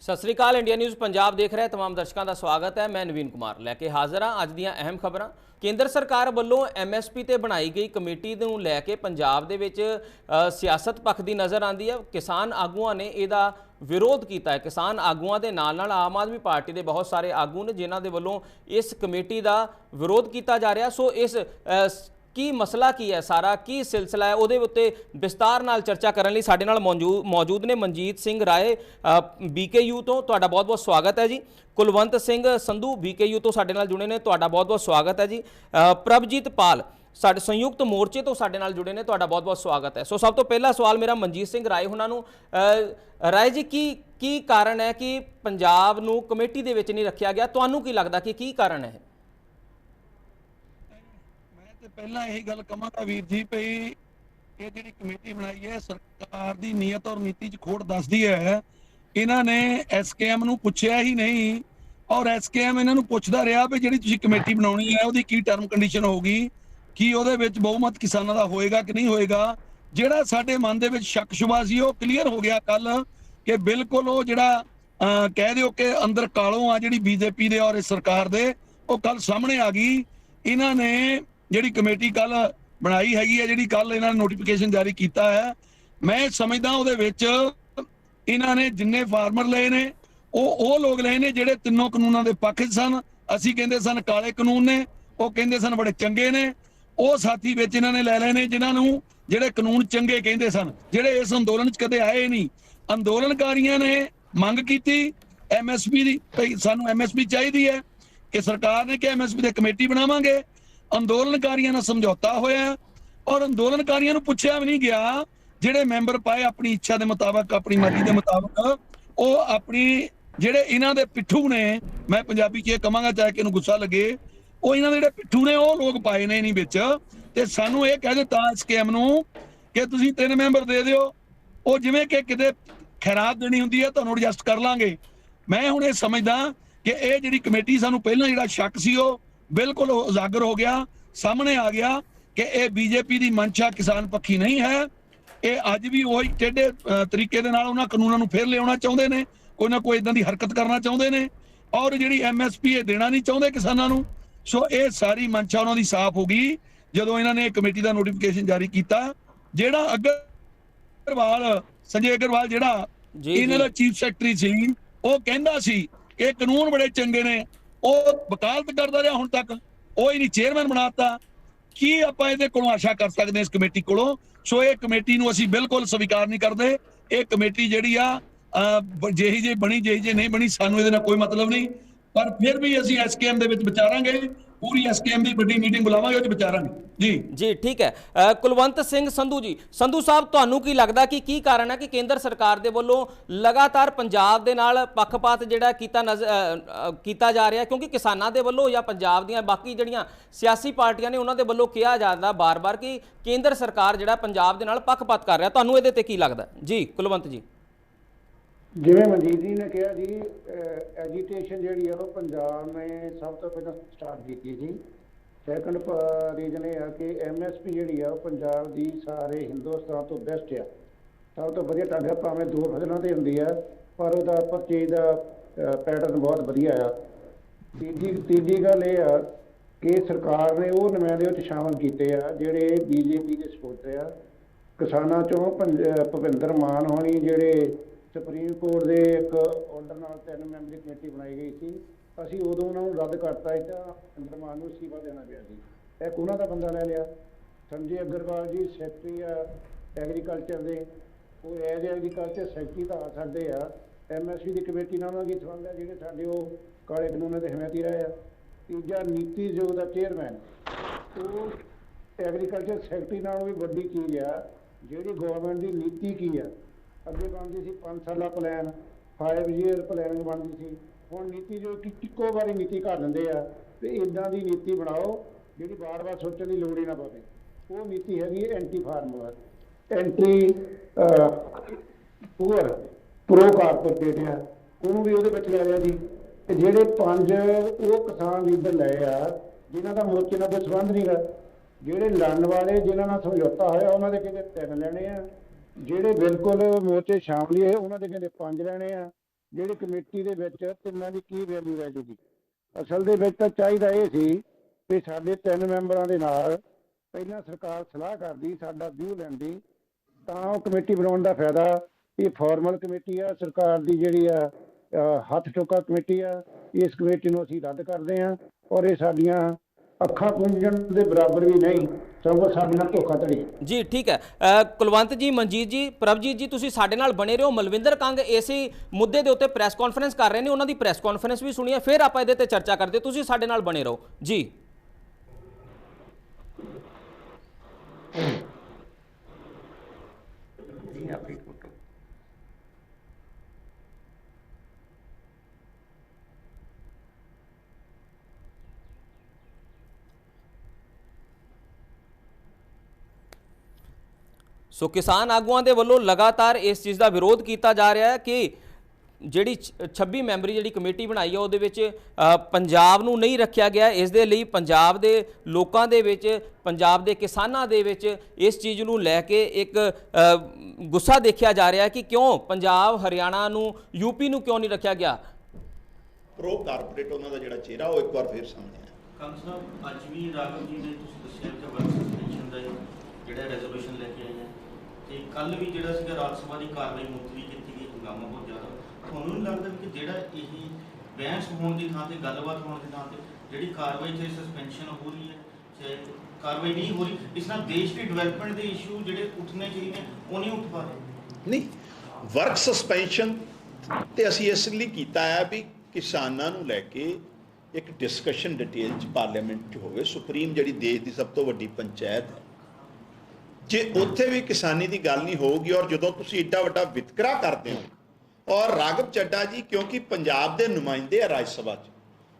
सत श्री अकाल। India news Punjab देख रहे तमाम दर्शकों का स्वागत है। मैं नवीन कुमार लैके हाजिर हाँ अज दियां अहम खबरां। केंद्र सरकार वालों MSP ते बनाई गई कमेटी नूं लैके पंजाब दे विच सियासत पखदी नज़र आती है। किसान आगूआं ने इहदा विरोध किया है। किसान आगूआं दे नाल नाल आम आदमी पार्टी के बहुत सारे आगू ने जिन्हां दे वल्लों इस कमेटी का विरोध किया जा रहा। सो इस की मसला की है, सारा की सिलसिला है, ਉਹਦੇ ਉੱਤੇ विस्तार नाल चर्चा करने ਲਈ ਸਾਡੇ ਨਾਲ मौजूद ने मनजीत सिंह राय BKU ਤੋਂ। ਤੁਹਾਡਾ बहुत बहुत स्वागत है जी। कुलवंत सिंह संधू BKU ਤੋਂ ਸਾਡੇ ਨਾਲ जुड़े ने, ਤੁਹਾਡਾ बहुत बहुत स्वागत है जी। प्रभजीत पाल ਸਾਡੇ संयुक्त मोर्चे ਤੋਂ ਸਾਡੇ ਨਾਲ जुड़े ने, ਤੁਹਾਡਾ बहुत बहुत स्वागत है। सो सब तो पहला सवाल मेरा मनजीत सिंह राय हुणां ਨੂੰ, राय जी की कारण है कि पंजाब ਨੂੰ कमेटी ਦੇ ਵਿੱਚ नहीं रखा गया? ਤੁਹਾਨੂੰ ਕੀ लगता कि की कारण है? पहला यही गल कहांगा वीर जी भई ये जिहड़ी कमेटी बनाई है सरकार दी नीयत और नीति च खोट दसदी है। इन्हां ने SKM नूं पुछया ही नहीं और SKM इन्हां नूं पुछदा रहा भी जिहड़ी तुसीं कमेटी बनाउणी है उहदी की टर्म कंडीशन होगी, कि उहदे विच बहुमत किसानां दा होएगा कि नहीं होएगा। जिहड़ा साडे मन दे विच शक शुबा सी ओह क्लीयर हो गया कल कि बिल्कुल ओह जिहड़ा कह दिओ कि अंदर कालों आ जिहड़ी BJP दे और इस सरकार दे ओह कल सामने आ गई। इन्हां ने जिहड़ी कमेटी कल बनाई हैगी है, जिहड़ी कल इन्हां ने नोटिफिकेशन जारी कीता है, मैं समझदा उहदे विच इन्हां ने जिन्ने फार्मर लए ने ਉਹ ਲੋਕ ਲਏ ਨੇ ਜਿਹੜੇ ਤਿੰਨੋਂ ਕਾਨੂੰਨਾਂ ਦੇ ਪੱਖ 'ਚ ਸਨ। ਅਸੀਂ ਕਹਿੰਦੇ ਸਨ ਕਾਲੇ ਕਾਨੂੰਨ ਨੇ, ਉਹ ਕਹਿੰਦੇ ਸਨ ਬੜੇ ਚੰਗੇ ਨੇ। ਉਹ ਸਾਥੀ ਵਿੱਚ ਇਹਨਾਂ ਨੇ ਲੈ ਲਏ ਨੇ ਜਿਨ੍ਹਾਂ ਨੂੰ ਜਿਹੜੇ ਕਾਨੂੰਨ ਚੰਗੇ ਕਹਿੰਦੇ ਸਨ, ਜਿਹੜੇ ਇਸ ਅੰਦੋਲਨ 'ਚ ਕਦੇ ਆਏ ਨਹੀਂ। ਅੰਦੋਲਨਕਾਰੀਆਂ ਨੇ ਮੰਗ ਕੀਤੀ MSP ਦੀ, ਸਾਨੂੰ MSP ਚਾਹੀਦੀ ਹੈ ਕਿ ਸਰਕਾਰ ਨੇ ਕਿਹਾ MSP ਦੀ ਕਮੇਟੀ ਬਣਾਵਾਂਗੇ। ਅੰਦੋਲਨਕਾਰੀਆਂ ਨਾਲ ਸਮਝੌਤਾ ਹੋਇਆ ਔਰ ਅੰਦੋਲਨਕਾਰੀਆਂ ਨੂੰ ਪੁੱਛਿਆ ਵੀ ਨਹੀਂ ਗਿਆ। ਜਿਹੜੇ ਮੈਂਬਰ ਪਾਏ ਆਪਣੀ ਇੱਛਾ ਦੇ ਮੁਤਾਬਕ, ਆਪਣੀ ਮਰਜ਼ੀ ਦੇ ਮੁਤਾਬਕ, ਉਹ ਆਪਣੀ ਜਿਹੜੇ ਇਹਨਾਂ ਦੇ ਪਿੱਠੂ ਨੇ, ਮੈਂ ਪੰਜਾਬੀ 'ਚ ਇਹ ਕਹਾਂਗਾ ਚਾਹੇ ਕਿ ਇਹਨੂੰ ਗੁੱਸਾ ਲੱਗੇ, ਉਹ ਇਹਨਾਂ ਦੇ ਜਿਹੜੇ ਪਿੱਠੂ ਨੇ ਉਹ ਲੋਕ ਪਾਏ ਨੇ ਨਹੀਂ ਵਿੱਚ। ਤੇ ਸਾਨੂੰ ਇਹ ਕਹਿ ਦਿੱਤਾ SKM ਨੂੰ ਕਿ ਤੁਸੀਂ 3 ਮੈਂਬਰ ਦੇ ਦਿਓ, ਉਹ ਜਿਵੇਂ ਕਿ ਕਿਤੇ ਖੈਰਾਤ ਦੇਣੀ ਹੁੰਦੀ ਹੈ ਤੁਹਾਨੂੰ ਐਡਜਸਟ ਕਰ ਲਾਂਗੇ। ਮੈਂ ਹੁਣ ਇਹ ਸਮਝਦਾ ਕਿ ਇਹ ਜਿਹੜੀ ਕਮੇਟੀ ਸਾਨੂੰ ਪਹਿਲਾਂ ਜਿਹੜਾ ਸ਼ੱਕ ਸੀ ਉਹ बिल्कुल उजागर हो गया, सामने आ गया कि यह BJP की मंशा किसान पक्षी नहीं है। ये अज भी वही टेढ़े तरीके दे नाल उन्हां कानूनां नूं फिर लियाउणा चाहुंदे ने, कोई ना कोई इदां दी हरकत करना चाहुंदे ने और जिहड़ी MSP ये देना नहीं चाहुंदे किसानां नूं। सो ये सारी मंशा उन्हां दी साफ हो गई जदों इन्हां ने कमेटी दा नोटिफिकेशन जारी कीता। जिहड़ा अग्रवाल संजय अग्रवाल जिहड़ा इन्हां दा चीफ सैकटरी सी, ਉਹ ਕਹਿੰਦਾ ਸੀ ਕਿ ਕਾਨੂੰਨ ਬੜੇ ਚੰਗੇ ਨੇ, ਉਹ ਵਕਾਲਤ ਕਰਦਾ ਰਿਹਾ ਹੁਣ ਤੱਕ, ਉਹ ਹੀ ਨਹੀਂ ਚੇਅਰਮੈਨ ਬਣਾਤਾ। ਕੀ ਆਪਾਂ ਇਹਦੇ ਕੋਲੋਂ ਆਸ਼ਾ ਕਰ ਸਕਦੇ ਹਾਂ ਇਸ ਕਮੇਟੀ ਕੋਲੋਂ? ਸੋ ਇਹ ਕਮੇਟੀ ਨੂੰ ਅਸੀਂ ਬਿਲਕੁਲ ਸਵੀਕਾਰ ਨਹੀਂ ਕਰਦੇ। ਇਹ ਕਮੇਟੀ ਜਿਹੜੀ ਆ ਜਿਹੀ ਜੇ ਬਣੀ ਜਿਹੀ ਜੇ ਨਹੀਂ ਬਣੀ ਸਾਨੂੰ ਇਹਦੇ ਨਾਲ ਕੋਈ ਮਤਲਬ ਨਹੀਂ, ਪਰ ਫਿਰ ਵੀ ਅਸੀਂ SKM ਦੇ ਵਿੱਚ ਵਿਚਾਰਾਂਗੇ, पूरी SKM की बड़ी मीटिंग बुलावांगे उस विचारांगे जी। जी ठीक है। कुलवंत सिंह संधू जी, संधू साहब ਤੁਹਾਨੂੰ ਕੀ ਲੱਗਦਾ ਕਿ ਕੀ ਕਾਰਨ ਹੈ ਕਿ ਕੇਂਦਰ ਸਰਕਾਰ ਦੇ ਵੱਲੋਂ ਲਗਾਤਾਰ ਪੰਜਾਬ ਦੇ ਨਾਲ ਪੱਖਪਾਤ ਜਿਹੜਾ ਕੀਤਾ ਜਾ ਰਿਹਾ? ਕਿਉਂਕਿ ਕਿਸਾਨਾਂ ਦੇ ਵੱਲੋਂ ਜਾਂ ਪੰਜਾਬ ਦੀਆਂ ਬਾਕੀ ਜਿਹੜੀਆਂ ਸਿਆਸੀ ਪਾਰਟੀਆਂ ਨੇ ਉਹਨਾਂ ਦੇ ਵੱਲੋਂ ਕਿਹਾ ਜਾਂਦਾ ਬਾਰ-ਬਾਰ ਕਿ ਕੇਂਦਰ ਸਰਕਾਰ ਜਿਹੜਾ ਪੰਜਾਬ ਦੇ ਨਾਲ ਪੱਖਪਾਤ ਕਰ ਰਿਹਾ। ਤੁਹਾਨੂੰ ਇਹਦੇ ਤੇ ਕੀ ਲੱਗਦਾ ਜੀ ਕੁਲਵੰਤ ਜੀ? ਜਿਵੇਂ ਮਨਜੀਤ ਜੀ ਨੇ ਕਿਹਾ ਜੀ, ਐਜੀਟੇਸ਼ਨ ਜਿਹੜੀ ਆ ਉਹ ਪੰਜਾਬ ਨੇ ਸਭ ਤੋਂ ਪਹਿਲਾਂ ਸਟਾਰਟ ਕੀਤੀ ਜੀ। ਸੈਕੰਡ ਰੀਜ਼ਨ ਇਹ ਆ ਕਿ MSP ਜਿਹੜੀ ਆ ਉਹ ਪੰਜਾਬ ਦੀ ਸਾਰੇ ਹਿੰਦੁਸਤਾਨ ਤੋਂ ਬੈਸਟ ਆ, ਸਭ ਤੋਂ ਵਧੀਆ ਢੰਗ। ਭਾਵੇਂ 2 ਫਸਲਾਂ ਤੇ ਹੁੰਦੀ ਆ ਪਰ ਉਹਦਾ ਪਰਚੇਜ ਦਾ ਪੈਟਰਨ ਬਹੁਤ ਵਧੀਆ ਆ। ਤੀਜੀ ਗੱਲ ਇਹ ਆ ਕਿ ਸਰਕਾਰ ਨੇ ਉਹ ਨੁਮਾਇੰਦੇ ਵਿੱਚ ਸ਼ਾਮਲ ਕੀਤੇ ਆ ਜਿਹੜੇ BJP ਦੇ ਸਪੋਰਟਰ ਆ। ਕਿਸਾਨਾਂ ਚੋਂ ਭੁਪਿੰਦਰ ਮਾਨ ਹੋਣੀ ਜਿਹੜੇ ਸੁਪਰੀਮ ਕੋਰਟ ਦੇ ਇੱਕ ਆਰਡਰ ਨਾਲ 3 ਮੈਂਬਰੀ ਕਮੇਟੀ ਬਣਾਈ ਗਈ ਸੀ, ਅਸੀਂ ਉਦੋਂ ਉਹਨਾਂ ਨੂੰ ਰੱਦ ਕਰਤਾ ਸੀ ਤਾਂ ਭੁਪਿੰਦਰ ਮਾਨ ਨੂੰ ਅਸਤੀਫਾ ਦੇਣਾ ਪਿਆ ਸੀ। ਇੱਕ ਉਹਨਾਂ ਦਾ ਬੰਦਾ ਲੈ ਲਿਆ। ਸੰਜੇ ਅਗਰਵਾਲ ਜੀ ਸੈਕਟਰੀ ਆ ਐਗਰੀਕਲਚਰ ਦੇ, ਉਹ ਐਜ਼ ਐਗਰੀਕਲਚਰ ਸੈਕਟਰੀ ਤਾਂ ਆ ਸਕਦੇ ਆ। MSP ਦੀ ਕਮੇਟੀ ਨਾਲ ਉਹਨਾਂ ਕੀ ਸੰਬੰਧ ਹੈ ਜਿਹੜੇ ਸਾਡੇ ਉਹ ਕਾਲੇ ਕਾਨੂੰਨਾਂ ਦੇ ਹਮਾਇਤੀ ਰਹੇ ਆ। ਤੀਜਾ ਨੀਤੀ ਆਯੋਗ ਦਾ ਚੇਅਰਮੈਨ, ਉਹ ਐਗਰੀਕਲਚਰ ਸੈਕਟਰੀ ਨਾਲੋਂ ਵੀ ਵੱਡੀ ਚੀਜ਼ ਆ ਜਿਹੜੀ ਗੌਰਮੈਂਟ ਦੀ ਨੀਤੀ ਕੀ ਆ। ਅੱਗੇ ਬਣਦੀ ਸੀ 5 ਸਾਲਾ ਪਲਾਨ, 5 ਈਅਰ ਪਲੈਨਿੰਗ ਬਣਦੀ ਸੀ। ਹੁਣ ਨੀਤੀ ਜੋ ਕਿ ਇੱਕੋ ਵਾਰੀ ਨੀਤੀ ਕਰ ਦਿੰਦੇ ਆ ਤੇ ਇੱਦਾਂ ਦੀ ਨੀਤੀ ਬਣਾਓ ਜਿਹੜੀ ਵਾਰ-ਵਾਰ ਸੋਚਣ ਦੀ ਲੋੜ ਹੀ ਨਾ ਪਵੇ। ਉਹ ਨੀਤੀ ਹੈਗੀ anti farmer, anti poor, pro corporate ਆ, ਉਹਨੂੰ ਵੀ ਉਹਦੇ ਵਿੱਚ ਲੈ ਲਿਆ ਜੀ। ਤੇ ਜਿਹੜੇ 5 ਉਹ ਕਿਸਾਨ ਲੀਡਰ ਲਏ ਆ ਜਿਨ੍ਹਾਂ ਦਾ ਮੋਰਚੇ ਨਾਲ ਕੋਈ ਸੰਬੰਧ ਨਹੀਂ ਗਾ। ਜਿਹੜੇ ਲੜਨ ਵਾਲੇ ਜਿਨ੍ਹਾਂ ਨਾਲ ਸਮਝੌਤਾ ਹੋਇਆ ਉਹਨਾਂ ਦੇ ਕਹਿੰਦੇ 3 ਲੈਣੇ ਆ, ਜਿਹੜੇ ਬਿਲਕੁਲ ਮੋਰਚੇ ਸ਼ਾਮਲੀ ਹੈ ਉਹਨਾਂ ਦੇ ਕਹਿੰਦੇ 5 ਲੈਣੇ ਆ, ਜਿਹੜੀ ਕਮੇਟੀ ਦੇ ਵਿੱਚ ਤਿੰਨਾਂ ਦੀ ਕੀ ਵੈਲਿਊ ਰਹਿ ਜੂਗੀ। ਅਸਲ ਦੇ ਵਿੱਚ ਤਾਂ ਚਾਹੀਦਾ ਇਹ ਸੀ ਵੀ ਸਾਡੇ 3 ਮੈਂਬਰਾਂ ਦੇ ਨਾਲ ਪਹਿਲਾਂ ਸਰਕਾਰ ਸਲਾਹ ਕਰਦੀ, ਸਾਡਾ ਵਿਊ ਲੈਂਦੀ, ਤਾਂ ਉਹ ਕਮੇਟੀ ਬਣਾਉਣ ਦਾ ਫਾਇਦਾ। ਇਹ ਫਾਰਮਲ ਕਮੇਟੀ ਆ, ਸਰਕਾਰ ਦੀ ਜਿਹੜੀ ਆ ਹੱਥ ਟੋਕਾ ਕਮੇਟੀ ਆ। ਇਸ ਕਮੇਟੀ ਨੂੰ ਅਸੀਂ ਰੱਦ ਕਰਦੇ ਹਾਂ ਔਰ ਇਹ ਸਾਡੀਆਂ ਅੱਖਾਂ ਪੁੰਝਣ ਦੇ ਬਰਾਬਰ ਵੀ ਨਹੀਂ, ਸਗੋਂ ਸਾਡੇ ਨਾਲ ਧੋਖਾਧੜੀ। ਜੀ ਠੀਕ ਹੈ। ਕੁਲਵੰਤ ਜੀ, ਮਨਜੀਤ ਜੀ, ਪ੍ਰਭਜੀਤ ਜੀ, ਤੁਸੀਂ ਸਾਡੇ ਨਾਲ ਬਣੇ ਰਹੋ। ਮਲਵਿੰਦਰ ਕੰਗ ਇਸੇ ਮੁੱਦੇ ਦੇ ਉੱਤੇ ਪ੍ਰੈਸ ਕਾਨਫਰੰਸ ਕਰ ਰਹੇ ਨੇ, ਉਹਨਾਂ ਦੀ ਪ੍ਰੈਸ ਕਾਨਫਰੰਸ ਵੀ ਸੁਣੀਏ, ਫਿਰ ਆਪਾਂ ਇਹਦੇ ਤੇ ਚਰਚਾ ਕਰਦੇ। ਤੁਸੀਂ ਸਾਡੇ ਨਾਲ ਬਣੇ ਰਹੋ ਜੀ। ਸੋ ਕਿਸਾਨ ਆਗੂਆਂ ਦੇ ਵੱਲੋਂ ਲਗਾਤਾਰ ਇਸ ਚੀਜ਼ ਦਾ ਵਿਰੋਧ ਕੀਤਾ ਜਾ ਰਿਹਾ ਹੈ ਕਿ ਜਿਹੜੀ 26 ਮੈਂਬਰੀ ਜਿਹੜੀ ਕਮੇਟੀ ਬਣਾਈ ਹੈ ਉਹਦੇ ਵਿੱਚ ਪੰਜਾਬ ਨੂੰ ਨਹੀਂ ਰੱਖਿਆ ਗਿਆ। ਇਸ ਦੇ ਲਈ ਪੰਜਾਬ ਦੇ ਲੋਕਾਂ ਦੇ ਵਿੱਚ, ਪੰਜਾਬ ਦੇ ਕਿਸਾਨਾਂ ਦੇ ਵਿੱਚ ਇਸ ਚੀਜ਼ ਨੂੰ ਲੈ ਕੇ ਇੱਕ ਗੁੱਸਾ ਦੇਖਿਆ ਜਾ ਰਿਹਾ ਹੈ ਕਿ ਕਿਉਂ ਪੰਜਾਬ, ਹਰਿਆਣਾ ਨੂੰ, ਯੂਪੀ ਨੂੰ ਕਿਉਂ ਨਹੀਂ ਰੱਖਿਆ ਗਿਆ। ਪ੍ਰੋ ਕਾਰਪੋਰੇਟ ਉਹਨਾਂ ਦਾ ਜਿਹੜਾ ਚਿਹਰਾ ਉਹ ਇੱਕ ਵਾਰ ਫਿਰ ਸਾਹਮਣੇ ਆਇਆ। ਕੰਗ ਸਾਹਿਬ, ਅੱਜ ਵੀ ਰਾਘਵ ਜੀ ਨੇ ਤੁਸੀਂ ਦੱਸਿਆ ਕਿ ਵਰਕ ਸਸਪੈਂਸ਼ਨ ਦਾ ਜਿਹੜਾ ਰੈਜ਼ੋਲੂਸ਼ਨ ਲੈ ਕੇ ਆਏ ਹੈ, ਤੇ ਕੱਲ ਵੀ ਜਿਹੜਾ ਸੀਗਾ ਰਾਜ ਸਭਾ ਦੀ ਕਾਰਵਾਈ ਮੁਲਤਵੀ ਕੀਤੀ ਗਈ, ਹੰਗਾਮਾ ਬਹੁਤ ਜ਼ਿਆਦਾ। ਤੁਹਾਨੂੰ ਨਹੀਂ ਲੱਗਦਾ ਕਿ ਜਿਹੜਾ ਇਹ ਬਹਿਸ ਹੋਣ ਦੀ ਥਾਂ ਤੇ, ਗੱਲਬਾਤ ਹੋਣ ਦੀ ਥਾਂ ਤੇ ਜਿਹੜੀ ਕਾਰਵਾਈ ਚਾਹੇ ਸਸਪੈਂਸ਼ਨ ਹੋ ਰਹੀ ਹੈ, ਚਾਹੇ ਕਾਰਵਾਈ ਨਹੀਂ ਹੋ ਰਹੀ, ਇਸ ਨਾਲ ਦੇਸ਼ ਦੀ ਡਿਵੈਲਪਮੈਂਟ ਦੇ ਇਸ਼ੂ ਜਿਹੜੇ ਉੱਠਣੇ ਚਾਹੀਦੇ ਉਹ ਨਹੀਂ ਉੱਠ ਪਾ ਰਹੇ? ਨਹੀਂ, ਵਰਕ ਸਸਪੈਂਸ਼ਨ ਤੇ ਅਸੀਂ ਇਸ ਲਈ ਕੀਤਾ ਹੈ ਵੀ ਕਿਸਾਨਾਂ ਨੂੰ ਲੈ ਕੇ ਇੱਕ ਡਿਸਕਸ਼ਨ ਡਿਟੇਲ 'ਚ ਪਾਰਲੀਮੈਂਟ 'ਚ ਹੋਵੇ। ਸੁਪਰੀਮ ਜਿਹੜੀ ਦੇਸ਼ ਦੀ ਸਭ ਤੋਂ ਵੱਡੀ ਪੰਚਾਇਤ ਹੈ, ਜੇ ਉੱਥੇ ਵੀ ਕਿਸਾਨੀ ਦੀ ਗੱਲ ਨਹੀਂ ਹੋਊਗੀ, ਔਰ ਜਦੋਂ ਤੁਸੀਂ ਏਡਾ ਵੱਡਾ ਵਿਤਕਰਾ ਕਰਦੇ ਹੋ, ਔਰ ਰਾਘਵ ਚੱਡਾ ਜੀ ਕਿਉਂਕਿ ਪੰਜਾਬ ਦੇ ਨੁਮਾਇੰਦੇ ਆ ਰਾਜ ਸਭਾ 'ਚ,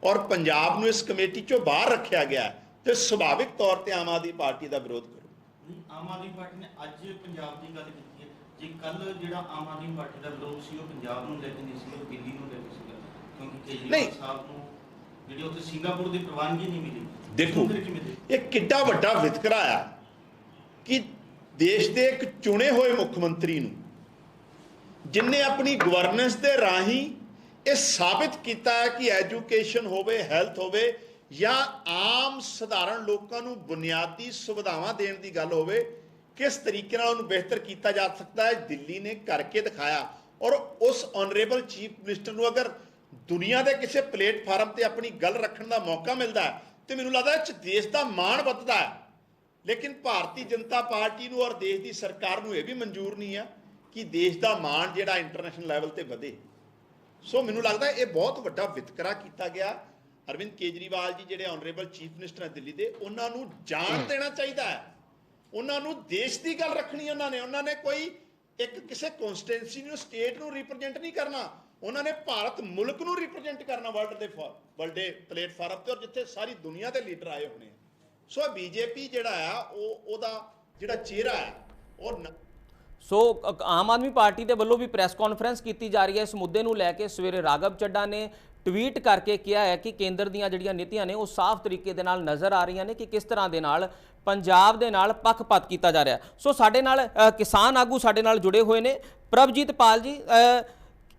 ਔਰ ਪੰਜਾਬ ਨੂੰ ਇਸ ਕਮੇਟੀ 'ਚੋਂ ਬਾਹਰ ਰੱਖਿਆ ਗਿਆ, ਤੇ ਸੁਭਾਵਿਕ ਤੌਰ ਤੇ ਆਮ ਆਦਮੀ ਪਾਰਟੀ ਦਾ ਵਿਰੋਧ ਕਰੋ। ਆਮ ਆਦਮੀ ਪਾਰਟੀ ਨੇ ਅੱਜ ਪੰਜਾਬ ਦੀ ਗੱਲ ਕੀਤੀ ਹੈ, ਜੇ ਕੱਲ ਜਿਹੜਾ ਆਮ ਆਦਮੀ ਪਾਰਟੀ ਦਾ ਵਿਰੋਧ ਸੀ ਉਹ ਪੰਜਾਬ ਨੂੰ ਲੈ ਕੇ ਨਹੀਂ ਸੀ, ਉਹ ਦਿੱਲੀ ਨੂੰ ਲੈ ਕੇ ਸੀਗਾ, ਕਿਉਂਕਿ ਕੇਜਰੀਵਾਲ ਸਾਹਿਬ ਨੂੰ ਜਿਹੜੀ ਉੱਥੇ ਸਿੰਗਾਪੁਰ ਦੀ ਪ੍ਰਵਾਨਗੀ ਨਹੀਂ ਮਿਲੀ। ਦੇਖੋ ਇਹ ਕਿੱਡਾ ਵੱਡਾ ਵਿਤਕਰਾ ਆ ਕਿ ਦੇਸ਼ ਦੇ ਇੱਕ ਚੁਣੇ ਹੋਏ ਮੁੱਖ ਮੰਤਰੀ ਨੂੰ, ਜਿਨਨੇ ਆਪਣੀ ਗਵਰਨੈਂਸ ਦੇ ਰਾਹੀਂ ਇਹ ਸਾਬਿਤ ਕੀਤਾ ਹੈ ਕਿ ਐਜੂਕੇਸ਼ਨ ਹੋਵੇ, ਹੈਲਥ ਹੋਵੇ, ਜਾਂ ਆਮ ਸਧਾਰਨ ਲੋਕਾਂ ਨੂੰ ਬੁਨਿਆਦੀ ਸੁਵਿਧਾਵਾਂ ਦੇਣ ਦੀ ਗੱਲ ਹੋਵੇ, ਕਿਸ ਤਰੀਕੇ ਨਾਲ ਉਹਨੂੰ ਬਿਹਤਰ ਕੀਤਾ ਜਾ ਸਕਦਾ ਹੈ, ਦਿੱਲੀ ਨੇ ਕਰਕੇ ਦਿਖਾਇਆ। ਔਰ ਉਸ ਆਨਰੇਬਲ ਚੀਫ ਮਿਨਿਸਟਰ ਨੂੰ ਅਗਰ ਦੁਨੀਆ ਦੇ ਕਿਸੇ ਪਲੇਟਫਾਰਮ ਤੇ ਆਪਣੀ ਗੱਲ ਰੱਖਣ ਦਾ ਮੌਕਾ ਮਿਲਦਾ ਹੈ ਤੇ ਮੈਨੂੰ ਲੱਗਦਾ ਇਹ 'ਚ ਦੇਸ਼ ਦਾ ਮਾਣ ਵੱਧਦਾ ਹੈ। ਲੇਕਿਨ ਭਾਰਤੀ ਜਨਤਾ ਪਾਰਟੀ ਨੂੰ ਔਰ ਦੇਸ਼ ਦੀ ਸਰਕਾਰ ਨੂੰ ਇਹ ਵੀ ਮਨਜ਼ੂਰ ਨਹੀਂ ਆ ਕਿ ਦੇਸ਼ ਦਾ ਮਾਣ ਜਿਹੜਾ ਇੰਟਰਨੈਸ਼ਨਲ ਲੈਵਲ ਤੇ ਵਧੇ। ਸੋ ਮੈਨੂੰ ਲੱਗਦਾ ਇਹ ਬਹੁਤ ਵੱਡਾ ਵਿਤਕਰਾ ਕੀਤਾ ਗਿਆ। ਅਰਵਿੰਦ ਕੇਜਰੀਵਾਲ ਜੀ ਜਿਹੜੇ ਆਨਰੇਬਲ ਚੀਫ ਮਿਨਿਸਟਰ ਹੈ ਦਿੱਲੀ ਦੇ, ਉਹਨਾਂ ਨੂੰ ਜਾਣ ਦੇਣਾ ਚਾਹੀਦਾ ਹੈ। ਉਹਨਾਂ ਨੂੰ ਦੇਸ਼ ਦੀ ਗੱਲ ਰੱਖਣੀ ਉਹਨਾਂ ਨੇ ਕੋਈ ਇੱਕ ਕਿਸੇ ਕਨਸਟੀਟੂਐਂਸੀ ਨੂੰ, ਸਟੇਟ ਨੂੰ ਰਿਪਰੈਜ਼ੈਂਟ ਨਹੀਂ ਕਰਨਾ, ਉਹਨਾਂ ਨੇ ਭਾਰਤ ਮੁਲਕ ਨੂੰ ਰਿਪਰੈਜ਼ੈਂਟ ਕਰਨਾ ਵਰਲਡ ਦੇ ਪਲੇਟਫਾਰਮ ਤੇ, ਔਰ ਜਿੱਥੇ ਸਾਰੀ ਦੁਨੀਆ ਦੇ ਲੀਡਰ ਆਏ ਹੋਣੇ। ਸੋ ਬੀਜੇਪੀ ਜਿਹੜਾ ਆ ਉਹਦਾ ਜਿਹੜਾ ਚਿਹਰਾ ਹੈ ਉਹ ਸੋ ਆਮ ਆਦਮੀ ਪਾਰਟੀ ਦੇ ਵੱਲੋਂ ਵੀ ਪ੍ਰੈਸ ਕਾਨਫਰੰਸ ਕੀਤੀ ਜਾ ਰਹੀ ਹੈ ਇਸ ਮੁੱਦੇ ਨੂੰ ਲੈ ਕੇ। ਸਵੇਰੇ ਰਾਘਵ ਚੱਡਾ ਨੇ ਟਵੀਟ ਕਰਕੇ ਕਿਹਾ ਹੈ ਕਿ ਕੇਂਦਰ ਦੀਆਂ ਜਿਹੜੀਆਂ ਨੀਤੀਆਂ ਨੇ ਉਹ ਸਾਫ਼ ਤਰੀਕੇ ਦੇ ਨਾਲ ਨਜ਼ਰ ਆ ਰਹੀਆਂ ਨੇ ਕਿ ਕਿਸ ਤਰ੍ਹਾਂ ਦੇ ਨਾਲ ਪੰਜਾਬ ਦੇ ਨਾਲ ਪੱਖਪਾਤ ਕੀਤਾ ਜਾ ਰਿਹਾ। ਸੋ ਸਾਡੇ ਨਾਲ ਕਿਸਾਨ ਆਗੂ ਸਾਡੇ ਨਾਲ ਜੁੜੇ ਹੋਏ ਨੇ। ਪ੍ਰਭਜੀਤ ਪਾਲ ਜੀ,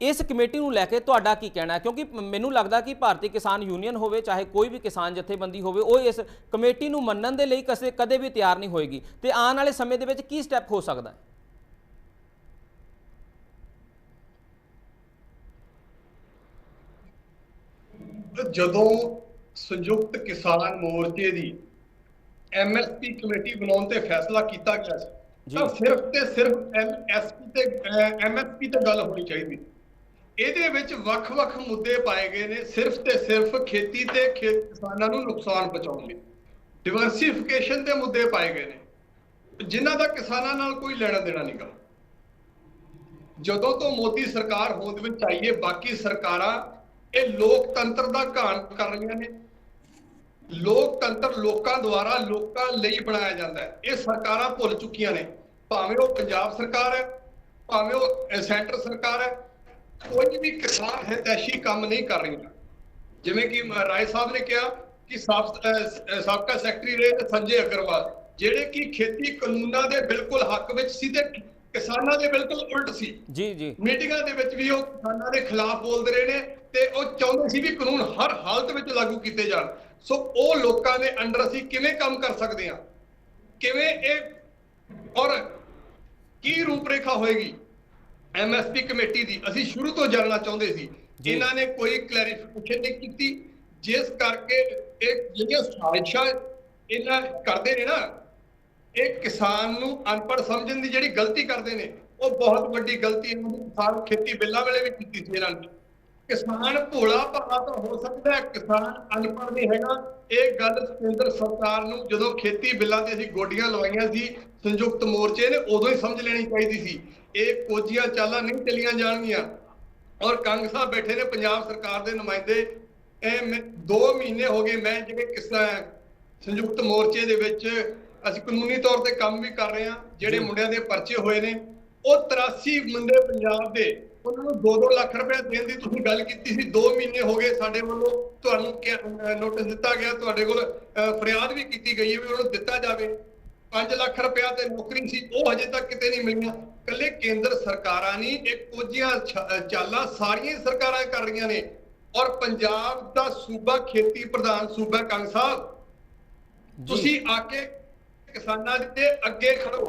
ਇਸ ਕਮੇਟੀ ਨੂੰ ਲੈ ਕੇ ਤੁਹਾਡਾ ਕੀ ਕਹਿਣਾ ਹੈ? ਕਿਉਂਕਿ ਮੈਨੂੰ ਲੱਗਦਾ ਕਿ ਭਾਰਤੀ ਕਿਸਾਨ ਯੂਨੀਅਨ ਹੋਵੇ, ਚਾਹੇ ਕੋਈ ਵੀ ਕਿਸਾਨ ਜਥੇਬੰਦੀ ਹੋਵੇ, ਉਹ ਇਸ ਕਮੇਟੀ ਨੂੰ ਮੰਨਣ ਦੇ ਲਈ ਕਦੇ ਵੀ ਤਿਆਰ ਨਹੀਂ ਹੋਏਗੀ। ਤੇ ਆਉਣ ਵਾਲੇ ਸਮੇਂ ਦੇ ਵਿੱਚ ਕੀ ਸਟੈਪ ਹੋ ਸਕਦਾ ਹੈ? ਜਦੋਂ ਸੰਯੁਕਤ ਕਿਸਾਨ ਮੋਰਚੇ ਦੀ ਐਮਐਸਪੀ ਕਮੇਟੀ ਬਣਾਉਣ ਤੇ ਫੈਸਲਾ ਕੀਤਾ ਗਿਆ ਸੀ, ਤਾਂ ਸਿਰਫ ਤੇ ਸਿਰਫ ਐਮਐਸਪੀ ਤੇ ਗੱਲ ਹੋਣੀ ਚਾਹੀਦੀ। ਇਹਦੇ ਵਿੱਚ ਵੱਖ-ਵੱਖ ਮੁੱਦੇ ਪਾਏ ਗਏ ਨੇ, ਸਿਰਫ ਤੇ ਸਿਰਫ ਖੇਤੀ ਤੇ ਕਿਸਾਨਾਂ ਨੂੰ ਨੁਕਸਾਨ ਪਹੁੰਚਾਉਣ ਲਈ। ਡਿਵਰਸਿਫਿਕੇਸ਼ਨ ਦੇ ਮੁੱਦੇ ਪਾਏ ਗਏ ਨੇ, ਜਿਨ੍ਹਾਂ ਦਾ ਕਿਸਾਨਾਂ ਨਾਲ ਕੋਈ ਲੈਣਾ ਦੇਣਾ ਨਹੀਂ ਗਾ। ਜਦੋਂ ਤੋਂ ਮੋਦੀ ਸਰਕਾਰ ਹੋਂਦ ਵਿੱਚ ਆਈ ਹੈ, ਬਾਕੀ ਸਰਕਾਰਾਂ ਇਹ ਲੋਕਤੰਤਰ ਦਾ ਘਾਣ ਕਰ ਰਹੀਆਂ ਨੇ। ਲੋਕਤੰਤਰ ਲੋਕਾਂ ਦੁਆਰਾ ਲੋਕਾਂ ਲਈ ਬਣਾਇਆ ਜਾਂਦਾ ਹੈ, ਇਹ ਸਰਕਾਰਾਂ ਭੁੱਲ ਚੁੱਕੀਆਂ ਨੇ। ਭਾਵੇਂ ਉਹ ਪੰਜਾਬ ਸਰਕਾਰ ਹੈ, ਭਾਵੇਂ ਉਹ ਸੈਂਟਰ ਸਰਕਾਰ ਹੈ, ਕੋਈ ਵੀ ਕਿਸਾਨ ਹਿਤੈਸ਼ੀ ਕੰਮ ਨਹੀਂ ਕਰ ਰਹੀਆਂ। ਜਿਵੇਂ ਕਿ ਰਾਏ ਸਾਹਿਬ ਨੇ ਕਿਹਾ ਕਿ ਸਾਬਕਾ ਸੈਕਟਰੀ ਰਹੇ ਸੰਜੇ ਅਗਰਵਾਲ, ਜਿਹੜੇ ਕਿ ਖੇਤੀ ਕਾਨੂੰਨਾਂ ਦੇ ਬਿਲਕੁਲ ਹੱਕ ਵਿੱਚ ਸਿੱਧੇ ਕਿਸਾਨਾਂ ਦੇ ਬਿਲਕੁਲ ਉਲਟ ਸੀ। ਜੀ ਜੀ ਮੀਟਿੰਗਾਂ ਦੇ ਵਿੱਚ ਵੀ ਉਹ ਕਿਸਾਨਾਂ ਦੇ ਖਿਲਾਫ ਬੋਲਦੇ ਰਹੇ ਨੇ ਤੇ ਉਹ ਚਾਹੁੰਦੇ ਸੀ ਵੀ ਕਾਨੂੰਨ ਹਰ ਹਾਲਤ ਵਿੱਚ ਲਾਗੂ ਕੀਤੇ ਜਾਣ। ਸੋ ਉਹ ਲੋਕਾਂ ਦੇ ਅੰਡਰ ਅਸੀਂ ਕਿਵੇਂ ਕੰਮ ਕਰ ਸਕਦੇ ਹਾਂ, ਕਿਵੇਂ ਇਹ ਔਰ ਕੀ ਰੂਪਰੇਖਾ ਹੋਏਗੀ MSP ਕਮੇਟੀ ਦੀ, ਅਸੀਂ ਸ਼ੁਰੂ ਤੋਂ ਜਾਣਨਾ ਚਾਹੁੰਦੇ ਸੀ। ਇਹਨਾਂ ਨੇ ਕੋਈ ਕਲੈਰੀਫਿਕੇਸ਼ਨ ਨਹੀਂ ਕੀਤੀ, ਜਿਸ ਕਰਕੇ ਇਹ ਜਿਹੜੀਆਂ ਸਾਜ਼ਿਸ਼ਾਂ ਇਹਨਾਂ ਕਰਦੇ ਨੇ ਨਾ, ਇਹ ਕਿਸਾਨ ਨੂੰ ਅਨਪੜ੍ਹ ਸਮਝਣ ਦੀ ਜਿਹੜੀ ਗਲਤੀ ਕਰਦੇ ਨੇ, ਉਹ ਬਹੁਤ ਵੱਡੀ ਗਲਤੀ ਇਹਨਾਂ ਦੀ ਕਿਸਾਨ ਖੇਤੀ ਬਿੱਲਾਂ ਵੇਲੇ ਵੀ ਕੀਤੀ ਸੀ ਇਹਨਾਂ ਨੇ। ਕਿਸਾਨ ਭੋਲਾ ਭਾਲਾ ਤਾਂ ਹੋ ਸਕਦਾ ਹੈ, ਕਿਸਾਨ ਅਨਪੜ੍ਹ ਨਹੀਂ ਹੈਗਾ। ਇਹ ਗੱਲ ਕੇਂਦਰ ਸਰਕਾਰ ਨੂੰ ਜਦੋਂ ਖੇਤੀ ਬਿੱਲਾਂ ਤੇ ਅਸੀਂ ਗੋਡੀਆਂ ਲਵਾਈਆਂ ਸੀ ਸੰਯੁਕਤ ਮੋਰਚੇ ਨੇ, ਉਦੋਂ ਹੀ ਸਮਝ ਲੈਣੀ ਚਾਹੀਦੀ ਸੀ ਇਹ ਕੋਝੀਆਂ ਚਾਲਾਂ ਨਹੀਂ ਚੱਲੀਆਂ ਜਾਣਗੀਆਂ। ਔਰ ਕੰਗ ਸਾਹਿਬ ਬੈਠੇ ਨੇ ਪੰਜਾਬ ਸਰਕਾਰ ਦੇ ਨੁਮਾਇੰਦੇ, 2 ਮਹੀਨੇ ਹੋ ਗਏ ਮੈਂ ਜਿਹੜੇ ਸੰਯੁਕਤ ਮੋਰਚੇ ਦੇ ਵਿੱਚ ਅਸੀਂ ਕਾਨੂੰਨੀ ਤੌਰ ਤੇ ਕੰਮ ਵੀ ਕਰ ਰਹੇ ਹਾਂ। ਜਿਹੜੇ ਮੁੰਡਿਆਂ ਦੇ ਪਰਚੇ ਹੋਏ ਨੇ, ਉਹ 83 ਮੁੰਡੇ ਪੰਜਾਬ ਦੇ, ਉਹਨਾਂ ਨੂੰ 2-2 ਲੱਖ ਰੁਪਏ ਦੇਣ ਦੀ ਤੁਸੀਂ ਗੱਲ ਕੀਤੀ ਸੀ। 2 ਮਹੀਨੇ ਹੋ ਗਏ ਸਾਡੇ ਵੱਲੋਂ ਤੁਹਾਨੂੰ ਨੋਟਿਸ ਦਿੱਤਾ ਗਿਆ, ਤੁਹਾਡੇ ਕੋਲ ਫਰਿਆਦ ਵੀ ਕੀਤੀ ਗਈ ਹੈ ਵੀ ਉਹਨੂੰ ਦਿੱਤਾ ਜਾਵੇ। 5 ਲੱਖ ਰੁਪਇਆ ਤੇ ਨੌਕਰੀ ਸੀ, ਉਹ ਹਜੇ ਤੱਕ ਕਿਤੇ ਨਹੀਂ ਮਿਲੀਆਂ। ਇਕੱਲੇ ਕੇਂਦਰ ਸਰਕਾਰਾਂ ਨਹੀਂ, ਇਹ ਕੋਝੀਆਂ ਚਾਲਾਂ ਸਾਰੀਆਂ ਸਰਕਾਰਾਂ ਕਰ ਰਹੀਆਂ ਨੇ। ਔਰ ਪੰਜਾਬ ਦਾ ਸੂਬਾ ਖੇਤੀ ਪ੍ਰਧਾਨ ਸੂਬਾ ਕੰਗ ਸਾਹਿਬ, ਤੁਸੀਂ ਆ ਕੇ ਕਿਸਾਨਾਂ ਦੇ ਅੱਗੇ ਖੜੋ।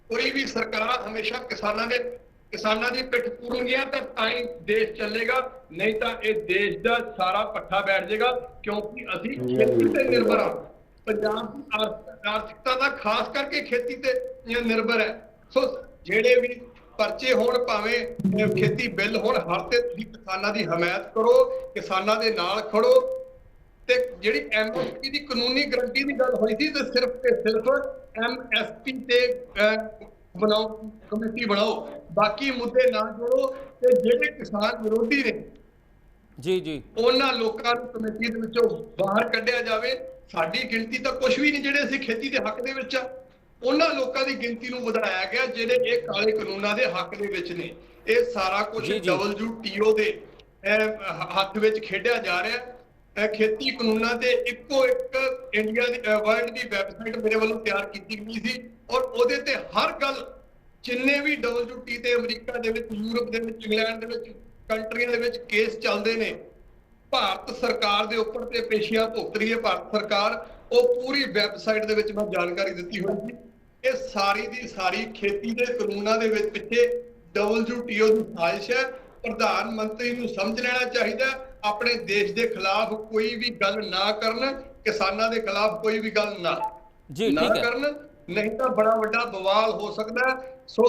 ਕੋਈ ਵੀ ਸਰਕਾਰ ਹਮੇਸ਼ਾ ਕਿਸਾਨਾਂ ਦੀ ਪਿੱਠ ਪੂਰਨਗੀਆਂ ਤਾਂ ਹੀ ਦੇਸ਼ ਚੱਲੇਗਾ, ਨਹੀਂ ਤਾਂ ਇਹ ਦੇਸ਼ ਦਾ ਸਾਰਾ ਪੱਠਾ ਬੈਠ ਜਾਏਗਾ। ਕਿਉਂਕਿ ਅਸੀਂ ਖੇਤੀ ਤੇ ਨਿਰਭਰ ਹਾਂ। ਪੰਜਾਬ ਦੀ ਆਰਥਿਕਤਾ ਦਾ ਖਾਸ ਕਰਕੇ ਖੇਤੀ ਤੇ ਨਿਰਭਰ ਹੈ। ਸੋ ਜਿਹੜੇ ਵੀ ਪਰਚੇ ਹੋਣ, ਭਾਵੇਂ ਖੇਤੀ ਬਿੱਲ ਹੋਣ, ਹਰ ਤੇ ਤੁਸੀਂ ਕਿਸਾਨਾਂ ਦੀ ਹਮਾਇਤ ਕਰੋ, ਕਿਸਾਨਾਂ ਦੇ ਨਾਲ ਖੜੋ। ਤੇ ਜਿਹੜੀ MSP ਦੀ ਕਾਨੂੰਨੀ ਗਰੰਟੀ ਦੀ ਗੱਲ ਹੋਈ ਸੀ, ਤੇ ਸਿਰਫ MSP ਤੇ ਬਣਾਓ, ਕਮੇਟੀ ਬਣਾਓ, ਬਾਕੀ ਮੁੱਦੇ ਨਾ ਜੋੜੋ। ਤੇ ਜਿਹੜੇ ਕਿਸਾਨ ਵਿਰੋਧੀ ਨੇ ਜੀ ਉਹਨਾਂ ਲੋਕਾਂ ਨੂੰ ਕਮੇਟੀ ਦੇ ਵਿੱਚੋਂ ਬਾਹਰ ਕੱਢਿਆ ਜਾਵੇ। ਸਾਡੀ ਗਿਣਤੀ ਤਾਂ ਕੁਝ ਵੀ ਨਹੀਂ, ਜਿਹੜੇ ਅਸੀਂ ਖੇਤੀ ਦੇ ਹੱਕ ਦੇ ਵਿੱਚ ਆ, ਉਹਨਾਂ ਲੋਕਾਂ ਦੀ ਗਿਣਤੀ ਨੂੰ ਵਧਾਇਆ ਗਿਆ ਜਿਹੜੇ ਇਹ ਕਾਲੇ ਕਾਨੂੰਨਾਂ ਦੇ ਹੱਕ ਦੇ ਵਿੱਚ ਨੇ। ਇਹ ਸਾਰਾ ਕੁਝ WTO ਦੇ ਹੱਥ ਵਿੱਚ ਖੇਡਿਆ ਜਾ ਰਿਹਾ। ਖੇਤੀ ਕਾਨੂੰਨਾਂ ਤੇ ਇੱਕੋ ਇੱਕ ਇੰਡੀਆ ਦੀ ਵਰਲਡ ਦੀ ਵੈਬਸਾਈਟ ਮੇਰੇ ਵੱਲੋਂ ਤਿਆਰ ਕੀਤੀ ਗਈ ਸੀ, ਔਰ ਉਹਦੇ ਤੇ ਹਰ ਗੱਲ, ਜਿੰਨੇ ਵੀ WTO ਤੇ ਅਮਰੀਕਾ ਦੇ ਵਿੱਚ, ਯੂਰਪ ਦੇ ਵਿੱਚ, ਇੰਗਲੈਂਡ ਦੇ ਵਿੱਚ, ਕੰਟਰੀਆਂ ਦੇ ਵਿੱਚ ਕੇਸ ਚੱਲਦੇ ਨੇ, ਭਾਰਤ ਸਰਕਾਰ ਦੇ ਉੱਪਰ ਤੇ ਪੇਸ਼ੀਆਂ ਭੁਗਤ ਰਹੀ ਹੈ ਭਾਰਤ ਸਰਕਾਰ, ਉਹ ਪੂਰੀ ਵੈਬਸਾਈਟ ਦੇ ਵਿੱਚ ਮੈਂ ਜਾਣਕਾਰੀ ਦਿੱਤੀ ਹੋਈ ਸੀ। ਇਹ ਸਾਰੀ ਦੀ ਸਾਰੀ ਖੇਤੀ ਦੇ ਕਾਨੂੰਨਾਂ ਦੇ ਵਿੱਚ ਪਿੱਛੇ WTO ਦੀ ਸਾਜ਼ਿਸ਼ ਹੈ। ਪ੍ਰਧਾਨ ਮੰਤਰੀ ਨੂੰ ਸਮਝ ਲੈਣਾ ਚਾਹੀਦਾ, ਆਪਣੇ ਦੇਸ਼ ਦੇ ਖਿਲਾਫ ਕੋਈ ਵੀ ਗੱਲ ਨਾ ਕਰਨ, ਕਿਸਾਨਾਂ ਦੇ ਖਿਲਾਫ ਕੋਈ ਵੀ ਗੱਲ ਨਾ ਕਰਨ, ਨਹੀਂ ਤਾਂ ਬੜਾ ਵੱਡਾ ਬਵਾਲ ਹੋ ਸਕਦਾ ਹੈ। ਸੋ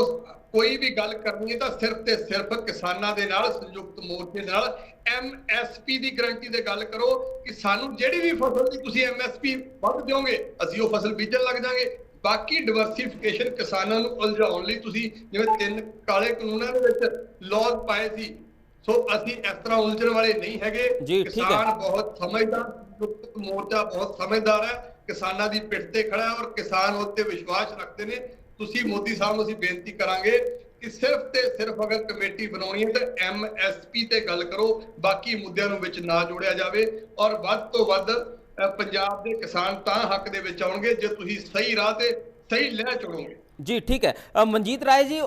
ਕੋਈ ਵੀ ਗੱਲ ਕਰਨੀ ਹੈ ਤਾਂ ਸਿਰਫ ਤੇ ਸਿਰਫ ਕਿਸਾਨਾਂ ਦੇ ਨਾਲ, ਸੰਯੁਕਤ ਮੋਰਚੇ ਦੇ ਨਾਲ MSP ਦੀ ਗਰੰਟੀ ਤੇ ਗੱਲ ਕਰੋ ਕਿ ਸਾਨੂੰ ਜਿਹੜੀ ਵੀ ਫਸਲ ਦੀ ਤੁਸੀਂ MSP ਵੱਧ ਦਿਓਗੇ, ਅਸੀਂ ਉਹ ਫਸਲ ਬੀਜਣ ਲੱਗ ਜਾਾਂਗੇ। ਬਾਕੀ ਡਿਵਰਸੀਫਿਕੇਸ਼ਨ ਕਿਸਾਨਾਂ ਨੂੰ ਉਲਝਾਉਣ ਲਈ ਤੁਸੀਂ ਜਿਵੇਂ 3 ਕਾਲੇ ਕਾਨੂੰਨਾਂ ਦੇ ਵਿੱਚ ਲਾਅ ਪਾਏ ਸੀ, ਸੋ ਅਸੀਂ ਇਸ ਤਰ੍ਹਾਂ ਉਲਝਣ ਵਾਲੇ ਨਹੀਂ ਹੈਗੇ। ਕਿਸਾਨ ਬਹੁਤ ਸਮਝਦਾਰ, ਸੰਯੁਕਤ ਮੋਰਚਾ ਬਹੁਤ ਸਮਝਦਾਰ ਹੈ, ਕਿਸਾਨਾਂ ਦੀ ਪਿੱਠ ਤੇ ਖੜਾ ਹੈ ਔਰ ਕਿਸਾਨ ਉਸ ਤੇ ਵਿਸ਼ਵਾਸ ਰੱਖਦੇ ਨੇ। ਤੁਸੀਂ ਮੋਦੀ ਸਾਹਿਬ ਨੂੰ ਅਸੀਂ ਬੇਨਤੀ ਕਰਾਂਗੇ ਕਿ ਸਿਰਫ ਤੇ ਸਿਰਫ ਅਗਰ ਕਮੇਟੀ ਬਣਾਉਣੀ ਹੈ ਤਾਂ MSP ਤੇ ਗੱਲ ਕਰੋ, ਬਾਕੀ ਮੁੱਦਿਆਂ ਨੂੰ ਵਿੱਚ ਨਾ ਜੋੜਿਆ ਜਾਵੇ। ਔਰ ਵੱਧ ਤੋਂ ਵੱਧ ਪੰਜਾਬ ਦੇ ਕਿਸਾਨ ਤਾਂ ਹੱਕ ਦੇ ਵਿੱਚ ਆਉਣਗੇ ਜੇ ਤੁਸੀਂ ਸਹੀ ਰਾਹ ਤੇ ਸਹੀ ਲੈਣਾ ਚੁਣੋਗੇ। ਜੀ ਠੀਕ ਹੈ। ਮਨਜੀਤ ਰਾਏ ਜੀ,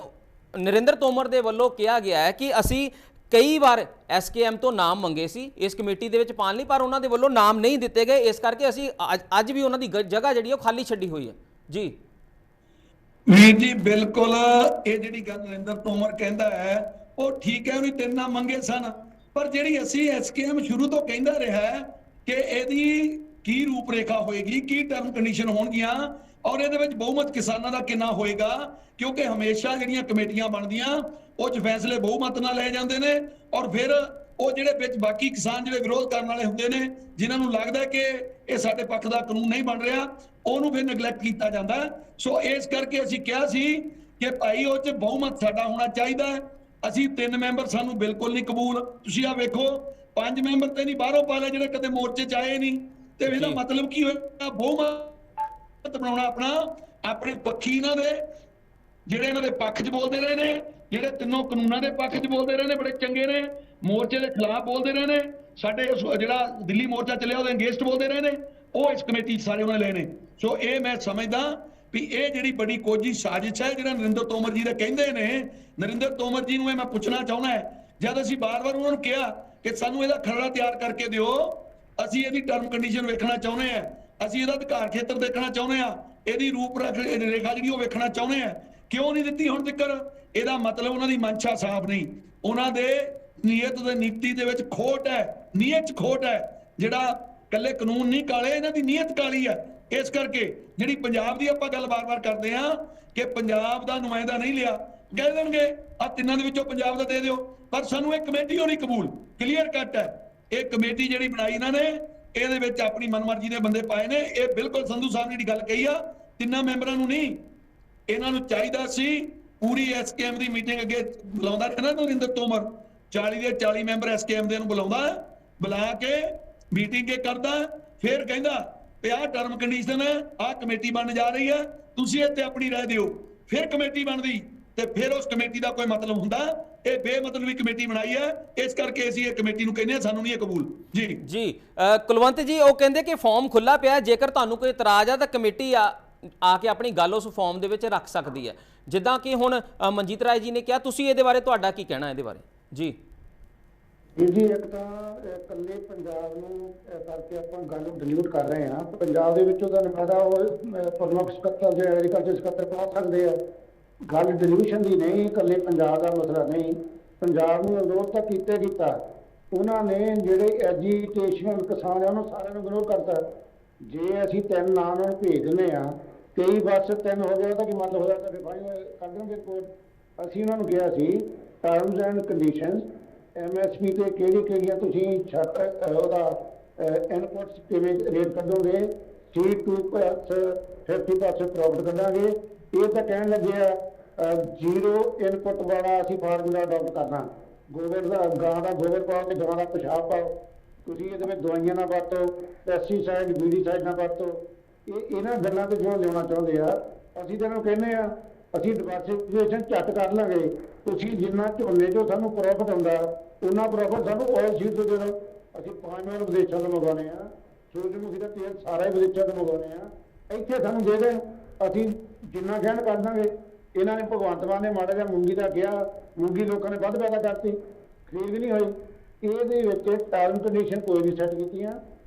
ਨਰਿੰਦਰ ਤੋਮਰ ਦੇ ਵੱਲੋਂ ਕਿਹਾ ਗਿਆ ਹੈ ਕਿ ਅਸੀਂ ਕਈ ਵਾਰ SKM ਤੋਂ ਨਾਮ ਮੰਗੇ ਸੀ ਇਸ ਕਮੇਟੀ ਦੇ ਵਿੱਚ ਪਾਉਣ ਲਈ, ਪਰ ਉਹਨਾਂ ਦੇ ਵੱਲੋਂ ਨਾਮ ਨਹੀਂ ਦਿੱਤੇ ਗਏ, ਇਸ ਕਰਕੇ ਅਸੀਂ ਅੱਜ ਵੀ ਉਹਨਾਂ ਦੀ ਜਗ੍ਹਾ ਜਿਹੜੀ ਉਹ ਖਾਲੀ ਛੱਡੀ ਹੋਈ ਹੈ। ਜੀ ਵੀਰ ਜੀ, ਬਿਲਕੁਲ ਇਹ ਜਿਹੜੀ ਗੱਲ ਨਰਿੰਦਰ ਤੋਮਰ ਕਹਿੰਦਾ ਹੈ ਉਹ ਠੀਕ ਹੈ, ਉਹਨੇ 3 ਨਾਮ ਮੰਗੇ ਸਨ, ਪਰ ਜਿਹੜੀ ਅਸੀਂ SKM ਸ਼ੁਰੂ ਤੋਂ ਕਹਿੰਦਾ ਰਿਹਾ ਕਿ ਇਹਦੀ ਕੀ ਰੂਪਰੇਖਾ ਹੋਏਗੀ, ਕੀ ਟਰਮ ਕੰਡੀਸ਼ਨ ਹੋਣਗੀਆਂ ਔਰ ਇਹਦੇ ਵਿੱਚ ਬਹੁਮਤ ਕਿਸਾਨਾਂ ਦਾ ਕਿੰਨਾ ਹੋਏਗਾ, ਕਿਉਂਕਿ ਹਮੇਸ਼ਾ ਜਿਹੜੀਆਂ ਕਮੇਟੀਆਂ ਬਣਦੀਆਂ ਉਹ 'ਚ ਫੈਸਲੇ ਬਹੁਮਤ ਨਾਲ ਲਏ ਜਾਂਦੇ ਨੇ ਔਰ ਫਿਰ ਉਹ ਜਿਹੜੇ ਵਿੱਚ ਬਾਕੀ ਕਿਸਾਨ ਜਿਹੜੇ ਵਿਰੋਧ ਕਰਨ ਵਾਲੇ ਹੁੰਦੇ ਨੇ, ਜਿਨ੍ਹਾਂ ਨੂੰ ਲੱਗਦਾ ਕਿ ਇਹ ਸਾਡੇ ਪੱਖ ਦਾ ਕਾਨੂੰਨ ਨਹੀਂ ਬਣ ਰਿਹਾ, ਉਹਨੂੰ ਫਿਰ ਨੈਗਲੈਕਟ ਕੀਤਾ ਜਾਂਦਾ। ਸੋ ਇਸ ਕਰਕੇ ਅਸੀਂ ਕਿਹਾ ਸੀ ਕਿ ਭਾਈ ਉਹ 'ਚ ਬਹੁਮਤ ਸਾਡਾ ਹੋਣਾ ਚਾਹੀਦਾ। ਅਸੀਂ 3 ਮੈਂਬਰ ਸਾਨੂੰ ਬਿਲਕੁਲ ਨਹੀਂ ਕਬੂਲ। ਤੁਸੀਂ ਆ ਵੇਖੋ 5 ਮੈਂਬਰ ਤੇ ਨਹੀਂ ਬਾਹਰੋਂ ਪਾ ਲਏ ਜਿਹੜੇ ਕਦੇ ਮੋਰਚੇ 'ਚ ਆਏ ਨਹੀਂ, ਤੇ ਇਹਦਾ ਮਤਲਬ ਕੀ ਹੋਇਆ? ਬਹੁਮਤ ਬਣਾਉਣਾ ਆਪਣੇ ਪੱਖੀ ਇਹਨਾਂ ਦੇ, ਜਿਹੜੇ ਇਹਨਾਂ ਦੇ ਪੱਖ 'ਚ ਬੋਲਦੇ ਰਹੇ ਨੇ, ਜਿਹੜੇ 3 ਕਾਨੂੰਨਾਂ ਦੇ ਪੱਖ 'ਚ ਬੋਲਦੇ ਰਹੇ ਨੇ, ਬੜੇ ਚੰਗੇ ਨੇ, ਮੋਰਚੇ ਦੇ ਖਿਲਾਫ ਬੋਲਦੇ ਰਹੇ ਨੇ, ਸਾਡੇ ਜਿਹੜਾ ਦਿੱਲੀ ਮੋਰਚਾ ਚੱਲਿਆ ਉਹਦੇ ਅਗੇਂਸਟ ਬੋਲਦੇ ਰਹੇ ਨੇ, ਉਹ ਇਸ ਕਮੇਟੀ 'ਚ ਸਾਰੇ ਉਹਨਾਂ ਨੇ ਲਏ ਨੇ। ਸੋ ਇਹ ਮੈਂ ਸਮਝਦਾ ਵੀ ਇਹ ਜਿਹੜੀ ਬੜੀ ਕੋਝੀ ਸਾਜ਼ਿਸ਼ ਹੈ ਜਿਹੜਾ ਨਰਿੰਦਰ ਤੋਮਰ ਜੀ ਦਾ ਕਹਿੰਦੇ ਨੇ। ਨਰਿੰਦਰ ਤੋਮਰ ਜੀ ਨੂੰ ਇਹ ਮੈਂ ਪੁੱਛਣਾ ਚਾਹੁੰਦਾ ਜਦ ਅਸੀਂ ਬਾਰ-ਬਾਰ ਉਹਨਾਂ ਨੂੰ ਕਿਹਾ ਕਿ ਸਾਨੂੰ ਇਹਦਾ ਖਰੜਾ ਤਿਆਰ ਕਰਕੇ ਦਿਓ, ਅਸੀਂ ਇਹਦੀ ਟਰਮ ਕੰਡੀਸ਼ਨ ਵੇਖਣਾ ਚਾਹੁੰਦੇ ਆ, ਅਸੀਂ ਇਹਦਾ ਅਧਿਕਾਰ ਖੇਤਰ ਦੇਖਣਾ ਚਾਹੁੰਦੇ ਆ, ਇਹਦੀ ਰੂਪ ਰੇਖਾ ਜਿਹੜੀ ਉਹ ਵੇਖਣਾ ਚਾਹੁੰਦੇ ਆ, ਕਿਉਂ ਨਹੀਂ ਦਿੱਤੀ ਹੁਣ ਤੱਕ? ਇਹਦਾ ਮਤਲਬ ਉਹਨਾਂ ਦੀ ਮਨਸ਼ਾ ਸਾਫ਼ ਨਹੀਂ, ਉਹਨਾਂ ਦੇ ਨੀਅਤ ਤੇ ਨੀਤੀ ਦੇ ਵਿੱਚ ਖੋਟ ਹੈ, ਨੀਅਤ 'ਚ ਖੋਟ ਹੈ। ਜਿਹੜਾ ਕੱਲੇ ਕਾਨੂੰਨ ਨਹੀਂ ਕਾਲੇ, ਇਹਨਾਂ ਦੀ ਨੀਅਤ ਕਾਲੀ ਹੈ। ਇਸ ਕਰਕੇ ਜਿਹੜੀ ਪੰਜਾਬ ਦੀ ਆਪਾਂ ਗੱਲ ਬਾਰ-ਬਾਰ ਕਰਦੇ ਆ ਕਿ ਪੰਜਾਬ ਦਾ ਨੁਮਾਇੰਦਾ ਨਹੀਂ ਲਿਆ, ਕਹਿ ਦੇਣਗੇ ਆ ਤਿੰਨਾਂ ਦੇ ਵਿੱਚੋਂ ਪੰਜਾਬ ਦਾ ਦੇ ਦਿਓ, ਪਰ ਸਾਨੂੰ ਇਹ ਕਮੇਟੀ ਹੋਣੀ ਕਬੂਲ, ਕਲੀਅਰ ਕੱਟ ਹੈ। ਇਹ ਕਮੇਟੀ ਜਿਹੜੀ ਬਣਾਈ ਇਹਨਾਂ ਨੇ, ਇਹਦੇ ਵਿੱਚ ਆਪਣੀ ਮਨਮਰਜ਼ੀ ਦੇ ਬੰਦੇ ਪਾਏ ਨੇ। ਇਹ ਬਿਲਕੁਲ ਸੰਧੂ ਸਾਹਿਬ ਨੇ ਜਿਹੜੀ ਗੱਲ ਕਹੀ ਆ, ਤਿੰਨਾਂ ਮੈਂਬਰਾਂ ਨੂੰ ਨਹੀਂ, ਇਹਨਾਂ ਨੂੰ ਚਾਹੀਦਾ ਸੀ ਪੂਰੀ ਐਸਕੇਐਮ ਦੀ ਮੀਟਿੰਗ ਅੱਗੇ ਬੁਲਾਉਂਦਾ ਰਹਿਣਾ ਨਰਿੰਦਰ ਤੋਮਰ, 40 ਦੇ 40 ਮੈਂਬਰ ਐਸਕੇਐਮ ਦੇ ਨੂੰ ਬੁਲਾਉਂਦਾ, ਬੁਲਾ ਕੇ ਮੀਟਿੰਗ ਕਰਦਾ, ਫਿਰ ਕਹਿੰਦਾ ਵੀ ਆਹ ਟਰਮ ਕੰਡੀਸ਼ਨ ਹੈ, ਆਹ ਕਮੇਟੀ ਬਣ ਜਾ ਰਹੀ ਹੈ, ਤੁਸੀਂ ਇੱਥੇ ਆਪਣੀ ਰਾਏ ਦਿਓ। ਫਿਰ ਕਮੇਟੀ ਬਣਦੀ ਤੇ ਫਿਰ ਉਸ ਕਮੇਟੀ ਦਾ ਕੋਈ ਮਤਲਬ ਹੁੰਦਾ। ਇਹ ਬੇਮਤਲਬੀ ਕਮੇਟੀ ਬਣਾਈ ਹੈ, ਇਸ ਕਰਕੇ ਅਸੀਂ ਇਹ ਕਮੇਟੀ ਨੂੰ ਕਹਿੰਦੇ ਹਾਂ ਸਾਨੂੰ ਨਹੀਂ ਇਹ ਕਬੂਲ। ਜੀ ਕੁਲਵੰਤ ਜੀ, ਉਹ ਕਹਿੰਦੇ ਕਿ ਫਾਰਮ ਖੁੱਲਾ ਪਿਆ, ਜੇਕਰ ਤੁਹਾਨੂੰ ਕੋਈ ਇਤਰਾਜ਼ ਆ ਤਾਂ ਕਮੇਟੀ ਆ ਕੇ ਆਪਣੀ ਗੱਲ ਉਸ ਫਾਰਮ ਦੇ ਵਿੱਚ ਰੱਖ ਸਕਦੀ ਹੈ, ਜਿੱਦਾਂ ਕਿ ਹੁਣ ਮਨਜੀਤ ਰਾਏ ਜੀ ਨੇ ਕਿਹਾ। ਤੁਸੀਂ ਇਹਦੇ ਬਾਰੇ ਤੁਹਾਡਾ ਕੀ ਕਹਿਣਾ ਇਹਦੇ ਬਾਰੇ? ਜੀ ਇੱਕ ਤਾਂ ਇਕੱਲੇ ਪੰਜਾਬ ਨੂੰ ਕਰਕੇ ਆਪਾਂ ਗੱਲ ਨੂੰ ਡਿਲੀਟ ਕਰ ਰਹੇ ਹਾਂ। ਪੰਜਾਬ ਦੇ ਵਿੱਚੋਂ ਤਾਂ ਨੁਮਾਇੰਦਾ ਉਹ ਪ੍ਰਮੁੱਖ ਸਕੱਤਰ ਜਾਂ ਐਗਰੀਕਲਚਰ ਸਕੱਤਰ ਪਾ ਸਕਦੇ ਆ। ਗੱਲ ਡਿਲੀਸ਼ਨ ਦੀ ਨਹੀਂ, ਇਕੱਲੇ ਪੰਜਾਬ ਦਾ ਮਸਲਾ ਨਹੀਂ। ਪੰਜਾਬ ਨੂੰ ਅਨੁਰੋਧ ਤਾਂ ਕੀਤਾ, ਉਹਨਾਂ ਨੇ ਜਿਹੜੇ ਐਜੀਟੇਸ਼ਨਲ ਕਿਸਾਨ ਆ ਉਹਨੂੰ ਸਾਰਿਆਂ ਨੂੰ ਇਗਨੋਰ ਕਰਤਾ। ਜੇ ਅਸੀਂ 3 ਨਾਂ ਨੂੰ ਭੇਜ ਦਿੰਦੇ ਆ, ਕਈ ਬਸ 3 ਹੋ ਗਿਆ ਤਾਂ ਕੀ ਮਤਲਬ ਹੋ ਜਾਂਦਾ, ਫਿਰ ਫਾਈਨਲ ਕਰ ਦੇਣਗੇ ਰਿਪੋਰਟ। ਅਸੀਂ ਉਹਨਾਂ ਨੂੰ ਕਿਹਾ ਸੀ ਟਰਮਸ ਐਂਡ ਕੰਡੀਸ਼ਨਸ, MSP ਤੇ ਕਿਹੜੀਆਂ ਤੁਸੀਂ ਉਹਦਾ ਇਨਪੁਟਸ ਕਿਵੇਂ ਰੇਟ ਕੱਢੋਗੇ, C2+50% ਪ੍ਰੋਫਿਟ ਕੱਢਾਂਗੇ। ਇਹ ਤਾਂ ਕਹਿਣ ਲੱਗੇ ਆ 0 ਇਨਪੁਟ ਵਾਲਾ ਅਸੀਂ ਫਾਰਮੂਲਾ ਅਡਾਪਟ ਕਰਨਾ। ਗੋਬਰ ਦਾ, ਗਾਂ ਦਾ ਗੋਬਰ ਪਾਓ ਤੇ ਗਾਂ ਦਾ ਪਿਸ਼ਾਬ ਪਾਓ, ਤੁਸੀਂ ਇਹਦੇ ਵਿੱਚ ਦਵਾਈਆਂ ਨਾ ਵਰਤੋ, ਪੈਸਟੀਸਾਈਡ ਵੀਡੀਸਾਈਡ ਨਾ ਵਰਤੋ। ਇਹਨਾਂ ਗੱਲਾਂ ਤੇ ਜੋ ਲਿਆਉਣਾ ਚਾਹੁੰਦੇ ਆ, ਅਸੀਂ ਤਾਂ ਇਹਨਾਂ ਨੂੰ ਕਹਿੰਦੇ ਆ ਅਸੀਂ ਡਿਵਰਸਿਫਿਕੇਸ਼ਨ ਝੱਟ ਕਰ ਲਾਂਗੇ। ਤੁਸੀਂ ਜਿੰਨਾ ਝੋਨੇ 'ਚੋਂ ਸਾਨੂੰ ਪ੍ਰੋਫਿਟ ਆਉਂਦਾ ਉਹਨਾਂ ਪ੍ਰੋਫਿਟ ਸਾਨੂੰ ਆਇਲ ਸੀਡ ਤੋਂ ਦੇ ਦਿਓ। ਅਸੀਂ 5 ਮਿੰਟ ਵਿਦੇਸ਼ਾਂ ਤੋਂ ਮੰਗਵਾਉਂਦੇ ਆ, ਸੂਰਜਮੁਖੀ ਦਾ ਤੇਲ ਸਾਰਾ ਹੀ ਵਿਦੇਸ਼ਾਂ ਤੋਂ ਮੰਗਵਾਉਂਦੇ ਆ, ਇੱਥੇ ਸਾਨੂੰ ਦੇ ਦੇਣ, ਅਸੀਂ ਜਿੰਨਾ ਕਹਿਣ ਕਰ ਦਾਂਗੇ। ਇਹਨਾਂ ਨੇ ਭਗਵੰਤ ਮਾਨ ਨੇ ਮਾੜਾ ਜਿਹਾ ਮੂੰਗੀ ਦਾ ਕਿਹਾ, ਮੂੰਗੀ ਲੋਕਾਂ ਨੇ ਵੱਧ ਪੈਦਾ ਕਰਤੀ, ਖਰੀਦ ਨਹੀਂ ਹੋਈ। ਇਹਦੇ ਵਿੱਚ ਟਰਮ ਕੰਡੀਸ਼ਨ ਕੋਈ ਨਹੀਂ ਸੈੱਟ ਕੀਤੀਆਂ।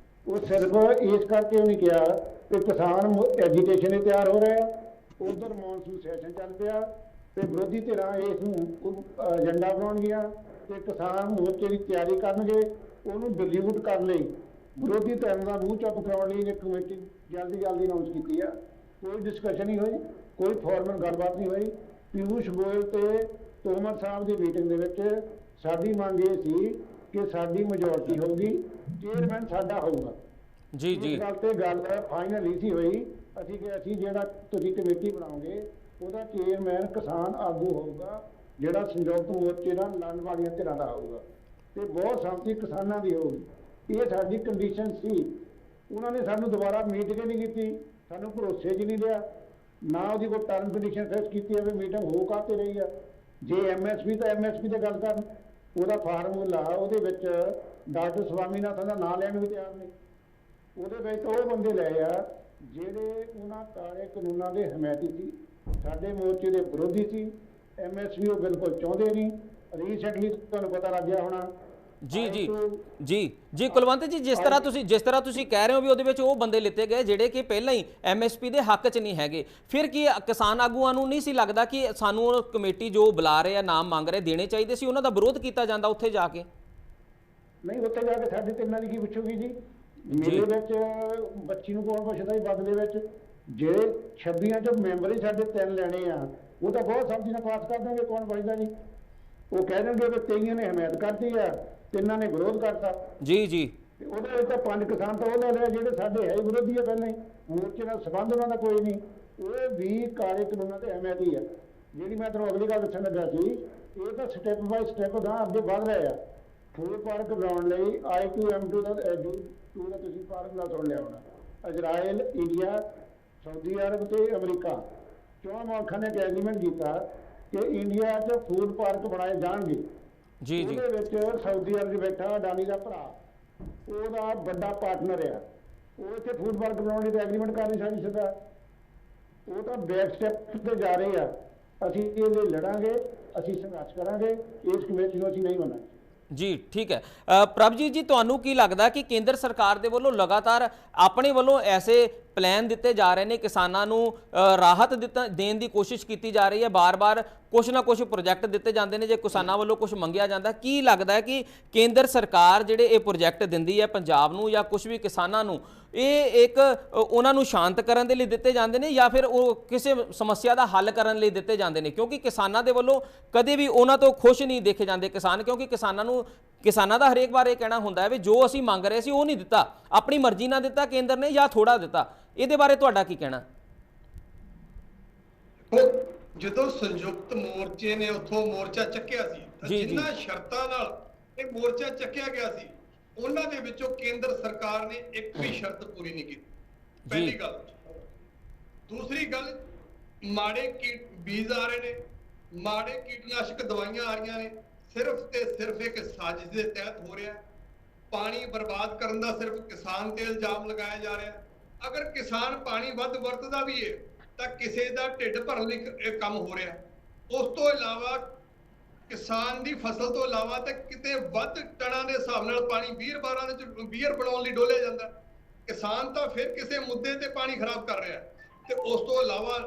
ਉਹ ਸਿਰਫ ਇਸ ਕਰਕੇ ਉਹ ਨਹੀਂ ਕਿਹਾ ਕਿ ਕਿਸਾਨ ਐਜੀਟੇਸ਼ਨ ਲਈ ਤਿਆਰ ਹੋ ਰਹੇ ਆ, ਉਧਰ ਮੌਨਸੂਨ ਸੈਸ਼ਨ ਚੱਲ ਪਿਆ ਤੇ ਵਿਰੋਧੀ ਧਿਰਾਂ ਇਸ ਨੂੰ ਏਜੰਡਾ ਬਣਾਉਣਗੀਆਂ ਤੇ ਕਿਸਾਨ ਮੋਰਚੇ ਦੀ ਤਿਆਰੀ ਕਰਨਗੇ। ਉਹਨੂੰ ਡਿਲੀਟ ਕਰਨ ਲਈ ਵਿਰੋਧੀ ਧਿਰਾਂ ਦਾ ਮੂੰਹ ਚੁੱਪ ਕਰਾਉਣ ਲਈ ਇੱਕ ਕਮੇਟੀ ਜਲਦੀ ਅਨਾਉਂਸ ਕੀਤੀ ਆ। ਕੋਈ ਡਿਸਕਸ਼ਨ ਨਹੀਂ ਹੋਈ, ਕੋਈ ਫਾਰਮਲ ਗੱਲਬਾਤ ਨਹੀਂ ਹੋਈ। ਪਿਊਸ਼ ਗੋਇਲ ਤੇ ਤੋਮਰ ਸਾਹਿਬ ਦੀ ਮੀਟਿੰਗ ਦੇ ਵਿੱਚ ਸਾਡੀ ਮੰਗ ਇਹ ਸੀ ਕਿ ਸਾਡੀ ਮੈਜੋਰਟੀ ਹੋਊਗੀ, ਚੇਅਰਮੈਨ ਸਾਡਾ ਹੋਊਗਾ। ਜੀ ਗੱਲ ਤੇ ਗੱਲ ਫਾਈਨਲ ਹੀ ਸੀ ਹੋਈ। ਅਸੀਂ ਕਿ ਅਸੀਂ ਜਿਹੜਾ ਤੁਸੀਂ ਕਮੇਟੀ ਬਣਾਓਗੇ ਉਹਦਾ ਚੇਅਰਮੈਨ ਕਿਸਾਨ ਆਗੂ ਹੋਊਗਾ, ਜਿਹੜਾ ਸੰਯੁਕਤ ਮੋਰਚੇ ਨਾਲ ਲੜਨ ਵਾਲੀਆਂ ਧਿਰਾਂ ਦਾ ਹੋਊਗਾ ਤੇ ਬਹੁਤ ਸੰਮਤੀ ਕਿਸਾਨਾਂ ਦੀ ਹੋਊਗੀ। ਇਹ ਸਾਡੀ ਕੰਡੀਸ਼ਨ ਸੀ। ਉਹਨਾਂ ਨੇ ਸਾਨੂੰ ਦੁਬਾਰਾ ਮੀਟਿੰਗ ਨਹੀਂ ਕੀਤੀ, ਸਾਨੂੰ ਭਰੋਸੇ 'ਚ ਨਹੀਂ ਲਿਆ, ਨਾ ਉਹਦੀ ਕੋਈ ਟਰਮ ਕੰਡੀਸ਼ਨ ਫਿਕਸ ਕੀਤੀ ਹੈ ਵੀ ਮੀਟਿੰਗ ਹੋ ਕਾਹਤੇ ਰਹੀ ਆ। ਜੇ MSP ਤਾਂ MSP ਤੇ ਗੱਲ ਕਰਨ, ਉਹਦਾ ਫਾਰਮੂਲਾ ਉਹਦੇ ਵਿੱਚ ਡਾਕਟਰ ਸਵਾਮੀਨਾਥਨ ਦਾ ਨਾਂ ਲੈਣ ਨੂੰ ਵੀ ਤਿਆਰ ਨਹੀਂ। ਉਹਦੇ ਵਿੱਚ ਉਹ ਬੰਦੇ ਲਏ ਆ ਜਿਹੜੇ ਉਹਨਾਂ ਕਾਲੇ ਕਾਨੂੰਨਾਂ ਦੇ ਹਮਾਇਤੀ ਸੀ, ਸਾਡੇ ਮੋਰਚੇ ਦੇ ਵਿਰੋਧੀ ਸੀ। MSP ਉਹ ਬਿਲਕੁਲ ਚਾਹੁੰਦੇ ਨਹੀਂ। ਰੀਸੈਂਟਲੀ ਤੁਹਾਨੂੰ ਪਤਾ ਲੱਗ ਗਿਆ ਹੋਣਾ। ਜੀ ਕੁਲਵੰਤ ਜੀ, ਜਿਸ ਤਰ੍ਹਾਂ ਤੁਸੀਂ ਕਹਿ ਰਹੇ ਹੋ ਵੀ ਉਹਦੇ ਵਿੱਚ ਉਹ ਬੰਦੇ ਲਿੱਤੇ ਗਏ ਜਿਹੜੇ ਕਿ ਪਹਿਲਾਂ ਹੀ MSP ਦੇ ਹੱਕ 'ਚ ਨਹੀਂ ਹੈਗੇ, ਫਿਰ ਕੀ ਕਿਸਾਨ ਆਗੂਆਂ ਨੂੰ ਨਹੀਂ ਸੀ ਲੱਗਦਾ ਕਿ ਸਾਨੂੰ ਉਹ ਕਮੇਟੀ ਜੋ ਬੁਲਾ ਰਹੇ ਆ, ਨਾਮ ਮੰਗ ਰਹੇ, ਦੇਣੇ ਚਾਹੀਦੇ ਸੀ? ਉਹਨਾਂ ਦਾ ਵਿਰੋਧ ਕੀਤਾ ਜਾਂਦਾ ਉੱਥੇ ਜਾ ਕੇ? ਨਹੀਂ, ਉੱਥੇ ਜਾ ਕੇ ਸਾਡੇ ਤਿੰਨਾਂ ਦੀ ਕੀ ਪੁੱਛੂਗੀ ਜੀ? ਮੇਰੇ ਵਿੱਚ ਬੱਚੀ ਨੂੰ ਕੌਣ ਪੁੱਛਦਾ ਜੀ? ਬਦਲੇ ਵਿੱਚ ਜਿਹੜੇ 26 'ਚ ਮੈਂਬਰ ਹੀ ਸਾਡੇ 3 ਲੈਣੇ ਆ, ਉਹ ਤਾਂ ਬਹੁਤ ਸਬਜ਼ੀ ਨਾਲ ਪਾਸ ਕਰ ਦੇਣਗੇ, ਕੌਣ ਪੁੱਛਦਾ ਜੀ? ਉਹ ਕਹਿ ਦੇਣਗੇ ਕਿ 23 ਨੇ ਹਮਾਇਤ ਕਰਤੀ ਆ, 3 ਨੇ ਵਿਰੋਧ ਕਰਤਾ। ਜੀ ਉਹਦੇ ਵਿੱਚ ਤਾਂ 5 ਕਿਸਾਨ ਤਾਂ ਉਹ ਲੈ ਲਏ ਜਿਹੜੇ ਸਾਡੇ ਹੈ ਵਿਰੋਧੀ ਆ, ਪਹਿਲਾਂ ਹੀ ਮੋਰਚੇ ਨਾਲ ਸੰਬੰਧ ਉਹਨਾਂ ਦਾ ਕੋਈ ਨਹੀਂ। ਉਹ ਵੀ ਕਾਲੇ ਕਾਨੂੰਨਾਂ ਤੇ ਹਮਾਇਤੀ ਆ। ਜਿਹੜੀ ਮੈਂ ਤੁਹਾਨੂੰ ਅਗਲੀ ਗੱਲ ਦੱਸਣ ਲੱਗਾ ਸੀ, ਇਹ ਤਾਂ ਸਟੈਪ ਬਾਈ ਸਟੈਪ ਦਾ ਅੱਗੇ ਵੱਧ ਰਹੇ ਆ। ਫੂਡ ਪਾਰਕ ਬਣਾਉਣ ਲਈ I2M2 ਦਾ ਤੁਸੀਂ ਫਾਰਮੂਲਾ ਸੁਣ ਲਿਆ ਹੋਣਾ। ਇਜ਼ਰਾਈਲ, ਇੰਡੀਆ, ਸਾਊਦੀ ਅਰਬ ਤੇ ਅਮਰੀਕਾ 4 ਮੁਲਕਾਂ ਨੇ ਐਗਰੀਮੈਂਟ ਕੀਤਾ ਕਿ ਇੰਡੀਆ 'ਚ ਫੂਡ ਪਾਰਕ ਬਣਾਏ ਜਾਣਗੇ। ਉਹਦੇ ਵਿੱਚ ਸਾਊਦੀ ਅਰਬ 'ਚ ਬੈਠਾ ਅਡਾਨੀ ਦਾ ਭਰਾ, ਉਹਦਾ ਵੱਡਾ ਪਾਰਟਨਰ ਆ। ਉਹ ਇੱਥੇ ਫੂਡ ਪਾਰਕ ਬਣਾਉਣ ਲਈ ਐਗਰੀਮੈਂਟ ਕਰ ਨਹੀਂ ਸਕਦੀ ਸਰਕਾਰ। ਉਹ ਤਾਂ ਬੈਕ ਸਟੈਪ ਤੇ ਜਾ ਰਹੇ ਆ। ਅਸੀਂ ਇਹਦੇ ਲਈ ਲੜਾਂਗੇ, ਅਸੀਂ ਸੰਘਰਸ਼ ਕਰਾਂਗੇ, ਇਸ ਕਮੇਟੀ ਨੂੰ ਅਸੀਂ ਨਹੀਂ ਹੋਣਾ। ਜੀ ਠੀਕ ਹੈ। ਪ੍ਰਭਜੀਤ ਜੀ, ਤੁਹਾਨੂੰ ਕੀ ਲੱਗਦਾ ਕਿ ਕੇਂਦਰ ਸਰਕਾਰ ਦੇ ਵੱਲੋਂ ਲਗਾਤਾਰ ਆਪਣੇ ਵੱਲੋਂ ਐਸੇ ਪਲਾਨ ਦਿੱਤੇ ਜਾ ਰਹੇ ਨੇ, ਕਿਸਾਨਾਂ ਨੂੰ ਰਾਹਤ ਦੇਣ ਦੀ ਕੋਸ਼ਿਸ਼ ਕੀਤੀ ਜਾ ਰਹੀ ਹੈ, ਬਾਰ-ਬਾਰ ਕੁਛ ਨਾ ਕੁਛ ਪ੍ਰੋਜੈਕਟ ਦਿੱਤੇ ਜਾਂਦੇ ਨੇ, ਜੇ ਕਿਸਾਨਾਂ ਵੱਲੋਂ ਕੁਝ ਮੰਗਿਆ ਜਾਂਦਾ, ਕੀ ਲੱਗਦਾ ਹੈ ਕਿ ਕੇਂਦਰ ਸਰਕਾਰ ਜਿਹੜੇ ਇਹ ਪ੍ਰੋਜੈਕਟ ਦਿੰਦੀ ਹੈ ਪੰਜਾਬ ਨੂੰ ਜਾਂ ਕੁਝ ਵੀ ਕਿਸਾਨਾਂ ਨੂੰ, ਇਹ ਇੱਕ ਉਹਨਾਂ ਨੂੰ ਸ਼ਾਂਤ ਕਰਨ ਦੇ ਲਈ ਦਿੱਤੇ ਜਾਂਦੇ ਨੇ ਜਾਂ ਫਿਰ ਉਹ ਕਿਸੇ ਸਮੱਸਿਆ ਦਾ ਹੱਲ ਕਰਨ ਲਈ ਦਿੱਤੇ ਜਾਂਦੇ ਨੇ? ਕਿਉਂਕਿ ਕਿਸਾਨਾਂ ਦੇ ਵੱਲੋਂ ਕਦੇ ਵੀ ਉਹਨਾਂ ਤੋਂ ਖੁਸ਼ ਨਹੀਂ ਦੇਖੇ ਜਾਂਦੇ ਕਿਸਾਨ, ਕਿਉਂਕਿ ਕਿਸਾਨਾਂ ਦਾ ਹਰੇਕ ਵਾਰ ਇਹ ਕਹਿਣਾ ਹੁੰਦਾ ਹੈ ਵੀ ਜੋ ਅਸੀਂ ਮੰਗ ਰਹੇ ਸੀ ਉਹ ਨਹੀਂ ਦਿੱਤਾ, ਆਪਣੀ ਮਰਜ਼ੀ ਨਾਲ ਦਿੱਤਾ ਕੇਂਦਰ ਨੇ ਜਾਂ ਥੋੜਾ ਦਿੱਤਾ। ਇਹਦੇ ਬਾਰੇ ਤੁਹਾਡਾ ਕੀ ਕਹਿਣਾ? ਜਦੋਂ ਸੰਯੁਕਤ ਮੋਰਚੇ ਨੇ ਉੱਥੋਂ ਮੋਰਚਾ ਚੱਕਿਆ ਸੀ, ਜਿਨ੍ਹਾਂ ਸ਼ਰਤਾਂ ਨਾਲ ਇਹ ਮੋਰਚਾ ਚੱਕਿਆ ਗਿਆ ਸੀ, ਉਹਨਾਂ ਦੇ ਵਿੱਚੋਂ ਕੇਂਦਰ ਸਰਕਾਰ ਨੇ ਇੱਕ ਵੀ ਸ਼ਰਤ ਪੂਰੀ ਨਹੀਂ ਕੀਤੀ। ਪਹਿਲੀ ਗੱਲ। ਦੂਸਰੀ ਗੱਲ, ਮਾੜੇ ਬੀਜ ਆ ਰਹੇ ਨੇ, ਮਾੜੇ ਕੀਟਨਾਸ਼ਕ ਦਵਾਈਆਂ ਆ ਰਹੀਆਂ ਨੇ, ਸਿਰਫ ਤੇ ਸਿਰਫ ਇੱਕ ਸਾਜ਼ਿਸ਼ ਦੇ ਤਹਿਤ ਹੋ ਰਿਹਾ। ਪਾਣੀ ਬਰਬਾਦ ਕਰਨ ਦਾ ਸਿਰਫ ਕਿਸਾਨ ਤੇ ਇਲਜ਼ਾਮ ਲਗਾਇਆ ਜਾ ਰਿਹਾ। ਅਗਰ ਕਿਸਾਨ ਪਾਣੀ ਵੱਧ ਵਰਤਦਾ ਵੀ ਹੈ ਤਾਂ ਕਿਸੇ ਦਾ ਢਿੱਡ ਭਰਨ ਲਈ ਇਹ ਕੰਮ ਹੋ ਰਿਹਾ। ਉਸ ਤੋਂ ਇਲਾਵਾ ਕਿਸਾਨ ਦੀ ਫਸਲ ਤੋਂ ਇਲਾਵਾ ਤੇ ਕਿਤੇ ਵੱਧ ਟਨਾਂ ਦੇ ਹਿਸਾਬ ਨਾਲ ਪਾਣੀ ਬੀਅਰ ਬਣਾਉਣ ਲਈ ਡੋਲਿਆ ਜਾਂਦਾ। ਕਿਸਾਨ ਤਾਂ ਫਿਰ ਕਿਸੇ ਮੁੱਦੇ ਤੇ ਪਾਣੀ ਖਰਾਬ ਕਰ ਰਿਹਾ ਤੇ ਉਸ ਤੋਂ ਇਲਾਵਾ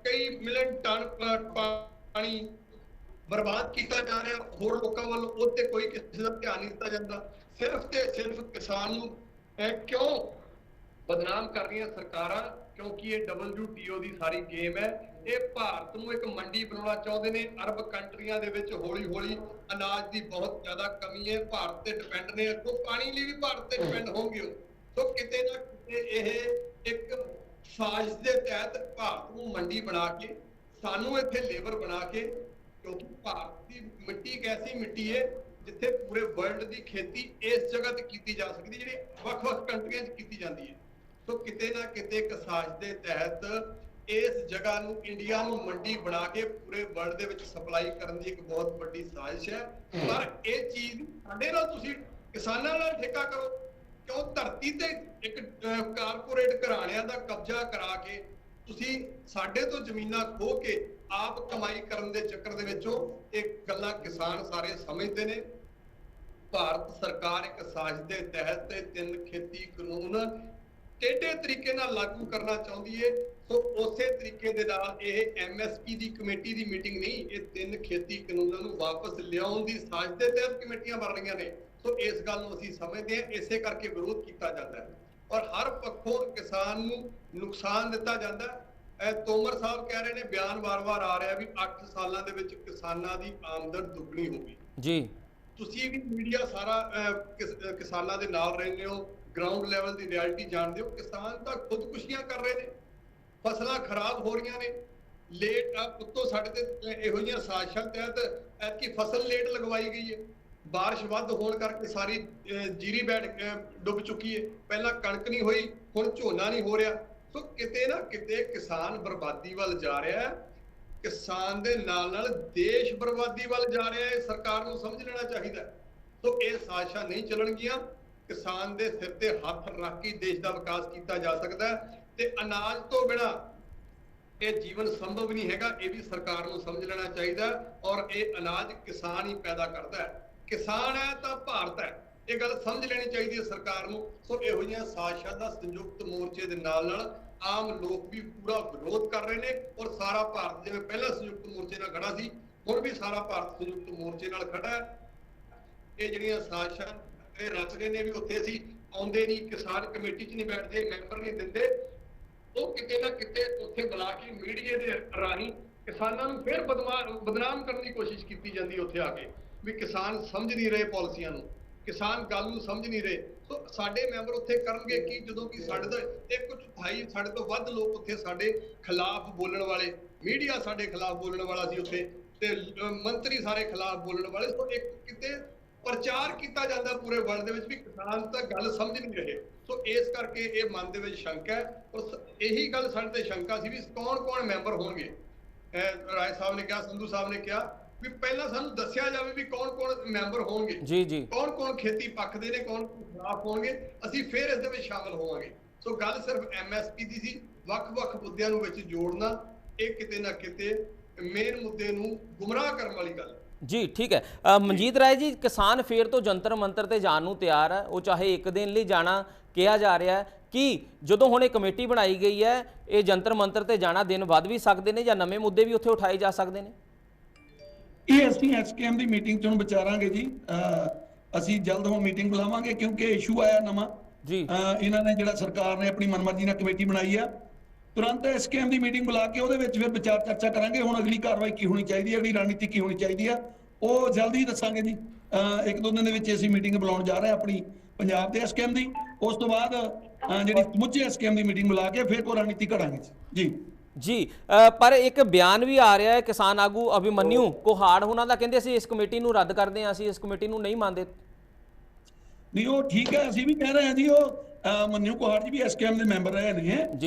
ਕਈ ਮਿਲੀਅਨ ਟਨ ਪਾਣੀ ਬਰਬਾਦ ਕੀਤਾ ਜਾ ਰਿਹਾ ਹੋਰ ਲੋਕਾਂ ਵੱਲੋਂ, ਉੱਤੇ ਕੋਈ ਕਿਸੇ ਦਾ ਧਿਆਨ ਨਹੀਂ ਦਿੱਤਾ ਜਾਂਦਾ। ਸਿਰਫ ਤੇ ਸਿਰਫ ਕਿਸਾਨ ਨੂੰ ਕਿਉਂ ਬਦਨਾਮ ਕਰ ਰਹੀਆਂ ਸਰਕਾਰਾਂ? ਕਿਉਂਕਿ ਇਹ WTO ਦੀ ਸਾਰੀ ਗੇਮ ਹੈ। ਇਹ ਭਾਰਤ ਨੂੰ ਇੱਕ ਮੰਡੀ ਬਣਾਉਣਾ ਚਾਹੁੰਦੇ ਨੇ। ਅਰਬ ਕੰਟਰੀਆਂ ਦੇ ਵਿੱਚ ਹੌਲੀ ਹੌਲੀ ਅਨਾਜ ਦੀ ਬਹੁਤ ਜ਼ਿਆਦਾ ਕਮੀ ਹੈ, ਭਾਰਤ ਤੇ ਡਿਪੈਂਡ ਨੇ, ਅੱਗੋਂ ਪਾਣੀ ਲਈ ਵੀ ਭਾਰਤ ਤੇ ਡਿਪੈਂਡ ਹੋਣਗੇ। ਸੋ ਕਿਤੇ ਨਾ ਕਿਤੇ ਇਹ ਇੱਕ ਸਾਜ਼ਿਸ਼ ਦੇ ਤਹਿਤ ਭਾਰਤ ਨੂੰ ਮੰਡੀ ਬਣਾ ਕੇ, ਸਾਨੂੰ ਇੱਥੇ ਲੇਬਰ ਬਣਾ ਕੇ, ਕਿਉਂਕਿ ਭਾਰਤ ਦੀ ਮਿੱਟੀ ਇੱਕ ਐਸੀ ਮਿੱਟੀ ਹੈ ਜਿੱਥੇ ਪੂਰੇ ਵਰਲਡ ਦੀ ਖੇਤੀ ਇਸ ਜਗ੍ਹਾ ਤੇ ਕੀਤੀ ਜਾ ਸਕਦੀ, ਜਿਹੜੀ ਵੱਖ-ਵੱਖ ਕੰਟਰੀਆਂ 'ਚ ਕੀਤੀ ਜਾਂਦੀ ਹੈ। ਸੋ ਕਿਤੇ ਨਾ ਕਿਤੇ ਇੱਕ ਸਾਜ਼ਿਸ਼ ਦੇ ਤਹਿਤ ਇਸ ਜਗ੍ਹਾ ਨੂੰ, ਇੰਡੀਆ ਨੂੰ ਮੰਡੀ ਬਣਾ ਕੇ ਪੂਰੇ ਵਰਲਡ ਦੇ ਵਿੱਚ ਸਪਲਾਈ ਕਰਨ ਦੀ ਇੱਕ ਬਹੁਤ ਵੱਡੀ ਸਾਜ਼ਿਸ਼ ਹੈ। ਪਰ ਇਹ ਚੀਜ਼ ਸਾਡੇ ਨਾਲ, ਤੁਸੀਂ ਕਿਸਾਨਾਂ ਨਾਲ ਠੇਕਾ ਕਰੋ। ਕਿਉਂ ਧਰਤੀ ਤੇ ਇੱਕ ਕਾਰਪੋਰੇਟ ਘਰਾਣਿਆਂ ਦਾ ਕਬਜ਼ਾ ਕਰਾ ਕੇ ਤੁਸੀਂ ਸਾਡੇ ਤੋਂ ਜ਼ਮੀਨਾਂ ਖੋਹ ਕੇ ਆਪ ਕਮਾਈ ਕਰਨ ਦੇ ਚੱਕਰ ਦੇ ਵਿੱਚੋਂ ਇਹ ਗੱਲਾਂ ਕਿਸਾਨ ਸਾਰੇ ਸਮਝਦੇ ਨੇ। ਭਾਰਤ ਸਰਕਾਰ ਇੱਕ ਸਾਜ਼ਿਸ਼ ਦੇ ਤਹਿਤ 3 ਖੇਤੀ ਕਾਨੂੰਨ ਟੇਢੇ ਤਰੀਕੇ ਨਾਲ ਲਾਗੂ ਕਰਨਾ ਚਾਹੁੰਦੀ ਹੈ। ਸੋ ਉਸੇ ਤਰੀਕੇ ਦੇ ਨਾਲ ਇਹ MSP ਦੀ ਕਮੇਟੀ ਦੀ ਮੀਟਿੰਗ ਨਹੀਂ, ਇਹ 3 ਖੇਤੀ ਕਾਨੂੰਨਾਂ ਨੂੰ ਵਾਪਸ ਲਿਆਉਣ ਦੀ ਸਾਜ਼ਿਸ਼ ਦੇ ਤਹਿਤ ਕਮੇਟੀਆਂ ਬਣ ਰਹੀਆਂ ਨੇ। ਸੋ ਇਸ ਗੱਲ ਨੂੰ ਅਸੀਂ ਸਮਝਦੇ ਹਾਂ, ਇਸੇ ਕਰਕੇ ਵਿਰੋਧ ਕੀਤਾ ਜਾਂਦਾ ਹੈ ਔਰ ਹਰ ਪੱਖੋਂ ਕਿਸਾਨ ਨੂੰ ਨੁਕਸਾਨ ਦਿੱਤਾ ਜਾਂਦਾ। ਤੋਮਰ ਸਾਹਿਬ ਕਹਿ ਰਹੇ ਨੇ, ਬਿਆਨ ਵਾਰ-ਵਾਰ ਆ ਰਿਹਾ ਵੀ 8 ਸਾਲਾਂ ਦੇ ਵਿੱਚ ਕਿਸਾਨਾਂ ਦੀ ਆਮਦਨ ਦੁੱਗਣੀ ਹੋ ਗਈ ਜੀ। ਤੁਸੀਂ ਵੀ ਮੀਡੀਆ ਸਾਰਾ ਕਿਸਾਨਾਂ ਦੇ ਨਾਲ ਰਹਿੰਦੇ ਹੋ, ਗਰਾਊਂਡ ਲੈਵਲ ਦੀ ਰਿਐਲਿਟੀ ਜਾਣਦੇ ਹੋ। ਕਿਸਾਨ ਤਾਂ ਖੁਦਕੁਸ਼ੀਆਂ ਕਰ ਰਹੇ ਨੇ, ਫਸਲਾਂ ਖਰਾਬ ਹੋ ਰਹੀਆਂ ਨੇ, ਲੇਟ ਉੱਤੋਂ ਸਾਡੇ ਤੇ ਇਹੋ ਜਿਹੀਆਂ ਸਾਜ਼ਿਸ਼ਾਂ ਤਹਿਤ ਐਤਕੀ ਫਸਲ ਲੇਟ ਲਗਵਾਈ ਗਈ ਹੈ। ਬਾਰਿਸ਼ ਵੱਧ ਹੋਣ ਕਰਕੇ ਸਾਰੀ ਜੀਰੀ ਬੈਠ ਡੁੱਬ ਚੁੱਕੀ ਹੈ। ਪਹਿਲਾਂ ਕਣਕ ਨਹੀਂ ਹੋਈ, ਹੁਣ ਝੋਨਾ ਨਹੀਂ ਹੋ ਰਿਹਾ। ਸੋ ਕਿਤੇ ਨਾ ਕਿਤੇ ਕਿਸਾਨ ਬਰਬਾਦੀ ਵੱਲ ਜਾ ਰਿਹਾ ਹੈ। ਕਿਸਾਨ ਦੇ ਨਾਲ ਨਾਲ ਦੇਸ਼ ਬਰਬਾਦੀ ਵੱਲ ਜਾ ਰਿਹਾ ਹੈ। ਸਰਕਾਰ ਨੂੰ ਸਮਝ ਲੈਣਾ ਚਾਹੀਦਾ। ਸੋ ਇਹ ਸਾਜ਼ਿਸ਼ਾਂ ਨਹੀਂ ਚੱਲਣਗੀਆਂ। ਕਿਸਾਨ ਦੇ ਸਿਰ ਤੇ ਹੱਥ ਰੱਖ ਕੇ ਦੇਸ਼ ਦਾ ਵਿਕਾਸ ਕੀਤਾ ਜਾ ਸਕਦਾ ਹੈ ਤੇ ਅਨਾਜ ਤੋਂ ਬਿਨਾਂ ਇਹ ਜੀਵਨ ਸੰਭਵ ਨਹੀਂ ਹੈਗਾ। ਇਹ ਵੀ ਸਰਕਾਰ ਨੂੰ ਸਮਝ ਲੈਣਾ ਚਾਹੀਦਾ ਔਰ ਇਹ ਅਨਾਜ ਕਿਸਾਨ ਹੀ ਪੈਦਾ ਕਰਦਾ ਹੈ। ਕਿਸਾਨ ਹੈ ਤਾਂ ਭਾਰਤ ਹੈ, ਇਹ ਗੱਲ ਸਮਝ ਲੈਣੀ ਚਾਹੀਦੀ ਹੈ ਸਰਕਾਰ ਨੂੰ। ਸੋ ਇਹੋ ਜਿਹੀਆਂ ਸਾਜ਼ਿਸ਼ਾਂ ਦਾ ਸੰਯੁਕਤ ਮੋਰਚੇ ਦੇ ਨਾਲ ਆਮ ਲੋਕ ਵੀ ਪੂਰਾ ਵਿਰੋਧ ਕਰ ਰਹੇ ਨੇ ਔਰ ਸਾਰਾ ਭਾਰਤ, ਜਿਵੇਂ ਪਹਿਲਾਂ ਸੰਯੁਕਤ ਮੋਰਚੇ ਨਾਲ ਖੜਾ ਸੀ, ਹੁਣ ਵੀ ਸਾਰਾ ਭਾਰਤ ਸੰਯੁਕਤ ਮੋਰਚੇ ਨਾਲ ਖੜਾ ਹੈ। ਇਹ ਜਿਹੜੀਆਂ ਸਾਜ਼ਿਸ਼ਾਂ ਇਹ ਰਚ ਰਹੇ ਨੇ ਵੀ ਉੱਥੇ ਅਸੀਂ ਆਉਂਦੇ ਨਹੀਂ, ਕਿਸਾਨ ਕਮੇਟੀ 'ਚ ਨਹੀਂ ਬੈਠਦੇ, ਮੈਂਬਰ ਨਹੀਂ ਦਿੰਦੇ, ਉਹ ਕਿਤੇ ਨਾ ਕਿਤੇ ਉੱਥੇ ਬੁਲਾ ਕੇ ਮੀਡੀਆ ਦੇ ਰਾਹੀਂ ਕਿਸਾਨਾਂ ਨੂੰ ਫਿਰ ਬਦਨਾਮ ਕਰਨ ਦੀ ਕੋਸ਼ਿਸ਼ ਕੀਤੀ ਜਾਂਦੀ ਉੱਥੇ ਆ ਕੇ ਵੀ ਕਿਸਾਨ ਸਮਝ ਨਹੀਂ ਰਹੇ ਪਾਲਿਸੀਆਂ ਨੂੰ, ਕਿਸਾਨ ਗੱਲ ਨੂੰ ਸਮਝ ਨਹੀਂ ਰਹੇ। ਸੋ ਸਾਡੇ ਮੈਂਬਰ ਉੱਥੇ ਕਰਨਗੇ ਕਿ ਜਦੋਂ ਕਿ ਸਾਡੇ ਦਾ 1/4 ਸਾਡੇ ਤੋਂ ਵੱਧ ਲੋਕ ਉੱਥੇ ਸਾਡੇ ਖਿਲਾਫ ਬੋਲਣ ਵਾਲੇ, ਮੀਡੀਆ ਸਾਡੇ ਖਿਲਾਫ ਬੋਲਣ ਵਾਲਾ ਸੀ ਉੱਥੇ ਤੇ ਮੰਤਰੀ ਸਾਰੇ ਖਿਲਾਫ ਬੋਲਣ ਵਾਲੇ। ਸੋ ਇੱਕ ਕਿਤੇ ਪ੍ਰਚਾਰ ਕੀਤਾ ਜਾਂਦਾ ਪੂਰੇ ਵਰਲਡ ਦੇ ਵਿੱਚ ਵੀ ਕਿਸਾਨ ਤਾਂ ਗੱਲ ਸਮਝ ਨਹੀਂ ਰਹੇ। ਸੋ ਇਸ ਕਰਕੇ ਇਹ ਮਨ ਦੇ ਵਿੱਚ ਸ਼ੰਕਾ ਹੈ ਔਰ ਇਹੀ ਗੱਲ ਸਾਡੇ ਤੇ ਸ਼ੰਕਾ ਸੀ ਵੀ ਕੌਣ ਮੈਂਬਰ ਹੋਣਗੇ। ਰਾਏ ਸਾਹਿਬ ਨੇ ਕਿਹਾ, ਸੰਧੂ ਸਾਹਿਬ ਨੇ ਕਿਹਾ ਵੀ ਪਹਿਲਾਂ ਸਾਨੂੰ ਦੱਸਿਆ ਜਾਵੇ ਵੀ ਕੌਣ ਮੈਂਬਰ ਹੋਣਗੇ, ਜੀ ਕੌਣ ਖੇਤੀ ਪੱਖ ਦੇ ਨੇ, ਕੌਣ ਖਿਲਾਫ ਹੋਣਗੇ, ਅਸੀਂ ਫਿਰ ਇਸ ਦੇ ਵਿੱਚ ਸ਼ਾਮਲ ਹੋਵਾਂਗੇ। ਸੋ ਗੱਲ ਸਿਰਫ MSP ਦੀ ਸੀ, ਵੱਖ-ਵੱਖ ਮੁੱਦਿਆਂ ਨੂੰ ਵਿੱਚ ਜੋੜਨਾ ਇਹ ਕਿਤੇ ਨਾ ਕਿਤੇ ਮੇਨ ਮੁੱਦੇ ਨੂੰ ਗੁੰਮਰਾਹ ਕਰਨ ਵਾਲੀ ਗੱਲ ਹੈ। ਜੀ ਠੀਕ ਹੈ। ਮਨਜੀਤ ਰਾਏ ਜੀ, ਕਿਸਾਨ ਫੇਰ ਤੋਂ ਜੰਤਰ ਮੰਤਰ ਤੇ ਜਾਣ ਨੂੰ ਤਿਆਰ ਹੈ, ਉਹ ਚਾਹੇ ਇੱਕ ਦਿਨ ਲਈ ਜਾਣਾ ਕਿਹਾ ਜਾ ਰਿਹਾ ਹੈ ਕਿ ਜਦੋਂ ਹੁਣ ਇਹ ਕਮੇਟੀ ਬਣਾਈ ਗਈ ਹੈ ਇਹ ਜੰਤਰ ਮੰਤਰ ਤੇ ਜਾਣਾ ਦਿਨ ਵੱਧ ਵੀ ਸਕਦੇ ਨੇ ਜਾਂ ਨਵੇਂ ਮੁੱਦੇ ਵੀ ਉੱਥੇ ਉਠਾਏ ਜਾ ਸਕਦੇ ਨੇ? ਇਹ ਅਸੀਂ ਐਸਕੇਐਮ ਦੀ ਮੀਟਿੰਗ 'ਚ ਹੁਣ ਵਿਚਾਰਾਂਗੇ ਜੀ। ਅਸੀਂ ਜਲਦ ਹੁਣ ਮੀਟਿੰਗ ਬੁਲਾਵਾਂਗੇ ਕਿਉਂਕਿ ਇਸ਼ੂ ਆਇਆ ਨਵਾਂ ਜੀ। ਇਹਨਾਂ ਨੇ ਜਿਹੜਾ ਸਰਕਾਰ ਨੇ ਆਪਣੀ ਮਨਮਰਜ਼ੀ ਨਾਲ ਕਮੇਟੀ ਬਣਾਈ ਆ, ਤੁਰੰਤ ਐਸਕੇਐਮ ਦੀ ਮੀਟਿੰਗ ਬੁਲਾ ਕੇ ਉਹਦੇ ਵਿੱਚ ਫਿਰ ਵਿਚਾਰ ਚਰਚਾ ਕਰਾਂਗੇ। ਹੁਣ ਅਗਲੀ ਕਾਰਵਾਈ ਕੀ ਹੋਣੀ ਚਾਹੀਦੀ ਹੈ, ਅਗਲੀ ਰਣਨੀਤੀ ਕੀ ਹੋਣੀ ਚਾਹੀਦੀ ਆ, ਉਹ ਜਲਦੀ ਦੱਸਾਂਗੇ ਜੀ। ਇੱਕ ਦੋ ਦਿਨ ਦੇ ਵਿੱਚ ਅਸੀਂ ਮੀਟਿੰਗ ਬੁਲਾਉਣ ਜਾ ਰਹੇ ਹਾਂ ਆਪਣੀ ਪੰਜਾਬ ਦੇ ਐਸਕੇਐਮ ਦੀ। ਉਸ ਤੋਂ ਬਾਅਦ ਜਿਹੜੀ ਸਮੁੱਚੇ ਐਸਕੇਐਮ ਦੀ ਮੀਟਿੰਗ ਬੁਲਾ ਕੇ ਫਿਰ ਕੋਈ ਰਣਨੀਤੀ ਘੜਾਂਗੇ ਜੀ। ਜੀ ਪਰ ਇੱਕ ਬਿਆਨ ਵੀ ਆ ਰਿਹਾ ਹੈ ਕਿਸਾਨ ਆਗੂ ਅਭਿਮਨਿਊ ਕੋਹਾੜ ਉਹਨਾਂ ਦਾ, ਕਹਿੰਦੇ ਅਸੀਂ ਇਸ ਕਮੇਟੀ ਨੂੰ ਰੱਦ ਕਰਦੇ ਹਾਂ, ਅਸੀਂ ਇਸ ਕਮੇਟੀ ਨੂੰ ਨਹੀਂ ਮੰਨਦੇ। ਨਹੀਂ, ਉਹ ਠੀਕ ਹੈ, ਅਸੀਂ ਵੀ ਕਹਿ ਰਹੇ ਹਾਂ ਜੀ। ਉਹ ਮਨਿਊ ਕੋਹਾੜ ਜੀ ਵੀ ਐਸਕੇਐਮ ਦੇ ਮੈਂਬਰ ਰਹੇ ਨੇ,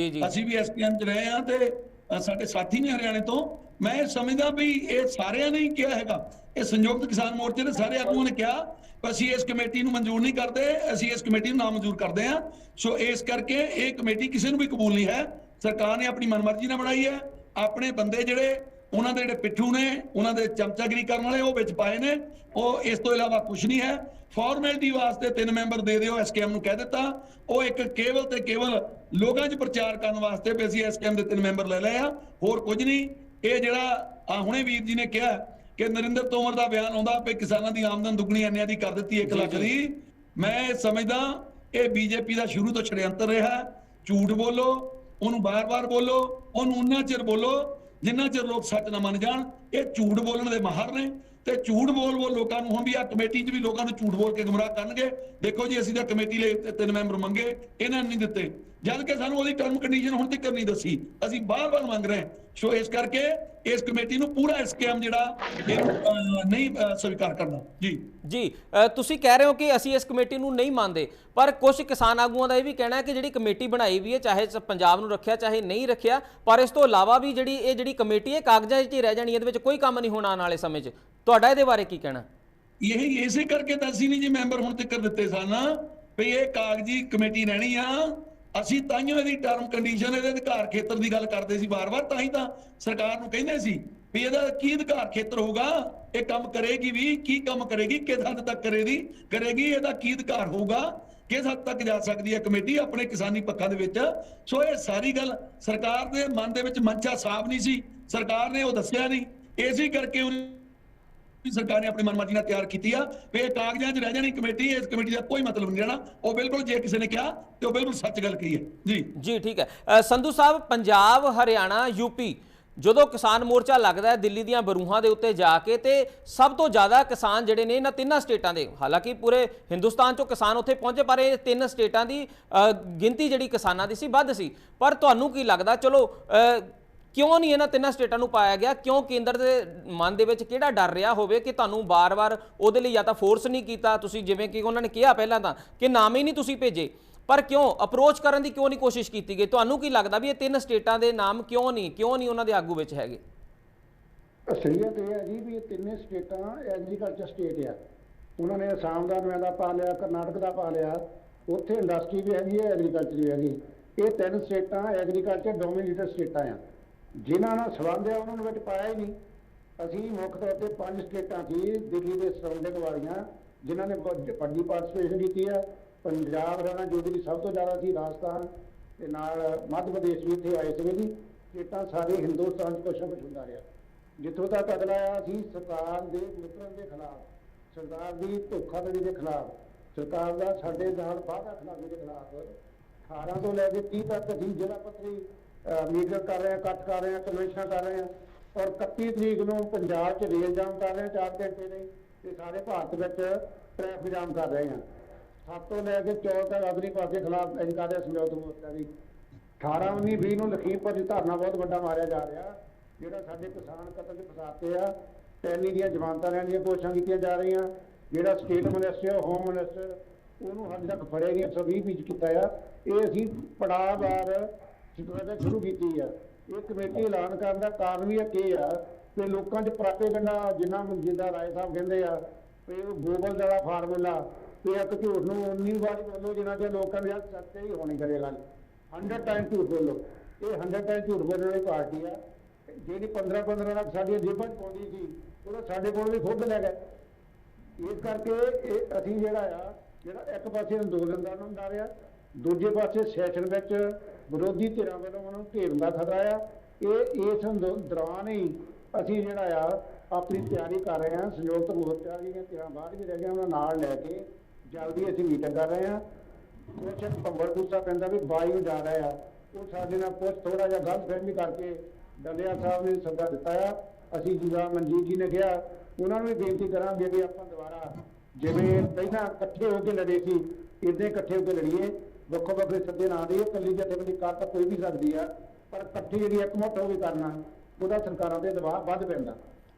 ਅਸੀਂ ਵੀ ਐਸਕੇਐਮ 'ਚ ਰਹੇ ਹਾਂ ਤੇ ਸਾਡੇ ਸਾਥੀ ਨੇ ਹਰਿਆਣੇ ਤੋਂ। ਮੈਂ ਸਮਝਦਾ ਵੀ ਇਹ ਸਾਰਿਆਂ ਨੇ ਹੀ ਕਿਹਾ ਹੈਗਾ, ਇਹ ਸੰਯੁਕਤ ਕਿਸਾਨ ਮੋਰਚੇ ਦੇ ਸਾਰੇ ਆਗੂਆਂ ਨੇ ਕਿਹਾ ਅਸੀਂ ਇਸ ਕਮੇਟੀ ਨੂੰ ਮਨਜ਼ੂਰ ਨਹੀਂ ਕਰਦੇ, ਅਸੀਂ ਇਸ ਕਮੇਟੀ ਨੂੰ ਨਾਮਨਜ਼ੂਰ ਕਰਦੇ ਹਾਂ। ਸੋ ਇਸ ਕਰਕੇ ਇਹ ਕਮੇਟੀ ਕਿਸੇ ਨੂੰ ਵੀ ਕਬੂਲ ਨਹੀਂ ਹੈ। ਸਰਕਾਰ ਨੇ ਆਪਣੀ ਮਨਮਰਜ਼ੀ ਨਾਲ ਬਣਾਈ ਹੈ। ਆਪਣੇ ਬੰਦੇ ਜਿਹੜੇ ਉਹਨਾਂ ਦੇ ਜਿਹੜੇ ਪਿੱਠੂ ਨੇ, ਉਹਨਾਂ ਦੇ ਚਮਚਾਗਿਰੀ ਕਰਨ ਵਾਲੇ, ਉਹ ਵਿੱਚ ਪਾਏ ਨੇ। ਉਹ ਇਸ ਤੋਂ ਇਲਾਵਾ ਕੁਝ ਨਹੀਂ ਹੈ। ਫਾਰਮੈਲਿਟੀ ਵਾਸਤੇ 3 ਮੈਂਬਰ ਦੇ ਦਿਓ, ਐਸਕੇਐਮ ਨੂੰ ਕਹਿ ਦਿੱਤਾ। ਉਹ ਇੱਕ ਕੇਵਲ ਤੇ ਕੇਵਲ ਲੋਕਾਂ 'ਚ ਪ੍ਰਚਾਰ ਕਰਨ ਵਾਸਤੇ ਵੀ ਅਸੀਂ ਐਸਕੇਐਮ ਦੇ 3 ਮੈਂਬਰ ਲੈ ਲਏ ਆ, ਹੋਰ ਕੁਝ ਨਹੀਂ। ਇਹ ਜਿਹੜਾ ਹੁਣੇ ਵੀਰ ਜੀ ਨੇ ਕਿਹਾ ਕਿ ਨਰਿੰਦਰ ਤੋਮਰ ਦਾ ਬਿਆਨ ਆਉਂਦਾ ਵੀ ਕਿਸਾਨਾਂ ਦੀ ਆਮਦਨ ਦੁੱਗਣੀ ਇੰਨਿਆਂ ਦੀ ਕਰ ਦਿੱਤੀ 1 ਲੱਖ ਦੀ, ਮੈਂ ਸਮਝਦਾ ਇਹ ਬੀਜੇਪੀ ਦਾ ਸ਼ੁਰੂ ਤੋਂ ਛੜਯੰਤਰ ਰਿਹਾ। ਝੂਠ ਬੋਲੋ, ਉਹਨੂੰ ਬਾਰ-ਬਾਰ ਬੋਲੋ, ਉਹਨੂੰ ਉਨਾ ਚਿਰ ਬੋਲੋ ਜਿੰਨਾ ਚਿਰ ਲੋਕ ਸੱਚ ਨਾ ਮੰਨ ਜਾਣ। ਇਹ ਝੂਠ ਬੋਲਣ ਦੇ ਮਾਹਰ ਨੇ ਤੇ ਝੂਠ ਬੋਲ ਲੋਕਾਂ ਨੂੰ, ਹੁਣ ਵੀ ਆ ਕਮੇਟੀ 'ਚ ਵੀ ਲੋਕਾਂ ਨੂੰ ਝੂਠ ਬੋਲ ਕੇ ਗੁੰਮਰਾਹ ਕਰਨਗੇ। ਦੇਖੋ ਜੀ, ਅਸੀਂ ਤਾਂ ਕਮੇਟੀ ਲਈ 3 ਮੈਂਬਰ ਮੰਗੇ, ਇਹਨਾਂ ਨੇ ਨਹੀਂ ਦਿੱਤੇ, ਜਦ ਕਿ ਸਾਨੂੰ ਉਹਦੀ ਟਰਮ ਕੰਡੀਸ਼ਨ ਹੁਣ ਤੱਕ ਨਹੀਂ ਦੱਸੀ। ਅਸੀਂ ਬਾਰ-ਬਾਰ ਮੰਗ ਰਹੇ ਹਾਂ। ਸੋ ਇਸ ਕਰਕੇ ਇਸ ਕਮੇਟੀ ਨੂੰ ਪੂਰਾ ਐਸਕੇਐਮ ਜਿਹੜਾ ਨਹੀਂ ਸਵੀਕਾਰ ਕਰਨਾ ਜੀ। ਤੁਸੀਂ ਕਹਿ ਰਹੇ ਹੋ ਕਿ ਅਸੀਂ ਇਸ ਕਮੇਟੀ ਨੂੰ ਨਹੀਂ ਮੰਨਦੇ, ਪਰ ਕੁਝ ਕਿਸਾਨ ਆਗੂਆਂ ਦਾ ਇਹ ਵੀ ਕਹਿਣਾ ਹੈ ਕਿ ਜਿਹੜੀ ਕਮੇਟੀ ਬਣਾਈ ਵੀ ਹੈ, ਚਾਹੇ ਪੰਜਾਬ ਨੂੰ ਰੱਖਿਆ ਚਾਹੇ ਨਹੀਂ ਰੱਖਿਆ, ਪਰ ਇਸ ਤੋਂ ਇਲਾਵਾ ਵੀ ਜਿਹੜੀ ਕਮੇਟੀ ਹੈ ਕਾਗਜ਼ਾਂ 'ਚ ਹੀ ਰਹਿ ਜਾਣੀ, ਇਹਦੇ ਵਿੱਚ ਕੋਈ ਕੰਮ ਨਹੀਂ ਹੋਣਾ ਆਉਣ ਵਾਲੇ ਸਮੇਂ 'ਚ। ਤੁਹਾਡਾ ਇਹਦੇ ਬਾਰੇ ਕੀ ਕਹਿਣਾ? ਇਹੀ ਇਸੇ ਕਰਕੇ ਤਾਂ ਅਸੀਂ ਨਹੀਂ ਜੀ ਮੈਂਬਰ ਹੁਣ ਤੱਕ ਦਿੱਤੇ ਸਨ ਵੀ ਇਹ ਕਾਗਜ਼ੀ ਕਮੇਟੀ ਰਹਿਣੀ ਆ। ਅਸੀਂ ਤਾਈਓ ਇਹਦੀ ਟਰਮ ਕੰਡੀਸ਼ਨ, ਇਹਦੇ ਅਧਿਕਾਰ ਖੇਤਰ ਦੀ ਗੱਲ ਕਰਦੇ ਸੀ ਬਾਰ-ਬਾਰ, ਤਾਂ ਹੀ ਤਾਂ ਸਰਕਾਰ ਨੂੰ ਕਹਿੰਦੇ ਸੀ ਵੀ ਇਹਦਾ ਕੀ ਅਧਿਕਾਰ ਖੇਤਰ ਹੋਊਗਾ, ਇਹ ਕੰਮ ਕਰੇਗੀ ਵੀ, ਕੀ ਕੰਮ ਕਰੇਗੀ, ਕਿਸ ਹੱਦ ਤੱਕ ਕਰੇਗੀ, ਇਹਦਾ ਕੀ ਅਧਿਕਾਰ ਹੋਊਗਾ, ਕਿਸ ਹੱਦ ਤੱਕ ਜਾ ਸਕਦੀ ਹੈ ਕਮੇਟੀ ਆਪਣੇ ਕਿਸਾਨੀ ਪੱਖਾਂ ਦੇ ਵਿੱਚ। ਸੋ ਇਹ ਸਾਰੀ ਗੱਲ ਸਰਕਾਰ ਦੇ ਮਨ ਦੇ ਵਿੱਚ ਮਨਸ਼ਾ ਸਾਫ਼ ਨਹੀਂ ਸੀ, ਸਰਕਾਰ ਨੇ ਉਹ ਦੱਸਿਆ ਨਹੀਂ। ਇਸੇ ਕਰਕੇ ਸਰਕਾਰ ਨੇ ਆਪਣੀ ਮਨਮਰਜ਼ੀ ਨਾਲ ਤਿਆਰ ਕੀਤੀ ਆ ਵੀ ਇਹ ਕਾਗਜ਼ਾਂ 'ਚ ਰਹਿ ਜਾਣੀ ਕਮੇਟੀ, ਇਸ ਕਮੇਟੀ ਦਾ ਕੋਈ ਮਤਲਬ ਨਹੀਂ ਰਹਿਣਾ। ਉਹ ਬਿਲਕੁਲ, ਜੇ ਕਿਸੇ ਨੇ ਕਿਹਾ ਤੇ ਉਹ ਬਿਲਕੁਲ ਸੱਚ ਗੱਲ ਕਹੀ ਹੈ ਜੀ। ਠੀਕ ਹੈ। ਸੰਧੂ ਸਾਹਿਬ, ਪੰਜਾਬ, ਹਰਿਆਣਾ, ਯੂਪੀ ਜਦੋਂ ਕਿਸਾਨ ਮੋਰਚਾ ਲੱਗਦਾ ਹੈ ਦਿੱਲੀ ਦੀਆਂ ਬਰੂਹਾਂ ਦੇ ਉੱਤੇ ਜਾ ਕੇ, ਤੇ ਸਭ ਤੋਂ ਜ਼ਿਆਦਾ ਕਿਸਾਨ ਜਿਹੜੇ ਨੇ ਇਹਨਾਂ 3 ਸਟੇਟਾਂ ਦੇ, ਹਾਲਾਂਕਿ ਪੂਰੇ ਹਿੰਦੁਸਤਾਨ 'ਚੋਂ ਕਿਸਾਨ ਉੱਥੇ ਪਹੁੰਚੇ, ਪਰ ਇਹ 3 ਸਟੇਟਾਂ ਦੀ ਗਿਣਤੀ ਜਿਹੜੀ ਕਿਸਾਨਾਂ ਦੀ ਸੀ ਵੱਧ ਸੀ। ਪਰ ਤੁਹਾਨੂੰ ਕੀ ਲੱਗਦਾ, ਚਲੋ ਕਿਉਂ ਨਹੀਂ ਇਹਨਾਂ 3 ਸਟੇਟਾਂ ਨੂੰ ਪਾਇਆ ਗਿਆ? ਕਿਉਂ ਕੇਂਦਰ ਦੇ ਮਨ ਦੇ ਵਿੱਚ ਕਿਹੜਾ ਡਰ ਰਿਹਾ ਹੋਵੇ ਕਿ ਤੁਹਾਨੂੰ ਬਾਰ-ਬਾਰ ਉਹਦੇ ਲਈ ਜਾਂ ਤਾਂ ਫੋਰਸ ਨਹੀਂ ਕੀਤਾ ਤੁਸੀਂ, ਜਿਵੇਂ ਕਿ ਉਹਨਾਂ ਨੇ ਕਿਹਾ ਪਹਿਲਾਂ ਤਾਂ ਕਿ ਨਾਮ ਹੀ ਨਹੀਂ ਤੁਸੀਂ ਭੇਜੇ, ਪਰ ਕਿਉਂ ਅਪਰੋਚ ਕਰਨ ਦੀ ਕਿਉਂ ਨਹੀਂ ਕੋਸ਼ਿਸ਼ ਕੀਤੀ ਗਈ? ਤੁਹਾਨੂੰ ਕੀ ਲੱਗਦਾ ਵੀ ਇਹ 3 ਸਟੇਟਾਂ ਦੇ ਨਾਮ ਕਿਉਂ ਨਹੀਂ ਉਹਨਾਂ ਦੇ ਆਗੂ ਵਿੱਚ ਹੈਗੇ? ਅਸਲੀਅਤ ਇਹ ਹੈ ਜੀ ਵੀ ਇਹ 3 ਸਟੇਟਾਂ ਐਗਰੀਕਲਚਰ ਸਟੇਟ ਆ। ਉਹਨਾਂ ਨੇ ਅਸਾਮ ਦਾ ਨੁਮਾਇੰਦਾ ਪਾ ਲਿਆ, ਕਰਨਾਟਕ ਦਾ ਪਾ ਲਿਆ, ਉੱਥੇ ਇੰਡਸਟਰੀ ਵੀ ਹੈਗੀ ਹੈ, ਐਗਰੀਕਲਚਰ ਵੀ ਹੈਗੀ। ਇਹ 3 ਸਟੇਟਾਂ ਐਗਰੀਕਲਚਰ ਡੋਮੀਨੇਟਡ ਸਟੇਟਾਂ ਆ, ਜਿਨ੍ਹਾਂ ਨਾਲ ਸੰਬੰਧ ਆ ਉਹਨਾਂ ਨੂੰ ਵਿੱਚ ਪਾਇਆ ਹੀ ਨਹੀਂ। ਅਸੀਂ ਮੁੱਖ ਤੌਰ ਤੇ 5 ਸਟੇਟਾਂ ਸੀ ਦਿੱਲੀ ਦੇ ਸਰਾਊਂਡਿੰਗ ਵਾਲੀਆਂ ਜਿਨ੍ਹਾਂ ਨੇ ਵੱਡੀ ਪਾਰਟਿਸਪੇਸ਼ਨ ਕੀਤੀ ਆ। ਪੰਜਾਬ, ਹਰਿਆਣਾ, ਜੋ ਵੀ ਸਭ ਤੋਂ ਜ਼ਿਆਦਾ ਸੀ, ਰਾਜਸਥਾਨ ਤੇ ਨਾਲ ਮੱਧ ਪ੍ਰਦੇਸ਼ ਵੀ ਇੱਥੇ ਆਏ ਸੀਗੇ ਜੀ। ਸਟੇਟਾਂ ਸਾਰੇ ਹਿੰਦੁਸਤਾਨ 'ਚ ਕੁਛ ਨਾ ਕੁਛ ਹੁੰਦਾ ਰਿਹਾ। ਜਿੱਥੋਂ ਤੱਕ ਅਗਲਾ ਆਇਆ ਸੀ ਸਰਕਾਰ ਦੇ ਮੁਕਰਨ ਦੇ ਖਿਲਾਫ, ਸਰਕਾਰ ਦੀ ਧੋਖਾਧੜੀ ਦੇ ਖਿਲਾਫ, ਸਰਕਾਰ ਦਾ ਸਾਡੇ ਨਾਲ ਵਾਅਦਾ ਖਿਲਾਫੀ ਦੇ ਖਿਲਾਫ 18 ਤੋਂ ਲੈ ਕੇ 30 ਤੱਕ ਅਸੀਂ ਜ਼ਿਲ੍ਹਾ ਪੱਧਰੀ ਮੀਟਿੰਗ ਕਰ ਰਹੇ ਹਾਂ, ਇਕੱਠ ਕਰ ਰਹੇ ਹਾਂ, ਕਨਵੈਨਸ਼ਨ ਕਰ ਰਹੇ ਹਾਂ। ਔਰ 31 ਤਰੀਕ ਨੂੰ ਪੰਜਾਬ 'ਚ ਰੇਲ ਜਾਮ ਕਰ ਰਹੇ ਹਾਂ 4 ਘੰਟੇ ਲਈ, ਤੇ ਸਾਰੇ ਭਾਰਤ ਵਿੱਚ ਟ੍ਰੈਫਿਕ ਜਾਮ ਕਰ ਰਹੇ ਹਾਂ। 7 ਤੋਂ ਲੈ ਕੇ 14 ਤੱਕ ਅਗਲੀ ਪਾਸੇ ਖਿਲਾਫ ਅਸੀਂ ਕਰ ਰਹੇ ਸੰਯੁਕਤ ਮੋਰਚਾ ਦੀ। 18, 19, 20 ਨੂੰ ਲਖੀਮਪੁਰ 'ਚ ਧਰਨਾ ਬਹੁਤ ਵੱਡਾ ਮਾਰਿਆ ਜਾ ਰਿਹਾ, ਜਿਹੜਾ ਸਾਡੇ ਕਿਸਾਨ ਕਤਲ 'ਚ ਫਸਾਤੇ ਆ। ਟੈਲੀ ਦੀਆਂ ਜ਼ਮਾਨਤਾਂ ਲੈਣ ਦੀਆਂ ਕੋਸ਼ਿਸ਼ਾਂ ਕੀਤੀਆਂ ਜਾ ਰਹੀਆਂ। ਜਿਹੜਾ ਸਟੇਟ ਮਿਨਿਸਟਰ, ਹੋਮ ਮਿਨਿਸਟਰ, ਉਹਨੂੰ ਹਾਲੇ ਤੱਕ ਫੜਿਆ ਨਹੀਂ। 120 ਵਿੱਚ ਕੀਤਾ ਆ। ਇਹ ਅਸੀਂ ਪੜਾਅਵਾਰ ਸ਼ੁਰੂ ਕੀਤੀ ਆ। ਇਹ ਕਮੇਟੀ ਐਲਾਨ ਕਰਨ ਦਾ ਕਾਰਨ ਵੀ ਇਹ ਆ ਕਿ ਲੋਕਾਂ 'ਚ ਪ੍ਰੋਪੇਗੈਂਡਾ, ਜਿੱਦਾਂ ਰਾਏ ਸਾਹਿਬ ਕਹਿੰਦੇ ਆ ਵੀ ਉਹ ਗੋਬਲ ਦਾ ਫਾਰਮੂਲਾ, ਤੇ ਇੱਕ ਝੂਠ ਨੂੰ 19 ਵਾਰੀ ਬੋਲੋ ਜਿੰਨਾ ਚਿਰ ਲੋਕਾਂ ਦੇ ਸੱਚੇ ਹੀ ਹੋਣੀ ਕਰੇ ਗੱਲ। 100 ਟਾਈਮ ਝੂਠ ਬੋਲੋ। ਇਹ 100% ਝੂਠ ਬੋਲਣ ਵਾਲੀ ਪਾਰਟੀ ਆ। ਜਿਹੜੀ 15 ਲੱਖ ਸਾਡੀਆਂ ਜੇਬਾਂ 'ਚ ਪਾਉਂਦੀ ਸੀ ਉਹਦਾ ਸਾਡੇ ਕੋਲ ਵੀ ਖੁਦ ਲੈ ਗਏ। ਇਸ ਕਰਕੇ ਇਹ ਅਸੀਂ ਜਿਹੜਾ ਇੱਕ ਪਾਸੇ ਅੰਦੋਲਨ ਦਾ ਹੁੰਦਾ ਰਿਹਾ, ਦੂਜੇ ਪਾਸੇ ਸੈਸ਼ਨ ਵਿੱਚ ਵਿਰੋਧੀ ਧਿਰਾਂ ਵੱਲੋਂ ਉਹਨੂੰ ਘੇਰਨ ਦਾ ਖਤਰਾ ਆ। ਇਹ ਇਸ ਦੌਰਾਨ ਹੀ ਅਸੀਂ ਆਪਣੀ ਤਿਆਰੀ ਕਰ ਰਹੇ ਹਾਂ। ਸੰਯੁਕਤ ਮੋਰਚਾ ਦੀਆਂ ਧਿਰਾਂ ਬਾਹਰ ਵੀ ਰਹਿ ਗਈਆਂ, ਉਹਨਾਂ ਨਾਲ ਲੈ ਕੇ ਜਲਦੀ ਅਸੀਂ ਮੀਟਿੰਗ ਕਰ ਰਹੇ ਹਾਂ। ਕੁਛ ਭੰਬਲ ਦੂਸਰਾ ਕਹਿੰਦਾ ਵੀ 22 ਨੂੰ ਜਾ ਰਿਹਾ ਆ, ਉਹ ਸਾਡੇ ਨਾਲ ਕੁਛ ਥੋੜਾ ਜਿਹਾ ਗਲਤਫਹਿਮੀ ਕਰਕੇ ਡੱਲੇਵਾਲ ਸਾਹਿਬ ਨੇ ਸੱਦਾ ਦਿੱਤਾ ਆ। ਅਸੀਂ ਜਿਵੇਂ ਮਨਜੀਤ ਜੀ ਨੇ ਕਿਹਾ, ਉਹਨਾਂ ਨੂੰ ਵੀ ਬੇਨਤੀ ਕਰਾਂਗੇ ਵੀ ਆਪਾਂ ਦੁਬਾਰਾ ਜਿਵੇਂ ਪਹਿਲਾਂ ਇਕੱਠੇ ਹੋ ਕੇ ਲੜੇ ਸੀ, ਇੱਦਾਂ ਇਕੱਠੇ ਹੋ ਕੇ ਲੜੀਏ। ਵੱਖੋ ਵੱਖਰੇ ਸੱਦੇ ਨਾ ਦੇਈਏ, ਇਕੱਲੀ ਜਥੇਬੰਦੀ ਕਰ ਤਾਂ ਕੋਈ ਵੀ ਸਕਦੀ ਆ, ਪਰ ਇਕੱਠੀ ਜਿਹੜੀ ਇੱਕਮੁੱਠ ਹੋ ਕੇ ਕਰਨਾ, ਉਹਦਾ ਸਰਕਾਰਾਂ ਤੇ ਦਬਾਅ ਵੱਧ ਪੈਂਦਾ।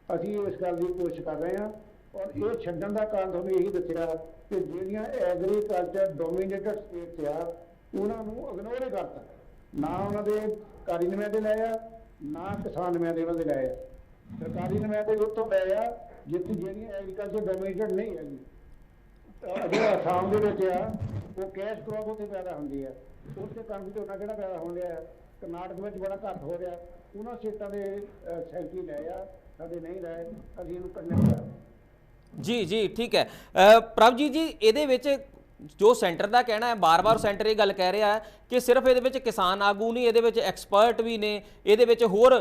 ਅਸੀਂ ਇਸ ਗੱਲ ਦੀ ਕੋਸ਼ਿਸ਼ ਕਰ ਰਹੇ ਹਾਂ। ਔਰ ਇਹ ਛੱਡਣ ਦਾ ਕਾਰਨ ਤੁਹਾਨੂੰ ਇਹੀ ਦੱਸਿਆ ਕਿ ਜਿਹੜੀਆਂ ਐਗਰੀਕਲਚਰ ਡੋਮੀਨੇਟਡ ਸਟੇਟਸ ਆ, ਉਹਨਾਂ ਨੂੰ ਇਗਨੋਰ ਹੀ ਕਰਤਾ। ਨਾ ਉਹਨਾਂ ਦੇ ਸਰਕਾਰੀ ਨੁਮਾਇੰਦੇ ਲਏ ਆ, ਨਾ ਕਿਸਾਨ ਨੁਮਾਇੰਦੇ ਉਹਨਾਂ ਦੇ ਲਏ ਆ। ਸਰਕਾਰੀ ਨੁਮਾਇੰਦੇ ਉੱਥੋਂ ਲਏ ਆ ਜਿੱਥੇ ਜਿਹੜੀਆਂ ਐਗਰੀਕਲਚਰ ਡੋਮੀਨੇਟਡ ਨਹੀਂ ਹੈਗੀ। ਜਿਹੜਾ ਅਸਾਮ ਦੇ ਵਿੱਚ ਆ, ਉਹ ਕੈਸ਼ ਕ੍ਰੌਪ ਉੱਥੇ ਪੈਦਾ ਹੁੰਦੀ ਆ, ਉੱਥੇ ਕਣਕ ਝੋਨਾ ਕਿਹੜਾ ਪੈਦਾ ਹੋ ਰਿਹਾ। ਕਰਨਾਟਕ ਵਿੱਚ ਬੜਾ ਘੱਟ ਹੋ ਰਿਹਾ। ਉਹਨਾਂ ਸਟੇਟਾਂ ਦੇ ਸੈਂਟਰੀ ਲਏ ਆ, ਸਾਡੇ ਨਹੀਂ ਲਏ। ਅਸੀਂ ਇਹਨੂੰ ਕੰਡੈਮ ਕਰ ਜੀ ਜੀ ਠੀਕ ਹੈ। ਪ੍ਰਭਜੀਤ ਜੀ, ਇਹਦੇ ਵਿੱਚ ਜੋ ਸੈਂਟਰ ਦਾ ਕਹਿਣਾ ਹੈ, ਬਾਰ-ਬਾਰ ਸੈਂਟਰ ਇਹ ਗੱਲ ਕਹਿ ਰਿਹਾ ਹੈ ਕਿ ਸਿਰਫ ਇਹਦੇ ਵਿੱਚ ਕਿਸਾਨ ਆਗੂ ਨਹੀਂ, ਇਹਦੇ ਵਿੱਚ ਐਕਸਪਰਟ ਵੀ ਨੇ, ਇਹਦੇ ਵਿੱਚ ਹੋਰ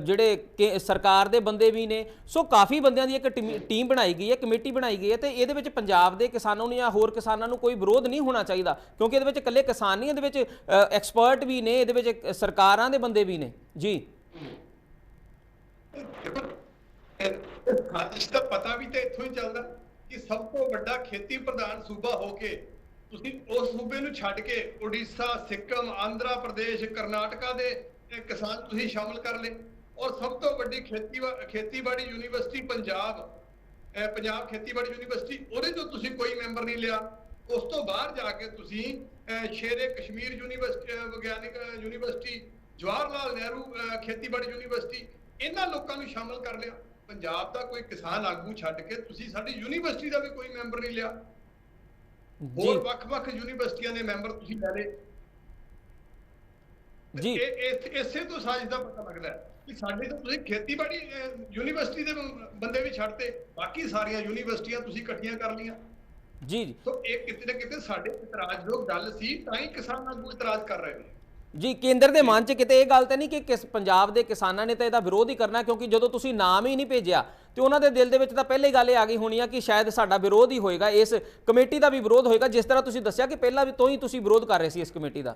ਜਿਹੜੇ ਸਰਕਾਰ ਦੇ ਬੰਦੇ ਵੀ ਨੇ। ਸੋ ਕਾਫੀ ਬੰਦਿਆਂ ਦੀ ਇੱਕ ਟੀਮ ਬਣਾਈ ਗਈ ਹੈ, ਕਮੇਟੀ ਬਣਾਈ ਗਈ ਹੈ, ਤੇ ਇਹਦੇ ਵਿੱਚ ਪੰਜਾਬ ਦੇ ਕਿਸਾਨਾਂ ਨੂੰ ਜਾਂ ਹੋਰ ਕਿਸਾਨਾਂ ਨੂੰ ਕੋਈ ਵਿਰੋਧ ਨਹੀਂ ਹੋਣਾ ਚਾਹੀਦਾ, ਕਿਉਂਕਿ ਇਹਦੇ ਵਿੱਚ ਇਕੱਲੇ ਕਿਸਾਨ ਨਹੀਂ, ਇਹਦੇ ਵਿੱਚ ਐਕਸਪਰਟ ਵੀ ਨੇ, ਇਹਦੇ ਵਿੱਚ ਸਰਕਾਰਾਂ ਦੇ ਬੰਦੇ ਵੀ ਨੇ। ਜੀ ਖਾਲਿਸ਼ ਦਾ ਪਤਾ ਵੀ ਤਾਂ ਇੱਥੋਂ ਹੀ ਚੱਲਦਾ ਕਿ ਸਭ ਤੋਂ ਵੱਡਾ ਖੇਤੀ ਪ੍ਰਧਾਨ ਸੂਬਾ ਹੋ ਕੇ ਤੁਸੀਂ ਉਸ ਸੂਬੇ ਨੂੰ ਛੱਡ ਕੇ ਉੜੀਸਾ, ਸਿੱਕਮ, ਆਂਧਰਾ ਪ੍ਰਦੇਸ਼, ਕਰਨਾਟਕਾ ਦੇ ਕਿਸਾਨ ਤੁਸੀਂ ਸ਼ਾਮਲ ਕਰ ਲਏ। ਔਰ ਸਭ ਤੋਂ ਵੱਡੀ ਖੇਤੀਬਾੜੀ ਯੂਨੀਵਰਸਿਟੀ ਪੰਜਾਬ ਖੇਤੀਬਾੜੀ ਯੂਨੀਵਰਸਿਟੀ, ਉਹਦੇ ਤੋਂ ਤੁਸੀਂ ਕੋਈ ਮੈਂਬਰ ਨਹੀਂ ਲਿਆ। ਉਸ ਤੋਂ ਬਾਹਰ ਜਾ ਕੇ ਤੁਸੀਂ ਸ਼ੇਰੇ ਕਸ਼ਮੀਰ ਵਿਗਿਆਨਿਕ ਯੂਨੀਵਰਸਿਟੀ, ਜਵਾਹਰ ਲਾਲ ਨਹਿਰੂ ਖੇਤੀਬਾੜੀ ਯੂਨੀਵਰਸਿਟੀ, ਇਹਨਾਂ ਲੋਕਾਂ ਨੂੰ ਸ਼ਾਮਲ ਕਰ ਲਿਆ। ਪੰਜਾਬ ਦਾ ਕੋਈ ਕਿਸਾਨ ਆਗੂ ਛੱਡ ਕੇ ਤੁਸੀਂ ਸਾਡੀ ਯੂਨੀਵਰਸਿਟੀ ਦਾ ਵੀ ਕੋਈ ਮੈਂਬਰ ਨਹੀਂ ਲਿਆ। ਹੋਰ ਵੱਖ-ਵੱਖ ਯੂਨੀਵਰਸਿਟੀਆਂ ਦੇ ਮੈਂਬਰ ਤੁਸੀਂ ਲੈ ਲਏ। ਜੀ ਇਸੇ ਤੋਂ ਸਾਜ਼ਿਸ਼ ਦਾ ਪਤਾ ਲੱਗਦਾ ਕਿ ਸਾਡੇ ਤੋਂ ਤੁਸੀਂ ਖੇਤੀਬਾੜੀ ਯੂਨੀਵਰਸਿਟੀ ਦੇ ਬੰਦੇ ਵੀ ਛੱਡਤੇ, ਬਾਕੀ ਸਾਰੀਆਂ ਯੂਨੀਵਰਸਿਟੀਆਂ ਤੁਸੀਂ ਇਕੱਠੀਆਂ ਕਰ ਲਈਆਂ। ਜੀ ਸੋ ਇਹ ਕਿਤੇ ਨਾ ਕਿਤੇ ਸਾਡੇ ਇਤਰਾਜ਼ਯੋਗ ਗੱਲ ਸੀ, ਤਾਂ ਹੀ ਕਿਸਾਨ ਆਗੂ ਇਤਰਾਜ਼ ਕਰ ਰਹੇ ਨੇ। ਜੀ ਕੇਂਦਰ ਦੇ ਮਨ 'ਚ ਕਿਤੇ ਇਹ ਗੱਲ ਤਾਂ ਨਹੀਂ ਕਿ ਪੰਜਾਬ ਦੇ ਕਿਸਾਨਾਂ ਨੇ ਤਾਂ ਇਹਦਾ ਵਿਰੋਧ ਹੀ ਕਰਨਾ, ਕਿਉਂਕਿ ਜਦੋਂ ਤੁਸੀਂ ਨਾਮ ਹੀ ਨਹੀਂ ਭੇਜਿਆ ਤੇ ਉਹਨਾਂ ਦੇ ਦਿਲ ਦੇ ਵਿੱਚ ਤਾਂ ਪਹਿਲੇ ਗੱਲ ਇਹ ਆ ਗਈ ਹੋਣੀ ਆ ਕਿ ਸ਼ਾਇਦ ਸਾਡਾ ਵਿਰੋਧ ਹੀ ਹੋਏਗਾ, ਇਸ ਕਮੇਟੀ ਦਾ ਵੀ ਵਿਰੋਧ ਹੋਏਗਾ, ਜਿਸ ਤਰ੍ਹਾਂ ਤੁਸੀਂ ਦੱਸਿਆ ਕਿ ਪਹਿਲਾਂ ਵੀ ਤੋਂ ਹੀ ਤੁਸੀਂ ਵਿਰੋਧ ਕਰ ਰਹੇ ਸੀ ਇਸ ਕਮੇਟੀ ਦਾ।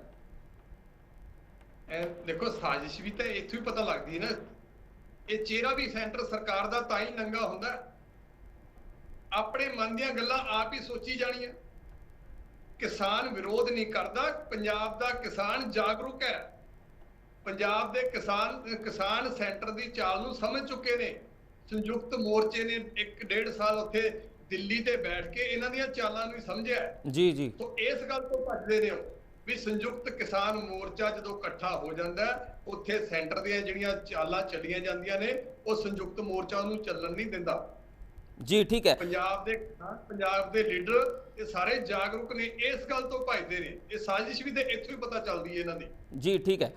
ਦੇਖੋ ਸਾਜ਼ਿਸ਼ ਵੀ ਤਾਂ ਇੱਥੋਂ ਹੀ ਪਤਾ ਲੱਗਦੀ ਹੈ ਨਾ। ਇਹ ਚਿਹਰਾ ਵੀ ਸੈਂਟਰ ਸਰਕਾਰ ਦਾ ਤਾਂ ਹੀ ਨੰਗਾ ਹੁੰਦਾ, ਆਪਣੇ ਮਨ ਦੀਆਂ ਗੱਲਾਂ ਆਪ ਹੀ ਸੋਚੀ ਜਾਣੀਆਂ। ਕਿਸਾਨ ਵਿਰੋਧ ਨਹੀਂ ਕਰਦਾ, ਪੰਜਾਬ ਦਾ ਕਿਸਾਨ ਜਾਗਰੂਕ ਹੈ। ਪੰਜਾਬ ਦੇ ਕਿਸਾਨ ਸੈਂਟਰ ਦੀ ਚਾਲ ਨੂੰ ਸਮਝ ਚੁੱਕੇ ਨੇ। ਸੰਯੁਕਤ ਮੋਰਚੇ ਨੇ 1.5 ਸਾਲ ਉੱਥੇ ਦਿੱਲੀ ਤੇ ਬੈਠ ਕੇ ਇਹਨਾਂ ਦੀਆਂ ਚਾਲਾਂ ਨੂੰ ਸਮਝਿਆ। ਜੀ ਜੀ ਤੋਂ ਇਸ ਗੱਲ ਤੋਂ ਭੱਜਦੇ ਨੇ ਵੀ ਸੰਯੁਕਤ ਕਿਸਾਨ ਮੋਰਚਾ ਜਦੋਂ ਇਕੱਠਾ ਹੋ ਜਾਂਦਾ, ਉੱਥੇ ਸੈਂਟਰ ਦੀਆਂ ਜਿਹੜੀਆਂ ਚਾਲਾਂ ਚੱਲੀਆਂ ਜਾਂਦੀਆਂ ਨੇ, ਉਹ ਸੰਯੁਕਤ ਮੋਰਚਾ ਨੂੰ ਚੱਲਣ ਨਹੀਂ ਦਿੰਦਾ। ਜੀ ਠੀਕ ਹੈ। ਪੰਜਾਬ ਦੇ ਲੀਡਰ ਇਹ ਸਾਰੇ ਜਾਗਰੂਕ ਨੇ, ਇਸ ਗੱਲ ਤੋਂ ਭੱਜਦੇ ਨੇ। ਇਹ ਸਾਜ਼ਿਸ਼ ਵੀ ਤੇ ਇੱਥੋਂ ਹੀ ਪਤਾ ਚੱਲਦੀ ਹੈ ਇਹਨਾਂ ਦੀ। ਜੀ ਠੀਕ ਹੈ।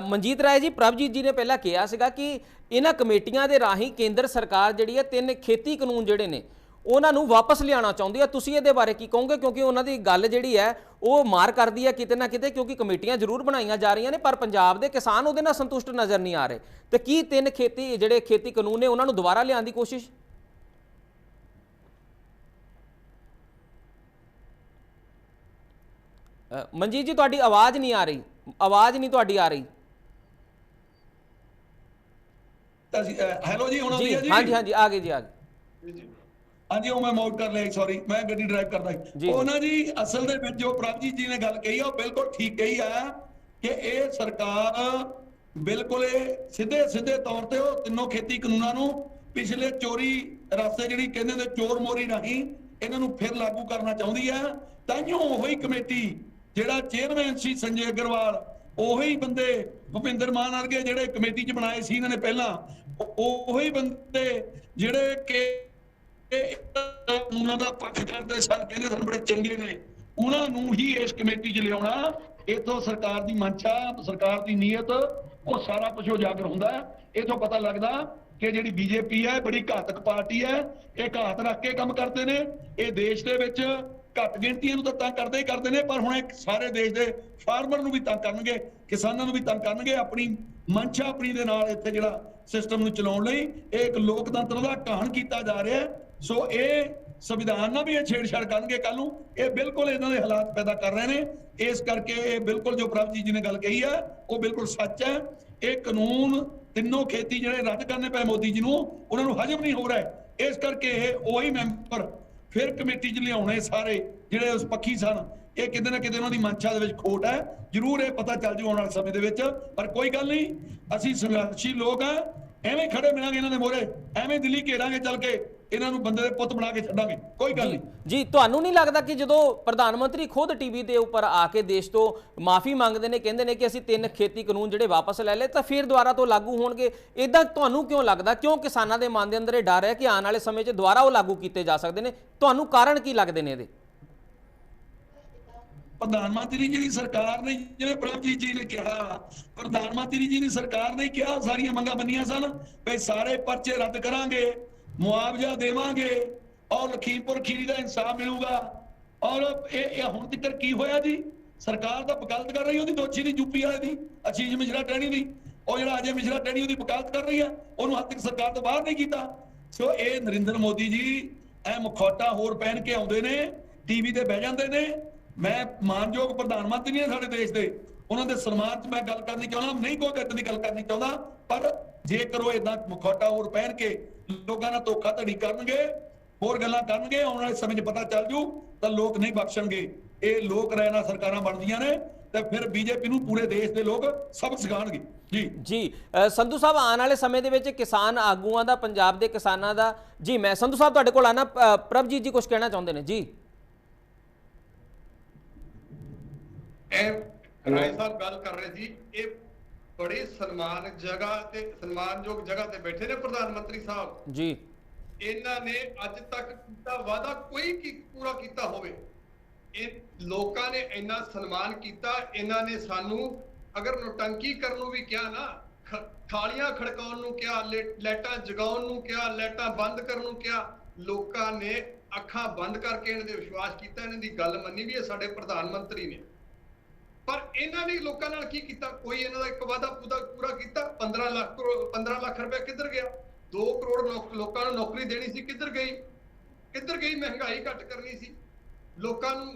ਮਨਜੀਤ ਰਾਏ ਜੀ, ਪ੍ਰਭਜੀਤ ਜੀ ਨੇ ਪਹਿਲਾਂ ਕਿਹਾ ਸੀਗਾ ਕਿ ਇਹਨਾਂ ਕਮੇਟੀਆਂ ਦੇ ਰਾਹੀਂ ਕੇਂਦਰ ਸਰਕਾਰ ਜਿਹੜੀ ਹੈ 3 ਖੇਤੀ ਕਾਨੂੰਨ ਜਿਹੜੇ ਨੇ ਉਹਨਾਂ ਨੂੰ ਵਾਪਸ ਲਿਆਉਣਾ ਚਾਹੁੰਦੀ ਹੈ। ਤੁਸੀਂ ਇਹਦੇ ਬਾਰੇ ਕੀ ਕਹੋਗੇ? ਕਿਉਂਕਿ ਉਹਨਾਂ ਦੀ ਗੱਲ ਜਿਹੜੀ ਹੈ ਉਹ ਮਾਰ ਕਰਦੀ ਹੈ ਕਿਤੇ ਨਾ ਕਿਤੇ, ਕਿਉਂਕਿ ਕਮੇਟੀਆਂ ਜ਼ਰੂਰ ਬਣਾਈਆਂ ਜਾ ਰਹੀਆਂ ਨੇ ਪਰ ਪੰਜਾਬ ਦੇ ਕਿਸਾਨ ਉਹਦੇ ਨਾਲ ਸੰਤੁਸ਼ਟ ਨਜ਼ਰ ਨਹੀਂ ਆ ਰਹੇ। ਤੇ ਕੀ 3 ਖੇਤੀ ਕਾਨੂੰਨ ਨੇ ਉਹਨਾਂ ਨੂੰ ਦੁਬਾਰਾ ਲਿਆਉਣ ਦੀ ਕੋਸ਼ਿਸ਼? ਮਨਜੀਤ ਜੀ, ਤੁਹਾਡੀ ਆਵਾਜ਼ ਨਹੀਂ ਆ ਰਹੀ, ਆਵਾਜ਼ ਨਹੀਂ ਤੁਹਾਡੀ ਆ ਰਹੀ। ਹੈਲੋ ਜੀ, ਹੁਣ ਆਉਂਦੀ ਹੈ ਜੀ? ਹਾਂਜੀ ਹਾਂਜੀ ਆ ਗਈ ਜੀ, ਆ ਗਈ। ਹਾਂਜੀ, ਉਹ ਮੈਂ ਮਾਊਟ ਕਰ ਲਿਆ, ਸੌਰੀ, ਮੈਂ ਗੱਡੀ ਡਰਾਈਵ ਕਰਦਾ ਸੀ। ਉਹ ਨਾ ਜੀ ਅਸਲ ਦੇ ਵਿੱਚ ਜੋ ਪ੍ਰਭਜੀਤ ਜੀ ਨੇ ਗੱਲ ਕਹੀ ਆ, ਉਹ ਬਿਲਕੁਲ ਠੀਕ ਕਹੀ ਆ ਕਿ ਇਹ ਸਰਕਾਰ ਬਿਲਕੁਲ ਸਿੱਧੇ ਤੌਰ ਤੇ ਉਹ 3 ਖੇਤੀ ਕਾਨੂੰਨਾਂ ਨੂੰ ਪਿਛਲੇ ਚੋਰੀ ਰਸਤੇ ਜਿਹੜੀ ਕਹਿੰਦੇ ਨੇ ਚੋਰ ਮੋਰੀ ਰਾਹੀਂ ਇਹਨਾਂ ਨੂੰ ਫਿਰ ਲਾਗੂ ਕਰਨਾ ਚਾਹੁੰਦੀ ਆ। ਤਾਂਹੀਓ ਉਹੀ ਕਮੇਟੀ ਜਿਹੜਾ ਚੇਅਰਮੈਨ ਸੀ ਸੰਜੇ ਅਗਰਵਾਲ, ਉਹੀ ਬੰਦੇ ਭੁਪਿੰਦਰ ਮਾਨ ਵਰਗੇ ਜਿਹੜੇ ਕਮੇਟੀ 'ਚ ਬਣਾਏ ਸੀ ਇਹਨਾਂ ਨੇ ਪਹਿਲਾਂ, ਉਹੀ ਬੰਦੇ ਜਿਹੜੇ ਕਿ ਉਹਨਾਂ ਦਾ ਪੱਖ ਕਰਦੇ ਸਨ, ਕਹਿੰਦੇ ਸਨ ਬੜੇ ਚੰਗੇ ਨੇ, ਉਹਨਾਂ ਨੂੰ ਹੀ ਇਸ ਕਮੇਟੀ 'ਚ ਲਿਆਉਣਾ ਇਥੋਂ ਸਰਕਾਰ ਦੀ ਮਨਸ਼ਾ, ਸਰਕਾਰ ਦੀ ਨੀਅਤ, ਉਹ ਸਾਰਾ ਕੁਝ ਉਜਾਗਰ ਹੁੰਦਾ ਹੈ। ਇਥੋਂ ਪਤਾ ਲੱਗਦਾ ਕਿ ਜਿਹੜੀ ਬੀਜੇਪੀ ਹੈ ਬੜੀ ਘਾਤਕ ਪਾਰਟੀ ਹੈ। ਇਹ ਘਾਤ ਰੱਖ ਕੇ ਕੰਮ ਕਰਦੇ ਨੇ। ਇਹ ਦੇਸ਼ ਦੇ ਵਿੱਚ ਘੱਟ ਗਿਣਤੀਆਂ ਨੂੰ ਤਾਂ ਤੰਗ ਕਰਦੇ ਹੀ ਕਰਦੇ ਨੇ, ਪਰ ਹੁਣ ਇਹ ਸਾਰੇ ਦੇਸ਼ ਦੇ ਫਾਰਮਰ ਨੂੰ ਵੀ ਤੰਗ ਕਰਨਗੇ, ਕਿਸਾਨਾਂ ਨੂੰ ਵੀ ਤੰਗ ਕਰਨਗੇ। ਆਪਣੀ ਮਨਸ਼ਾ ਆਪਣੀ ਦੇ ਨਾਲ ਇੱਥੇ ਜਿਹੜਾ ਸਿਸਟਮ ਨੂੰ ਚਲਾਉਣ ਲਈ ਇਹ ਇੱਕ ਲੋਕਤੰਤਰ ਦਾ ਘਾਣ ਕੀਤਾ ਜਾ ਰਿਹਾ ਹੈ। ਸੋ ਇਹ ਸੰਵਿਧਾਨ ਨਾਲ ਵੀ ਇਹ ਛੇੜਛਾੜ ਕਰਨਗੇ ਕੱਲ ਨੂੰ। ਇਹ ਬਿਲਕੁਲ ਇਹਨਾਂ ਦੇ ਹਾਲਾਤ ਪੈਦਾ ਕਰ ਰਹੇ ਨੇ। ਇਸ ਕਰਕੇ ਇਹ ਬਿਲਕੁਲ ਜੋ ਪ੍ਰਭਜੀਤ ਜੀ ਨੇ ਗੱਲ ਕਹੀ ਹੈ ਉਹ ਬਿਲਕੁਲ ਸੱਚ ਹੈ। ਇਹ ਕਾਨੂੰਨ ਤਿੰਨੋਂ ਖੇਤੀ ਜਿਹੜੇ ਰੱਦ ਕਰਨੇ ਪਏ ਮੋਦੀ ਜੀ ਨੂੰ, ਉਹਨਾਂ ਨੂੰ ਹਜਮ ਨਹੀਂ ਹੋ ਰਿਹਾ। ਇਸ ਕਰਕੇ ਇਹ ਉਹੀ ਮੈਂਬਰ ਫਿਰ ਕਮੇਟੀ 'ਚ ਲਿਆਉਣੇ ਸਾਰੇ ਜਿਹੜੇ ਉਸ ਪੱਖੀ ਸਨ। ਇਹ ਕਿਤੇ ਨਾ ਕਿਤੇ ਉਹਨਾਂ ਦੀ ਮਨਸ਼ਾ ਦੇ ਵਿੱਚ ਖੋਟ ਹੈ। ਜ਼ਰੂਰ ਇਹ ਪਤਾ ਚੱਲ ਜੂ ਆਉਣ ਵਾਲੇ ਸਮੇਂ ਦੇ ਵਿੱਚ, ਪਰ ਕੋਈ ਗੱਲ ਨਹੀਂ, ਅਸੀਂ ਸੰਘਰਸ਼ੀ ਲੋਕ ਆ। ਐਵੇਂ ਖੜੇ ਮਿਲਾਂਗੇ ਇਹਨਾਂ ਦੇ ਮੋਹਰੇ, ਐਵੇਂ ਦਿੱਲੀ ਘੇਰਾਂਗੇ ਚੱਲ ਕੇ, ਇਹਨਾਂ ਨੂੰ ਬੰਦੇ ਦੇ ਪੁੱਤ ਬਣਾ ਕੇ ਛੱਡਾਂਗੇ, ਕੋਈ ਗੱਲ ਨਹੀਂ। ਜੀ ਤੁਹਾਨੂੰ ਨਹੀਂ ਲੱਗਦਾ ਕਿ ਜਦੋਂ ਪ੍ਰਧਾਨ ਮੰਤਰੀ ਖੁਦ ਟੀਵੀ ਦੇ ਉੱਪਰ ਆ ਕੇ ਦੇਸ਼ ਤੋਂ ਮਾਫੀ ਮੰਗਦੇ ਨੇ, ਕਹਿੰਦੇ ਨੇ ਕਿ ਅਸੀਂ 3 ਖੇਤੀ ਕਾਨੂੰਨ ਜਿਹੜੇ ਵਾਪਸ ਲੈ ਲਏ ਤਾਂ ਫਿਰ ਦੁਬਾਰਾ ਤੋਂ ਲਾਗੂ ਹੋਣਗੇ, ਇਦਾਂ ਤੁਹਾਨੂੰ ਕਿਉਂ ਲੱਗਦਾ? ਕਿਉਂ ਕਿਸਾਨਾਂ ਦੇ ਮਨ ਦੇ ਅੰਦਰ ਇਹ ਡਰ ਹੈ ਕਿ ਆਉਣ ਵਾਲੇ ਸਮੇਂ 'ਚ ਦੁਬਾਰਾ ਉਹ ਲਾਗੂ ਕੀਤੇ ਜਾ ਸਕਦੇ ਨੇ? ਤੁਹਾਨੂੰ ਕਾਰਨ ਕੀ ਲੱਗਦੇ ਨੇ ਇਹਦੇ? ਪ੍ਰਧਾਨ ਮੰਤਰੀ ਜੀ ਦੀ ਸਰਕਾਰ ਨੇ, ਜਿਵੇਂ ਪ੍ਰਭਜੀਤ ਜੀ ਨੇ ਕਿਹਾ, ਪ੍ਰਧਾਨ ਮੰਤਰੀ ਜੀ ਦੀ ਸਰਕਾਰ ਨੇ ਕਿਹਾ, ਸਾਰੀਆਂ ਮੰਗਾਂ ਮੰਨੀਆਂ ਸਨ ਵੀ ਸਾਰੇ ਪਰਚੇ ਰੱਦ ਕਰਾਂਗੇ, ਮੁਆਵਜ਼ਾ ਦੇਵਾਂਗੇ ਔਰ ਲਖੀਮਪੁਰ ਖੀਰੀ ਦਾ ਇਨਸਾਫ ਮਿਲੂਗਾ। ਔਰ ਇਹ ਹੁਣ ਤੱਕ ਕੀ ਹੋਇਆ ਜੀ? ਸਰਕਾਰ ਤਾਂ ਵਕਾਲਤ ਕਰ ਰਹੀ ਉਹਦੀ ਦੋਸ਼ੀ ਦੀ, ਯੂਪੀ ਵਾਲੇ ਦੀ, ਅਸ਼ੀਸ਼ ਮਿਸ਼ਰਾ ਟਹਿਣੀ ਦੀ। ਉਹ ਜਿਹੜਾ ਅਜੇ ਮਿਸ਼ਰਾ ਟਹਿਣੀ ਉਹਦੀ ਵਕਾਲਤ ਕਰ ਰਹੀ ਆ, ਉਹਨੂੰ ਹੱਦ ਤੱਕ ਸਰਕਾਰ ਤੋਂ ਬਾਹਰ ਨਹੀਂ ਕੀਤਾ। ਸੋ ਇਹ ਨਰਿੰਦਰ ਮੋਦੀ ਜੀ ਐ ਮੁਖੌਟਾ ਹੋਰ ਪਹਿਨ ਕੇ ਆਉਂਦੇ ਨੇ, ਟੀਵੀ ਤੇ ਬਹਿ ਜਾਂਦੇ ਨੇ। ਮੈਂ ਮਾਨਯੋਗ ਪ੍ਰਧਾਨ ਮੰਤਰੀ ਨੇ ਸਾਡੇ ਦੇਸ਼ ਦੇ, ਉਹਨਾਂ ਦੇ ਸਨਮਾਨ 'ਚ ਮੈਂ ਗੱਲ ਕਰਨੀ ਚਾਹੁੰਦਾ, ਨਹੀਂ ਕੋਈ ਗੱਲ ਦੀ ਗੱਲ ਕਰਨੀ ਚਾਹੁੰਦਾ, ਪਰ ਜੇਕਰ ਉਹ ਏਦਾਂ ਮੁਖੌਟਾ ਹੋਰ ਪਹਿਨ ਕੇ ਲੋਕਾਂ ਨਾਲ ਧੋਖਾਧੜੀ ਕਰਨਗੇ, ਹੋਰ ਗੱਲਾਂ ਕਰਨਗੇ, ਆਉਣ ਵਾਲੇ ਸਮੇਂ 'ਚ ਪਤਾ ਚੱਲ ਜੂ ਤਾਂ ਲੋਕ ਨਹੀਂ ਬਖਸ਼ਣਗੇ। ਇਹ ਲੋਕ ਰਹਿਣਾ ਸਰਕਾਰਾਂ ਬਣਦੀਆਂ ਨੇ ਤੇ ਫਿਰ ਬੀਜੇਪੀ ਨੂੰ ਪੂਰੇ ਦੇਸ਼ ਦੇ ਲੋਕ ਸਬਕ ਸਿਖਾਉਣਗੇ। ਜੀ ਸੰਧੂ ਸਾਹਿਬ, ਆਉਣ ਵਾਲੇ ਸਮੇਂ ਦੇ ਵਿੱਚ ਕਿਸਾਨ ਆਗੂਆਂ ਦਾ, ਪੰਜਾਬ ਦੇ ਕਿਸਾਨਾਂ ਦਾ, ਜੀ ਮੈਂ ਸੰਧੂ ਸਾਹਿਬ ਤੁਹਾਡੇ ਕੋਲ ਆਣਾ, ਪ੍ਰਭਜੀਤ ਜੀ ਕੁਝ ਕਹਿਣਾ ਚਾਹੁੰਦੇ ਨੇ ਜੀ। ਰਾਏ ਸਾਹਿਬ ਗੱਲ ਕਰ ਰਹੇ ਸੀ, ਇਹ ਬੜੇ ਸਨਮਾਨ ਜਗ੍ਹਾ ਤੇ, ਸਨਮਾਨਯੋਗ ਜਗ੍ਹਾ ਤੇ ਬੈਠੇ ਨੇ ਪ੍ਰਧਾਨ ਮੰਤਰੀ ਸਾਹਿਬ ਜੀ। ਇਹਨਾਂ ਨੇ ਅੱਜ ਤੱਕ ਕੀਤਾ ਵਾਅਦਾ ਕੋਈ ਪੂਰਾ ਕੀਤਾ ਹੋਵੇ? ਇਹ ਲੋਕਾਂ ਨੇ ਇੰਨਾ ਸਨਮਾਨ ਕੀਤਾ, ਇਹਨਾਂ ਨੇ ਸਾਨੂੰ ਅਗਰ ਨੋਟੰਕੀ ਕਰਨ ਨੂੰ ਵੀ ਕਿਹਾ ਨਾ, ਥਾਲੀਆਂ ਖੜਕਾਉਣ ਨੂੰ ਕਿਹਾ, ਲਾਈਟਾਂ ਜਗਾਉਣ ਨੂੰ ਕਿਹਾ, ਲਾਈਟਾਂ ਬੰਦ ਕਰਨ ਨੂੰ ਕਿਹਾ, ਲੋਕਾਂ ਨੇ ਅੱਖਾਂ ਬੰਦ ਕਰਕੇ ਇਹਨਾਂ ਦੇ ਵਿਸ਼ਵਾਸ ਕੀਤਾ, ਇਹਨਾਂ ਦੀ ਗੱਲ ਮੰਨੀ ਵੀ ਇਹ ਸਾਡੇ ਪ੍ਰਧਾਨ ਮੰਤਰੀ ਨੇ। ਪਰ ਇਹਨਾਂ ਨੇ ਲੋਕਾਂ ਨਾਲ ਕੀ ਕੀਤਾ? ਕੋਈ ਇਹਨਾਂ ਦਾ ਇੱਕ ਵਾਅਦਾ ਪੂਰਾ ਕੀਤਾ? 15 ਲੱਖ ਰੁਪਏ ਕਿੱਧਰ ਗਿਆ? 2 ਕਰੋੜ ਲੋਕਾਂ ਨੂੰ ਨੌਕਰੀ ਦੇਣੀ ਸੀ, ਕਿੱਧਰ ਗਈ? ਮਹਿੰਗਾਈ ਘੱਟ ਕਰਨੀ ਸੀ, ਲੋਕਾਂ ਨੂੰ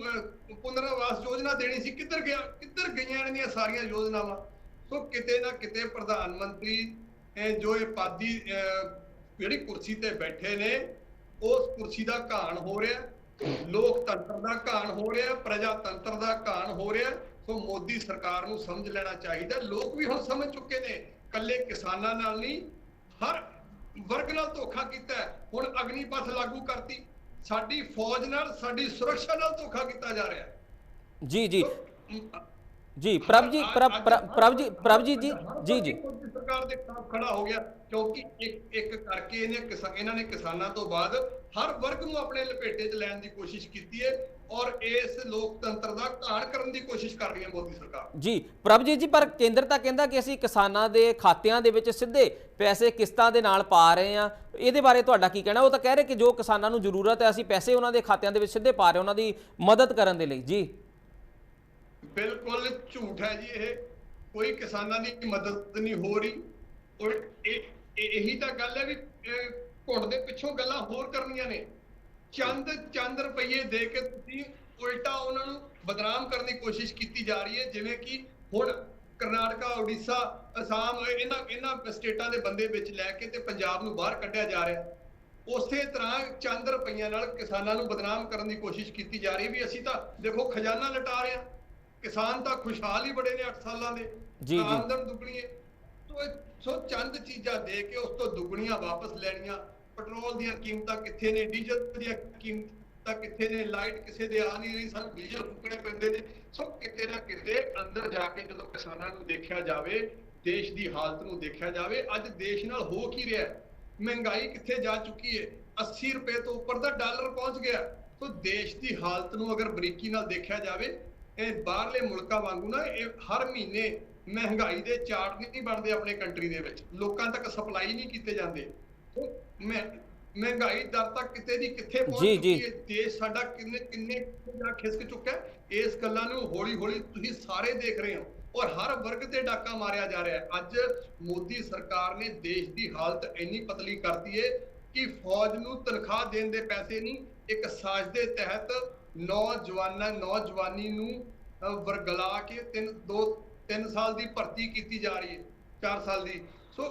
ਪੁਨਰ ਆਵਾਸ ਯੋਜਨਾ ਦੇਣੀ ਸੀ, ਕਿੱਧਰ ਗਈਆਂ ਇਹਨਾਂ ਦੀਆਂ ਸਾਰੀਆਂ ਯੋਜਨਾਵਾਂ? ਸੋ ਕਿਤੇ ਨਾ ਕਿਤੇ ਪ੍ਰਧਾਨ ਮੰਤਰੀ ਜੋ ਇਹ ਪਾਦੀ ਜਿਹੜੀ ਕੁਰਸੀ ਤੇ ਬੈਠੇ ਨੇ, ਉਸ ਕੁਰਸੀ ਦਾ ਘਾਣ ਹੋ ਰਿਹਾ, ਲੋਕਤੰਤਰ ਦਾ ਘਾਣ ਹੋ ਰਿਹਾ, ਪ੍ਰਜਾਤੰਤਰ ਦਾ ਘਾਣ ਹੋ ਰਿਹਾ। ਸੋ ਮੋਦੀ ਸਰਕਾਰ ਨੂੰ ਸਮਝ ਲੈਣਾ ਚਾਹੀਦਾ। ਲੋਕ ਵੀ ਹੁਣ ਸਮਝ ਚੁੱਕੇ ਨੇ, ਕੱਲੇ ਕਿਸਾਨਾਂ ਨਾਲ ਨਹੀਂ, ਹਰ ਵਰਗ ਨਾਲ ਧੋਖਾ ਕੀਤਾ ਹੈ। ਹੁਣ ਅਗਨੀਪਥ ਲਾਗੂ ਕਰਤੀ, ਸਾਡੀ ਫੌਜ ਨਾਲ, ਸਾਡੀ ਸੁਰੱਖਿਆ ਨਾਲ ਧੋਖਾ ਕੀਤਾ ਜਾ ਰਿਹਾ ਹੈ। ਜੀ ਪ੍ਰਭਜੀਤ ਜੀ ਸਰਕਾਰ ਦੇ ਖਿਲਾਫ ਖੜਾ ਹੋ ਗਿਆ, ਕਿਉਂਕਿ ਇੱਕ ਕਰਕੇ ਇਹਨਾਂ ਨੇ ਕਿਸਾਨਾਂ ਤੋਂ ਬਾਅਦ ਹਰ ਵਰਗ ਨੂੰ ਆਪਣੇ ਲਪੇਟੇ 'ਚ ਲੈਣ ਦੀ ਕੋਸ਼ਿਸ਼ ਕੀਤੀ ਹੈ ਔਰ ਇਸ ਲੋਕਤੰਤਰ ਦਾ ਘਾਣ ਕਰਨ ਦੀ ਕੋਸ਼ਿਸ਼ ਕਰ ਰਹੀ ਹੈ ਮੋਦੀ ਸਰਕਾਰ। ਜੀ ਪ੍ਰਭਜੀਤ ਜੀ, ਪਰ ਕੇਂਦਰ ਤਾਂ ਕਹਿੰਦਾ ਕਿ ਅਸੀਂ ਕਿਸਾਨਾਂ ਦੇ ਖਾਤਿਆਂ ਦੇ ਵਿੱਚ ਸਿੱਧੇ ਪੈਸੇ ਕਿਸ਼ਤਾਂ ਦੇ ਨਾਲ ਪਾ ਰਹੇ ਹਾਂ, ਇਹਦੇ ਬਾਰੇ ਤੁਹਾਡਾ ਕੀ ਕਹਿਣਾ? ਉਹ ਤਾਂ ਕਹਿ ਰਹੇ ਕਿ ਜੋ ਕਿਸਾਨਾਂ ਨੂੰ ਜ਼ਰੂਰਤ ਹੈ ਅਸੀਂ ਪੈਸੇ ਉਹਨਾਂ ਦੇ ਖਾਤਿਆਂ ਦੇ ਵਿੱਚ ਸਿੱਧੇ ਪਾ ਰਹੇ, ਉਹਨਾਂ ਦੀ ਮਦਦ ਕਰਨ ਦੇ ਲਈ। ਜੀ ਬਿਲਕੁਲ ਝੂਠ ਹੈ ਜੀ, ਇਹ ਕੋਈ ਕਿਸਾਨਾਂ ਦੀ ਮਦਦ ਨਹੀਂ ਹੋ ਰਹੀ। ਔਰ ਇਹੀ ਤਾਂ ਗੱਲ ਹੈ ਵੀ ਘੁੰਡ ਦੇ ਪਿੱਛੋਂ ਗੱਲਾਂ ਹੋਰ ਕਰਨੀਆਂ ਨੇ। ਚੰਦ ਰੁਪਈਏ ਦੇ ਕੇ ਤੁਸੀਂ ਉਲਟਾ ਉਹਨਾਂ ਨੂੰ ਬਦਨਾਮ ਕਰਨ ਦੀ ਕੋਸ਼ਿਸ਼ ਕੀਤੀ ਜਾ ਰਹੀ ਹੈ, ਜਿਵੇਂ ਕਿ ਹੁਣ ਕਰਨਾਟਕਾ, ਉੜੀਸਾ, ਅਸਾਮ, ਇਹਨਾਂ ਸਟੇਟਾਂ ਦੇ ਬੰਦੇ ਵਿੱਚ ਲੈ ਕੇ ਤੇ ਪੰਜਾਬ ਨੂੰ ਬਾਹਰ ਕੱਢਿਆ ਜਾ ਰਿਹਾ। ਉਸੇ ਤਰ੍ਹਾਂ ਚੰਦ ਰੁਪਈਆਂ ਨਾਲ ਕਿਸਾਨਾਂ ਨੂੰ ਬਦਨਾਮ ਕਰਨ ਦੀ ਕੋਸ਼ਿਸ਼ ਕੀਤੀ ਜਾ ਰਹੀ ਵੀ ਅਸੀਂ ਤਾਂ ਦੇਖੋ ਖਜ਼ਾਨਾ ਲਟਾ ਰਹੇ ਹਾਂ, ਕਿਸਾਨ ਤਾਂ ਖੁਸ਼ਹਾਲ ਹੀ ਬੜੇ ਨੇ 8 ਸਾਲਾਂ ਦੇ, ਆਮਦਨ ਦੁੱਗਣੀ ਹੈ। ਸੋ ਚੰਦ ਚੀਜ਼ਾਂ ਦੇ ਕੇ ਉਸ ਤੋਂ ਦੁੱਗਣੀਆਂ ਵਾਪਸ ਲੈਣੀਆਂ। ਪੈਟਰੋਲ ਦੀਆਂ ਕੀਮਤਾਂ ਕਿੱਥੇ ਨੇ, ਡੀਜ਼ਲ ਦੀਆਂ ਕੀਮਤਾਂ ਕਿੱਥੇ ਨੇ, ਲਾਈਟ ਕਿਸੇ ਦੇ ਆ ਨਹੀਂ ਰਹੀ, ਸਾਨੂੰ ਡੀਜ਼ਲ ਫੂਕਣੇ ਪੈਂਦੇ ਨੇ। ਸੋ ਕਿਤੇ ਨਾ ਕਿਤੇ ਅੰਦਰ ਜਾ ਕੇ ਜਦੋਂ ਕਿਸਾਨਾਂ ਨੂੰ ਦੇਖਿਆ ਜਾਵੇ, ਦੇਸ਼ ਦੀ ਹਾਲਤ ਨੂੰ ਦੇਖਿਆ ਜਾਵੇ, ਅੱਜ ਦੇਸ਼ ਨਾਲ ਹੋ ਕੀ ਰਿਹਾ, ਮਹਿੰਗਾਈ ਕਿੱਥੇ ਜਾ ਚੁੱਕੀ ਹੈ, 80 ਰੁਪਏ ਤੋਂ ਉੱਪਰ ਦਾ ਡਾਲਰ ਪਹੁੰਚ ਗਿਆ। ਸੋ ਦੇਸ਼ ਦੀ ਹਾਲਤ ਨੂੰ ਅਗਰ ਬਰੀਕੀ ਨਾਲ ਦੇਖਿਆ ਜਾਵੇ ਇਹ ਬਾਹਰਲੇ ਮੁਲਕਾਂ ਵਾਂਗੂ ਨਾ ਇਹ ਹਰ ਮਹੀਨੇ ਮਹਿੰਗਾਈ ਦੇ ਚਾਰਟ ਨਹੀਂ ਬਣਦੇ ਆਪਣੇ ਕੰਟਰੀ ਦੇ ਵਿੱਚ, ਲੋਕਾਂ ਤੱਕ ਸਪਲਾਈ ਨਹੀਂ ਕੀਤੇ ਜਾਂਦੇ। ਮਹਿੰਗਾਈ ਦਰ ਤੱਕ ਕਿਤੇ ਦੀ ਕਿੱਥੇ ਪਹੁੰਚ ਚੁੱਕੀ ਹੈ, ਦੇਸ਼ ਸਾਡਾ ਕਿੰਨੇ ਜਾ ਖਿਸਕ ਚੁੱਕਾ ਹੈ। ਇਸ ਗੱਲਾਂ ਨੂੰ ਹੌਲੀ ਹੌਲੀ ਤੁਸੀਂ ਸਾਰੇ ਦੇਖ ਰਹੇ ਹੋ ਔਰ ਹਰ ਵਰਗ ਤੇ ਡਾਕਾ ਮਾਰਿਆ ਜਾ ਰਿਹਾ ਹੈ। ਅੱਜ ਮੋਦੀ ਸਰਕਾਰ ਨੇ ਦੇਸ਼ ਦੀ ਹਾਲਤ ਇੰਨੀ ਪਤਲੀ ਕਰਤੀ ਹੈ ਕਿ ਫੌਜ ਨੂੰ ਤਨਖਾਹ ਦੇਣ ਦੇ ਪੈਸੇ ਨਹੀਂ, ਇੱਕ ਸਾਜ਼ਿਸ਼ ਦੇ ਤਹਿਤ ਨੌਜਵਾਨੀ ਨੂੰ ਵਰਗਲਾ ਕੇ 3 ਸਾਲ ਦੀ ਭਰਤੀ ਕੀਤੀ ਜਾ ਰਹੀ ਹੈ, 4 ਸਾਲ ਦੀ। ਸੋ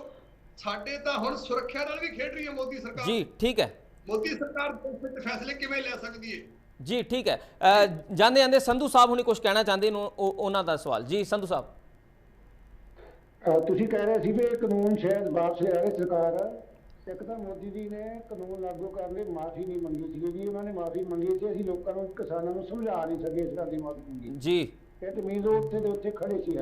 ਸਾਡੇ ਤਾਂ ਹੁਣ ਸੁਰੱਖਿਆ ਨਾਲ ਵੀ ਖੇਡ ਰਹੀ ਹੈ ਮੋਦੀ ਸਰਕਾਰ। ਜੀ ਠੀਕ ਹੈ, ਮੋਦੀ ਸਰਕਾਰ ਦੇਸ਼ ਵਿੱਚ ਫੈਸਲੇ ਕਿਵੇਂ ਲੈ ਸਕਦੀ ਹੈ? ਜੀ ਠੀਕ ਹੈ। ਜਾਂਦੇ ਜਾਂਦੇ ਸੰਧੂ ਸਾਹਿਬ ਹੁਣੇ ਕੁਝ ਕਹਿਣਾ ਚਾਹੁੰਦੇ ਨੇ, ਉਹਨਾਂ ਦਾ ਸਵਾਲ। ਜੀ ਸੰਧੂ ਸਾਹਿਬ, ਤੁਸੀਂ ਕਹਿ ਰਹੇ ਸੀ ਵੀ ਇਹ ਕਾਨੂੰਨ ਸ਼ਾਇਦ ਵਾਪਸ ਲੈ ਆਵੇ ਸਰਕਾਰ। ਇੱਕ ਤਾਂ ਮੋਦੀ ਜੀ ਨੇ ਕਾਨੂੰਨ ਲਾਗੂ ਕਰਨ ਲਈ ਮਾਫੀ ਨਹੀਂ ਮੰਗੀ ਸੀ ਜੀ, ਉਹਨਾਂ ਨੇ ਮਾਫੀ ਮੰਗੀ ਸੀ, ਅਸੀਂ ਲੋਕਾਂ ਨੂੰ, ਕਿਸਾਨਾਂ ਨੂੰ ਸਮਝਾ ਨਹੀਂ ਸਕੇ ਇਸ ਗੱਲ ਦੀ ਮਾਫੀ ਮੰਗੀ ਜੀ। ਇਹ ਤੇ ਮੀਨਜ਼ ਉਹ ਉੱਥੇ ਦੇ ਉੱਥੇ ਖੜੇ ਸੀ।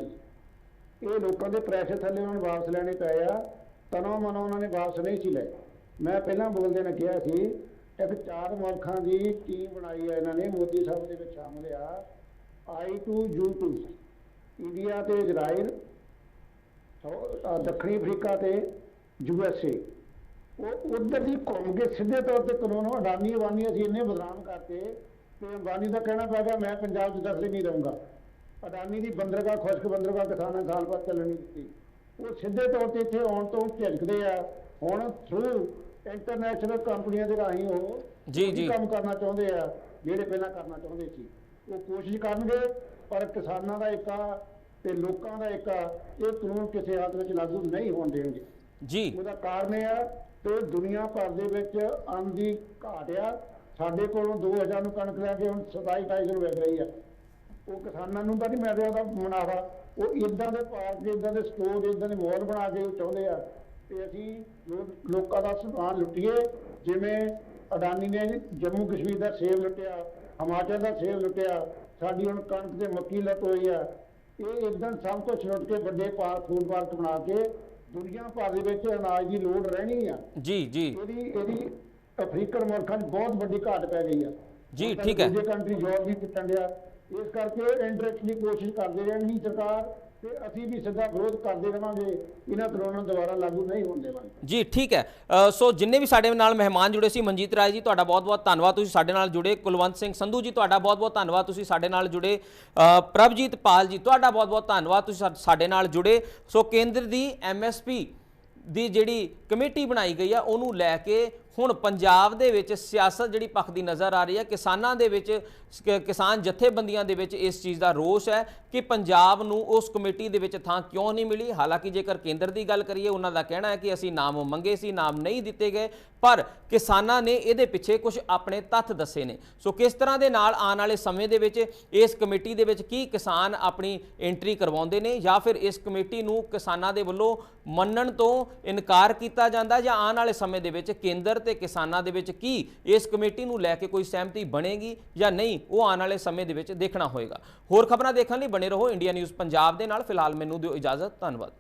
ਇਹ ਲੋਕਾਂ ਦੇ ਪ੍ਰੈਸ਼ਰ ਥੱਲੇ ਉਹਨਾਂ ਨੂੰ ਵਾਪਸ ਲੈਣੇ ਪਏ ਆ, ਤਨੋਂ ਮਨੋਂ ਉਹਨਾਂ ਨੇ ਵਾਪਸ ਨਹੀਂ ਸੀ ਲਏ। ਮੈਂ ਪਹਿਲਾਂ ਬੋਲਦੇ ਨੇ ਕਿਹਾ ਸੀ ਇੱਕ 4 ਮੁਲਕਾਂ ਦੀ ਟੀਮ ਬਣਾਈ ਹੈ ਇਹਨਾਂ ਨੇ, ਮੋਦੀ ਸਾਹਿਬ ਦੇ ਵਿੱਚ ਸ਼ਾਮਲ ਆ I2U2, ਇੰਡੀਆ ਤੇ ਇਜ਼ਰਾਈਲ, ਦੱਖਣੀ ਅਫਰੀਕਾ ਤੇ USA। ਉਹ ਉਧਰ ਦੀ ਘੁੰਮ ਕੇ ਸਿੱਧੇ ਤੌਰ ਤੇ ਕਾਨੂੰਨ ਅਡਾਨੀ ਅਸੀਂ ਇੰਨੇ ਬਦਨਾਮ ਕਰਤੇ ਕਿ ਅੰਬਾਨੀ ਦਾ ਕਹਿਣਾ ਪੈ ਗਿਆ ਮੈਂ ਪੰਜਾਬ 'ਚ ਦਖਲ ਨਹੀਂ ਦਊਂਗਾ। ਅਡਾਨੀ ਦੀ ਬੰਦਰਗਾਹ, ਖੁਸ਼ਕ ਬੰਦਰਗਾਹ ਕਿਸਾਨਾਂ ਸਾਲ ਬਾਅਦ ਚੱਲਣ ਨਹੀਂ ਦਿੱਤੀ। ਉਹ ਸਿੱਧੇ ਤੌਰ ਤੇ ਇੱਥੇ ਆਉਣ ਤੋਂ ਝਿਜਕਦੇ ਆ। ਹੁਣ ਥਰੂ ਇੰਟਰਨੈਸ਼ਨਲ ਕੰਪਨੀਆਂ ਦੇ ਰਾਹੀਂ ਉਹ ਕੰਮ ਕਰਨਾ ਚਾਹੁੰਦੇ ਆ ਜਿਹੜੇ ਪਹਿਲਾਂ ਕਰਨਾ ਚਾਹੁੰਦੇ ਸੀ। ਉਹ ਕੋਸ਼ਿਸ਼ ਕਰਨਗੇ ਪਰ ਕਿਸਾਨਾਂ ਦਾ ਏਕਾ ਤੇ ਲੋਕਾਂ ਦਾ ਏਕਾ ਇਹ ਕਾਨੂੰਨ ਕਿਸੇ ਹਾਲਤ ਵਿੱਚ ਲਾਗੂ ਨਹੀਂ ਹੋਣ ਦੇਣਗੇ ਜੀ। ਉਹਦਾ ਕਾਰਨ ਇਹ ਆ ਤੇ ਦੁਨੀਆ ਭਰ ਦੇ ਵਿੱਚ ਅੰਨ ਦੀ ਘਾਟ ਆ। ਸਾਡੇ ਕੋਲੋਂ 2000 ਨੂੰ ਕਣਕ ਲੈ ਕੇ ਹੁਣ 27-28 ਨੂੰ ਵਿਕ ਰਹੀ ਆ। ਉਹ ਕਿਸਾਨਾਂ ਨੂੰ ਤਾਂ ਨਹੀਂ ਮਿਲ ਰਿਹਾ ਉਹਦਾ ਮੁਨਾਫਾ। ਉਹ ਇਦਾਂ ਦੇ ਪਾਰਕ, ਇਦਾਂ ਦੇ ਸਟੋਰ, ਇਦਾਂ ਦੇ ਮਾਲ ਬਣਾ ਕੇ ਚਾਹੁੰਦੇ ਆ ਤੇ ਅਸੀਂ ਲੋਕਾਂ ਦਾ ਸਮਾਨ ਲੁੱਟੀਏ। ਜਿਵੇਂ ਅਡਾਨੀ ਨੇ ਜੰਮੂ ਕਸ਼ਮੀਰ ਦਾ ਸੇਬ ਲੁੱਟਿਆ, ਹਿਮਾਚਲ ਦਾ ਸੇਬ ਲੁੱਟਿਆ, ਸਾਡੀ ਹੁਣ ਕਣਕ ਤੇ ਮੱਕੀ ਲੁੱਟ ਹੋਈ ਆ। ਇਹ ਇਦਾਂ ਸਭ ਕੁਝ ਲੁੱਟ ਕੇ ਵੱਡੇ ਫੂਡ ਪਾਰਕ ਬਣਾ ਕੇ ਦੁਨੀਆ ਭਰ ਦੇ ਵਿੱਚ ਅਨਾਜ ਦੀ ਲੋੜ ਰਹਿਣੀ ਆ ਜੀ। ਇਹਦੀ ਅਫਰੀਕਨ ਮੁਲਕਾਂ 'ਚ ਬਹੁਤ ਵੱਡੀ ਘਾਟ ਪੈ ਗਈ ਆ ਜੀ। ਠੀਕ ਹੈ, ਦੂਜੇ ਕੰਟਰੀ ਜੋਬ ਨਹੀਂ ਦਿੱਤਣ ਡਿਆ। ਇਸ ਕਰਕੇ ਇੰਡਾਇਰੈਕਟਲੀ ਕੋਸ਼ਿਸ਼ ਕਰਦੇ ਰਹਿਣਗੇ ਸਰਕਾਰ ਤੇ ਅਸੀਂ ਵੀ ਸਿੱਧਾ ਵਿਰੋਧ ਕਰਦੇ ਰਹਾਂਗੇ। ਇਹਨਾਂ ਕਾਨੂੰਨਾਂ ਦੁਬਾਰਾ ਲਾਗੂ ਨਹੀਂ ਹੋਣ ਦੇਵਾਂਗੇ ਜੀ। ਠੀਕ ਹੈ। ਸੋ ਜਿੰਨੇ ਵੀ ਸਾਡੇ ਨਾਲ ਮਹਿਮਾਨ ਜੁੜੇ ਸੀ, ਮਨਜੀਤ ਰਾਏ ਜੀ ਤੁਹਾਡਾ ਬਹੁਤ-ਬਹੁਤ ਧੰਨਵਾਦ, ਤੁਸੀਂ ਸਾਡੇ ਨਾਲ ਜੁੜੇ। ਕੁਲਵੰਤ ਸਿੰਘ ਸੰਧੂ ਜੀ ਤੁਹਾਡਾ ਬਹੁਤ-ਬਹੁਤ ਧੰਨਵਾਦ, ਤੁਸੀਂ ਸਾਡੇ ਨਾਲ ਜੁੜੇ। ਪ੍ਰਭਜੀਤ ਪਾਲ ਜੀ ਤੁਹਾਡਾ ਬਹੁਤ-ਬਹੁਤ ਧੰਨਵਾਦ, ਤੁਸੀਂ ਸਾਡੇ ਨਾਲ ਜੁੜੇ। ਸੋ ਕੇਂਦਰ ਦੀ MSP ਦੀ ਜਿਹੜੀ ਕਮੇਟੀ ਬਣਾਈ ਗਈ ਆ ਉਹਨੂੰ ਲੈ ਕੇ ਹੁਣ ਪੰਜਾਬ ਦੇ ਵਿੱਚ ਸਿਆਸਤ ਜਿਹੜੀ ਭਖਦੀ ਨਜ਼ਰ ਆ ਰਹੀ ਹੈ। ਕਿਸਾਨਾਂ ਦੇ ਵਿੱਚ, ਕਿਸਾਨ ਜਥੇਬੰਦੀਆਂ ਦੇ ਵਿੱਚ ਇਸ ਚੀਜ਼ ਦਾ ਰੋਸ ਹੈ ਕਿ ਪੰਜਾਬ ਨੂੰ ਉਸ ਕਮੇਟੀ ਦੇ ਵਿੱਚ ਥਾਂ ਕਿਉਂ ਨਹੀਂ ਮਿਲੀ। ਹਾਲਾਂਕਿ ਜੇਕਰ ਕੇਂਦਰ ਦੀ ਗੱਲ ਕਰੀਏ, ਉਹਨਾਂ ਦਾ ਕਹਿਣਾ ਹੈ ਕਿ ਅਸੀਂ ਨਾਮ ਮੰਗੇ ਸੀ, ਨਾਮ ਨਹੀਂ ਦਿੱਤੇ ਗਏ, ਪਰ ਕਿਸਾਨਾਂ ਨੇ ਇਹਦੇ ਪਿੱਛੇ ਕੁਝ ਆਪਣੇ ਤੱਥ ਦੱਸੇ ਨੇ। ਸੋ ਕਿਸ ਤਰ੍ਹਾਂ ਦੇ ਨਾਲ ਆਉਣ ਵਾਲੇ ਸਮੇਂ ਦੇ ਵਿੱਚ ਇਸ ਕਮੇਟੀ ਦੇ ਵਿੱਚ ਕੀ ਕਿਸਾਨ ਆਪਣੀ ਐਂਟਰੀ ਕਰਵਾਉਂਦੇ ਨੇ ਜਾਂ ਫਿਰ ਇਸ ਕਮੇਟੀ ਨੂੰ ਕਿਸਾਨਾਂ ਦੇ ਵੱਲੋਂ ਮੰਨਣ ਤੋਂ ਇਨਕਾਰ ਕੀਤਾ ਜਾਂਦਾ, ਜਾਂ ਆਉਣ ਵਾਲੇ ਸਮੇਂ ਦੇ ਵਿੱਚ ਕੇਂਦਰ ਤੇ ਕਿਸਾਨਾਂ ਦੇ ਵਿੱਚ ਕੀ ਇਸ ਕਮੇਟੀ ਨੂੰ ਲੈ ਕੇ ਕੋਈ ਸਹਿਮਤੀ ਬਣੇਗੀ ਜਾਂ ਨਹੀਂ, ਉਹ ਆਉਣ ਵਾਲੇ ਸਮੇਂ ਦੇ ਵਿੱਚ ਦੇਖਣਾ ਹੋਏਗਾ। ਹੋਰ ਖਬਰਾਂ ਦੇਖਣ ਲਈ ਬਣੇ ਰਹੋ ਇੰਡੀਆ ਨਿਊਜ਼ ਪੰਜਾਬ ਦੇ ਨਾਲ। ਫਿਲਹਾਲ ਮੈਨੂੰ ਦਿਓ ਇਜਾਜ਼ਤ, ਧੰਨਵਾਦ।